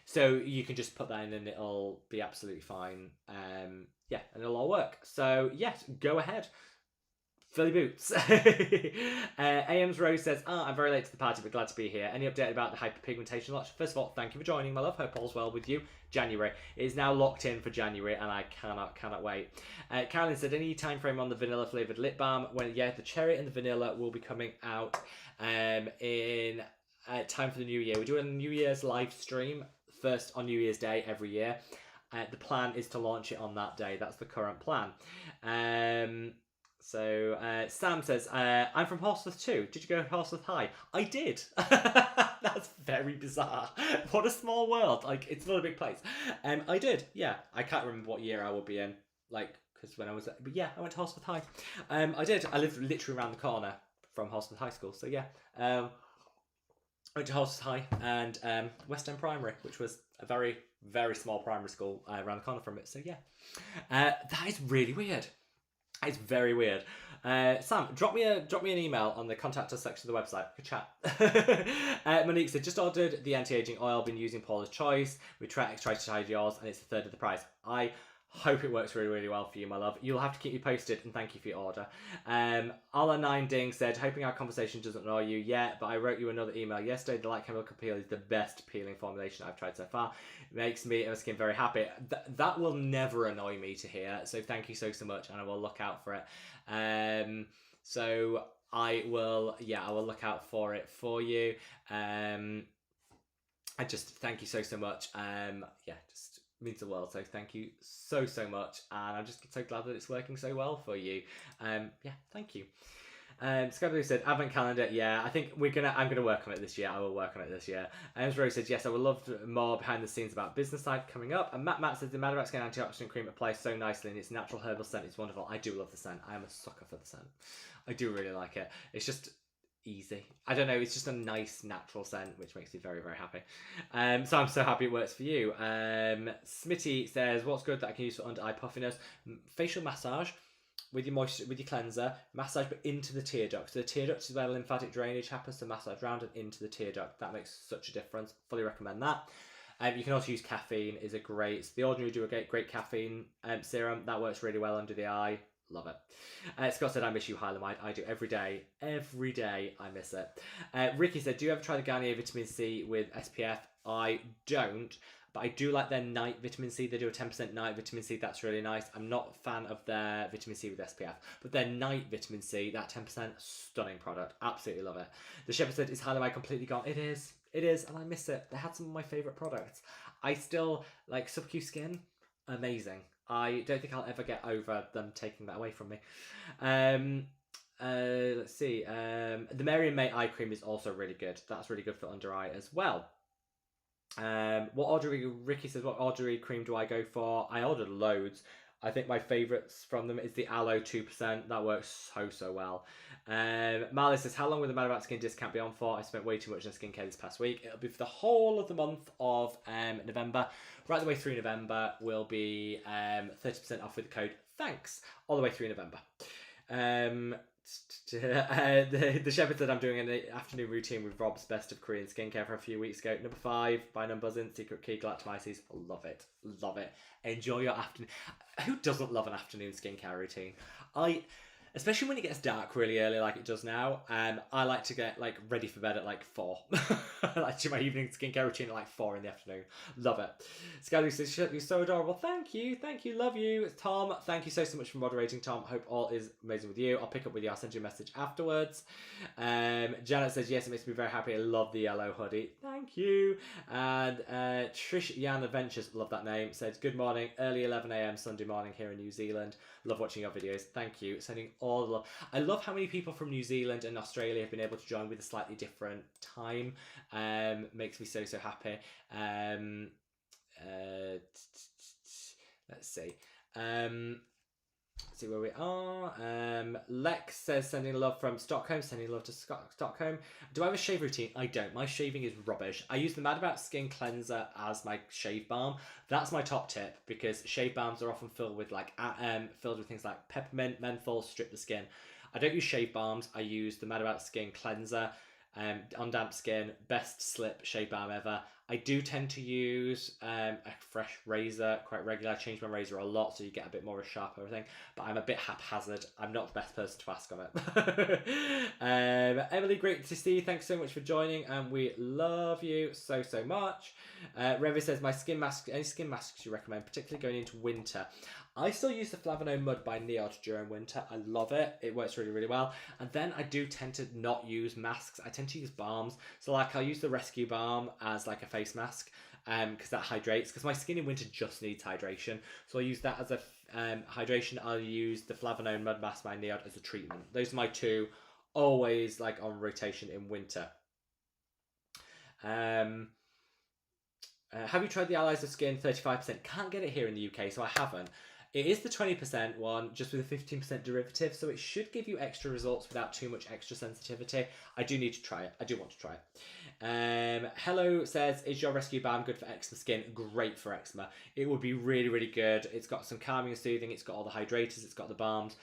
So you can just put that in and it'll be absolutely fine. Yeah, and it'll all work. So yes, go ahead. Philly boots. AM's Rose says, I'm very late to the party, but glad to be here. Any update about the hyperpigmentation launch? First of all, thank you for joining, my love. Hope all's well with you. January. It is now locked in for January, and I cannot wait. Carolyn said, any time frame on the vanilla flavoured lip balm? Well, yeah, the cherry and the vanilla will be coming out in time for the new year. We're doing a New Year's live stream first on New Year's Day every year. The plan is to launch it on that day. That's the current plan. So Sam says, I'm from Horsforth too. Did you go to Horsforth High? I did. That's very bizarre. What a small world. Like, it's not a big place. I did, yeah. I can't remember what year I would be in. Like, because when I was... But yeah, I went to Horsforth High. I did. I lived literally around the corner from Horsforth High School. So yeah. I went to Horsforth High and West End Primary, which was a very, very small primary school around the corner from it. So yeah. That is really weird. It's very weird. Sam, drop me an email on the contact us section of the website. Good chat. Monique said, just ordered the anti-aging oil. Been using Paula's Choice. We tried to try yours, and it's a third of the price. I hope it works really, really well for you, my love. You'll have to keep me posted, and thank you for your order. Ala9 Ding said, hoping our conversation doesn't annoy you yet, but I wrote you another email yesterday. The light chemical peel is the best peeling formulation I've tried so far. It makes me and my skin very happy. That will never annoy me to hear, so thank you so much, and I will look out for it. So I will look out for it for you. I just thank you so much. Just means the world, so thank you so much, and I'm just so glad that it's working so well for you. Thank you. Scabby said, advent calendar, yeah, I think I'm gonna work on it this year. I will work on it this year. Rose said, yes, I would love more behind the scenes about business side coming up. And Matt says, the madaboutskin antioxidant cream applies so nicely, and its natural herbal scent is wonderful. I do love the scent. I am a sucker for the scent. I do really like it. It's just easy. I don't know, it's just a nice natural scent, which makes me very, very happy. So I'm so happy it works for you. Smitty says, what's good that I can use for under eye puffiness? Facial massage with your cleanser, massage but into the tear duct. So the tear duct is where lymphatic drainage happens, to massage round and into the tear duct. That makes such a difference. Fully recommend that. You can also use caffeine. Is a great. The Ordinary do a great caffeine serum that works really well under the eye. Love it. Scott said, I miss you, Hylamide. I do every day. Every day I miss it. Ricky said, do you ever try the Garnier Vitamin C with SPF? I don't, but I do like their night vitamin C. They do a 10% night vitamin C. That's really nice. I'm not a fan of their vitamin C with SPF, but their night vitamin C, that 10%, stunning product. Absolutely love it. The Shepherd said, is Hylamide completely gone? It is, and I miss it. They had some of my favourite products. I still like Subcu Skin. Amazing. I don't think I'll ever get over them taking that away from me. Let's see. The Mary & May eye cream is also really good. That's really good for under eye as well. Ricky says, what Audrey cream do I go for? I ordered loads. I think my favourites from them is the Aloe 2%. That works so well. Marley says, how long will the madaboutskin discount be on for? I spent way too much on skincare this past week. It'll be for the whole of the month of November. Right the way through November will be 30% off with the code THANKS. All the way through November. The Shepherd said, I'm doing an afternoon routine with Rob's Best of Korean Skincare for a few weeks ago. Number 5, by Numbuzzin, Secret Key, Galactomyces. Love it. Enjoy your afternoon. Who doesn't love an afternoon skincare routine? Especially when it gets dark really early like it does now, I like to get like ready for bed at like 4. I like to do my evening skincare routine at like 4 in the afternoon. Love it. Skylu says, you're so adorable. Thank you, love you. Tom, thank you so much for moderating, Tom. Hope all is amazing with you. I'll pick up with you, I'll send you a message afterwards. Janet says, yes, it makes me very happy. I love the yellow hoodie. Thank you. And Trish Yan Adventures, love that name, says, good morning, early 11 AM Sunday morning here in New Zealand. Love watching your videos. Thank you. Sending all the love. I love how many people from New Zealand and Australia have been able to join with a slightly different time. Makes me so happy. Let's see. See where we are. Lex says sending love from Stockholm, sending love to Stockholm. Do I have a shave routine? I don't. My shaving is rubbish. I use the Madaboutskin cleanser as my shave balm. That's my top tip, because shave balms are often filled with things like peppermint, menthol, strip the skin. I don't use shave balms. I use the Madaboutskin cleanser. On damp skin, best slip shave balm ever. I do tend to use a fresh razor quite regularly. I change my razor a lot, so you get a bit more of a sharp everything. But I'm a bit haphazard. I'm not the best person to ask on it. Emily, great to see you. Thanks so much for joining, and we love you so much. Revi says, my skin mask. Any skin masks you recommend, particularly going into winter? I still use the Flavano Mud by Neod during winter. I love it. It works really well. And then I do tend to not use masks. I tend to use balms. So like I'll use the Rescue Balm as like a face mask, because that hydrates. Because my skin in winter just needs hydration. So I use that as a hydration. I'll use the Flavano Mud Mask by Neod as a treatment. Those are my two, always like on rotation in winter. Have you tried the Allies of Skin 35%? Can't get it here in the UK, so I haven't. It is the 20% one, just with a 15% derivative, so it should give you extra results without too much extra sensitivity. I do need to try it. I do want to try it. Hello says, is your Rescue Balm good for eczema skin? Great for eczema. It would be really good. It's got some calming and soothing. It's got all the hydrators. It's got the balms.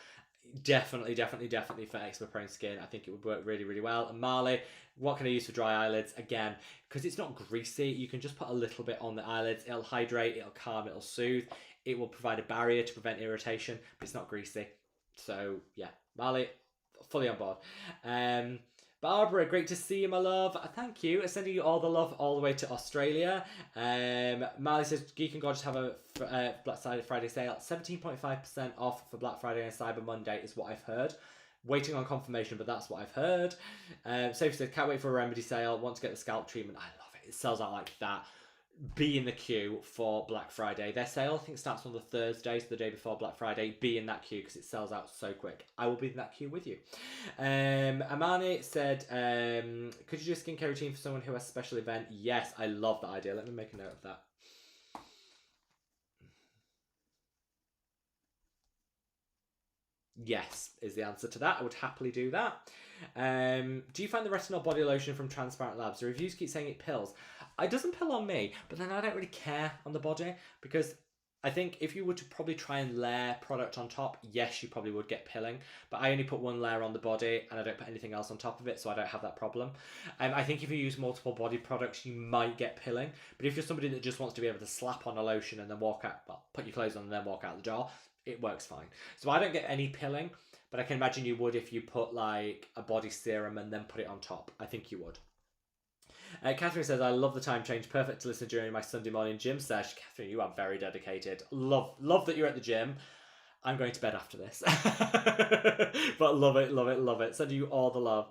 Definitely for eczema prone skin. I think it would work really well. And Marley, what can I use for dry eyelids? Again, because it's not greasy, you can just put a little bit on the eyelids. It'll hydrate, it'll calm, it'll soothe. It will provide a barrier to prevent irritation, but it's not greasy. So yeah, Marley, fully on board. Barbara, great to see you, my love. Thank you. Sending you all the love all the way to Australia. Marley says, Geek and Gorgeous have a Black Friday sale. 17.5% off for Black Friday and Cyber Monday is what I've heard. Waiting on confirmation, but that's what I've heard. Sophie says, can't wait for a remedy sale. Want to get the scalp treatment. I love it. It sells out like that. Be in the queue for Black Friday. Their sale, I think, starts on the Thursday, so the day before Black Friday. Be in that queue because it sells out so quick. I will be in that queue with you. Amani said, could you do a skincare routine for someone who has a special event? Yes, I love that idea. Let me make a note of that. Yes, is the answer to that. I would happily do that. Do you find the retinol body lotion from Transparent Labs? The reviews keep saying it pills. It doesn't pill on me, but then I don't really care on the body, because I think if you were to probably try and layer product on top, yes, you probably would get pilling, but I only put one layer on the body and I don't put anything else on top of it, so I don't have that problem. I think if you use multiple body products, you might get pilling, but if you're somebody that just wants to be able to slap on a lotion and then walk out, well, put your clothes on and then walk out the door, it works fine. So I don't get any pilling, but I can imagine you would if you put like a body serum and then put it on top. I think you would. Catherine says, I love the time change. Perfect to listen during my Sunday morning gym sesh. Catherine, you are very dedicated. Love that you're at the gym. I'm going to bed after this. But love it. Sending you all the love.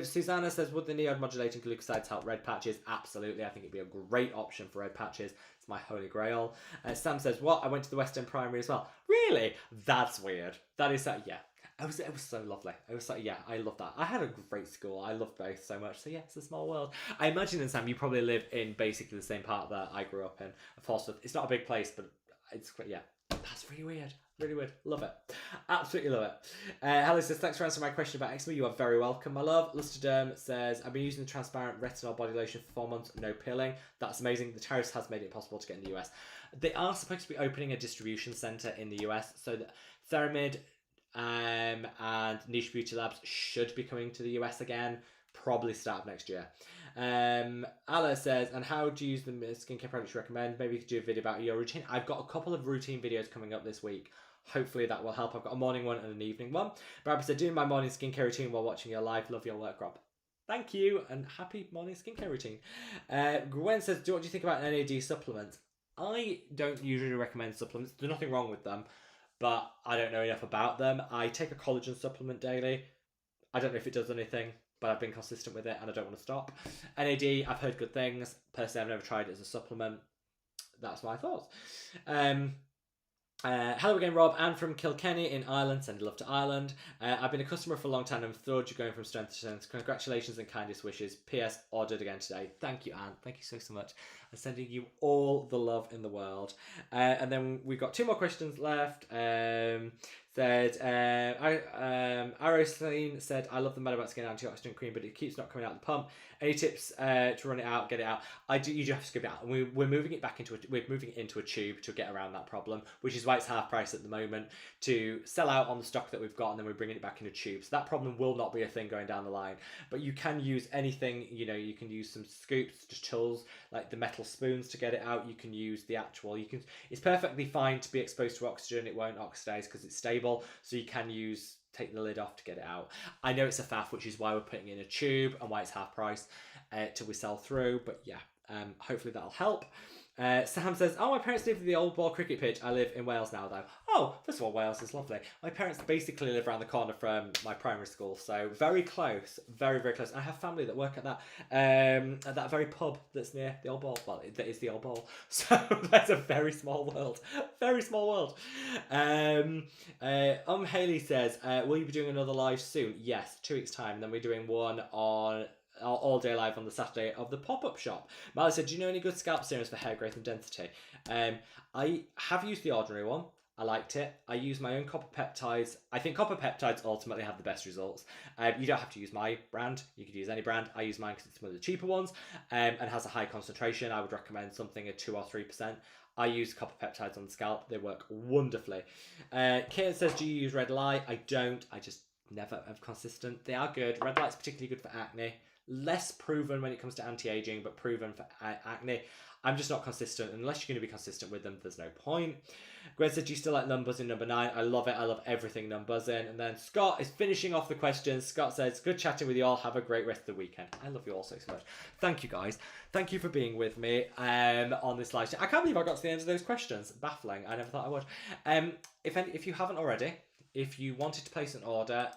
Susanna says, would the Neod modulating glucosides help red patches? Absolutely. I think it'd be a great option for red patches. It's my holy grail. Sam says, what? I went to the West End Primary as well. Really? That's weird. That is, yeah. It was so lovely. It was yeah, I love that. I had a great school. I loved both so much. So yeah, it's a small world. I imagine then, Sam, you probably live in basically the same part that I grew up in, Falstaff. It's not a big place, but it's yeah. That's really weird. Really weird. Love it. Absolutely love it. Hello says, thanks for answering my question about eczema. You are very welcome, my love. Lusterderm says, I've been using the transparent retinol body lotion for 4 months. No pilling. That's amazing. The tariffs has made it possible to get in the US. They are supposed to be opening a distribution center in the US. So that Theramid and Niche Beauty Labs should be coming to the US again, probably start of next year. Ala says, and how do you use the skincare products you recommend? Maybe you could do a video about your routine. I've got a couple of routine videos coming up this week. Hopefully that will help. I've got a morning one and an evening one. Barbara said, doing my morning skincare routine while watching your live. Love your work, Rob. Thank you, and happy morning skincare routine. Gwen says, what do you think about NAD supplements? I don't usually recommend supplements. There's nothing wrong with them, but I don't know enough about them. I take a collagen supplement daily. I don't know if it does anything, but I've been consistent with it and I don't want to stop. NAD, I've heard good things. Personally, I've never tried it as a supplement. That's my thoughts. Hello again, Rob. I'm from Kilkenny in Ireland. Send love to Ireland. I've been a customer for a long time and I'm thrilled you're going from strength to strength. Congratulations and kindest wishes. P.S. Ordered again today. Thank you, Anne. Thank you so much. I'm sending you all the love in the world. And then we've got 2 more questions left. Arosline said, I love the madaboutskin antioxidant cream, but it keeps not coming out of the pump. Any tips to run it out, get it out? You do have to scoop it out. And we're moving it into a tube to get around that problem, which is why it's half price at the moment, to sell out on the stock that we've got, and then we're bringing it back in a tube. So that problem will not be a thing going down the line. But you can use anything, you can use some scoops, just tools, like the metal spoons to get it out. You can use the actual, it's perfectly fine to be exposed to oxygen. It won't oxidize because it's stable. So you can take the lid off to get it out. I know it's a faff, which is why we're putting it in a tube and why it's half price till we sell through. But yeah, hopefully that'll help. Sam says, my parents live in the old ball cricket pitch. I live in Wales now, though. Oh, first of all, Wales is lovely. My parents basically live around the corner from my primary school, so very close, very, very close. I have family that work at that very pub that's near the old ball. Well, that is the old ball. So that's a very small world. Very small world. Haley says, will you be doing another live soon? Yes, 2 weeks' time. And then we're doing one on all day live on the Saturday of the pop-up shop. Marley said, do you know any good scalp serums for hair growth and density? I have used the ordinary one. I liked it. I use my own copper peptides. I think copper peptides ultimately have the best results. You don't have to use my brand. You could use any brand. I use mine because it's one of the cheaper ones and has a high concentration. I would recommend something at 2 or 3%. I use copper peptides on the scalp. They work wonderfully. Kate says, do you use red light? I don't. I just never am consistent. They are good. Red light's particularly good for acne. Less proven when it comes to anti-aging, but proven for acne. I'm just not consistent. Unless you're going to be consistent with them, there's no point. Greg said, do you still like numbers in number 9? I love it. I love everything numbers in. And then Scott is finishing off the questions. Scott says, good chatting with you all. Have a great rest of the weekend. I love you all so much. Thank you, guys. Thank you for being with me on this live stream. I can't believe I got to the end of those questions. Baffling. I never thought I would. If you haven't already, if you wanted to place an order,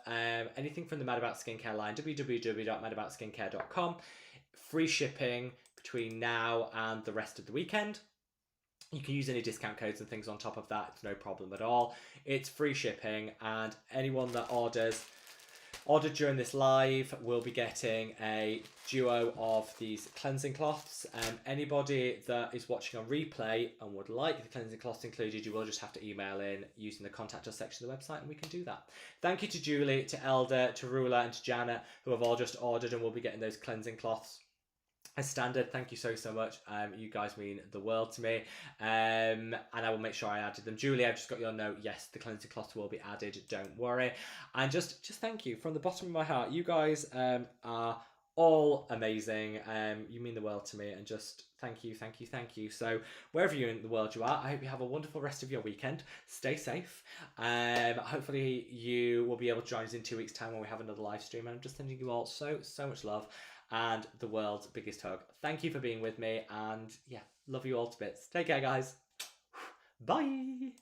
anything from the Mad About Skincare line, www.madaboutsskincare.com, free shipping between now and the rest of the weekend. You can use any discount codes and things on top of that. It's no problem at all. It's free shipping, and anyone that ordered during this live will be getting a duo of these cleansing cloths. Anybody that is watching on replay and would like the cleansing cloths included, you will just have to email in using the contact us section of the website and we can do that. Thank you to Julie, to Elder, to Rula and to Janet, who have all just ordered and will be getting those cleansing cloths as standard. Thank you so much. You guys mean the world to me. And I will make sure I added them. Julie, I've just got your note. Yes, the cleansing cloths will be added. Don't worry. And just thank you from the bottom of my heart. You guys are all amazing. You mean the world to me, and just thank you. So wherever you're in the world you are, I hope you have a wonderful rest of your weekend. Stay safe. Hopefully you will be able to join us in 2 weeks' time when we have another live stream. And I'm just sending you all so much love and the world's biggest hug. Thank you for being with me, and yeah, love you all to bits. Take care, guys. Bye.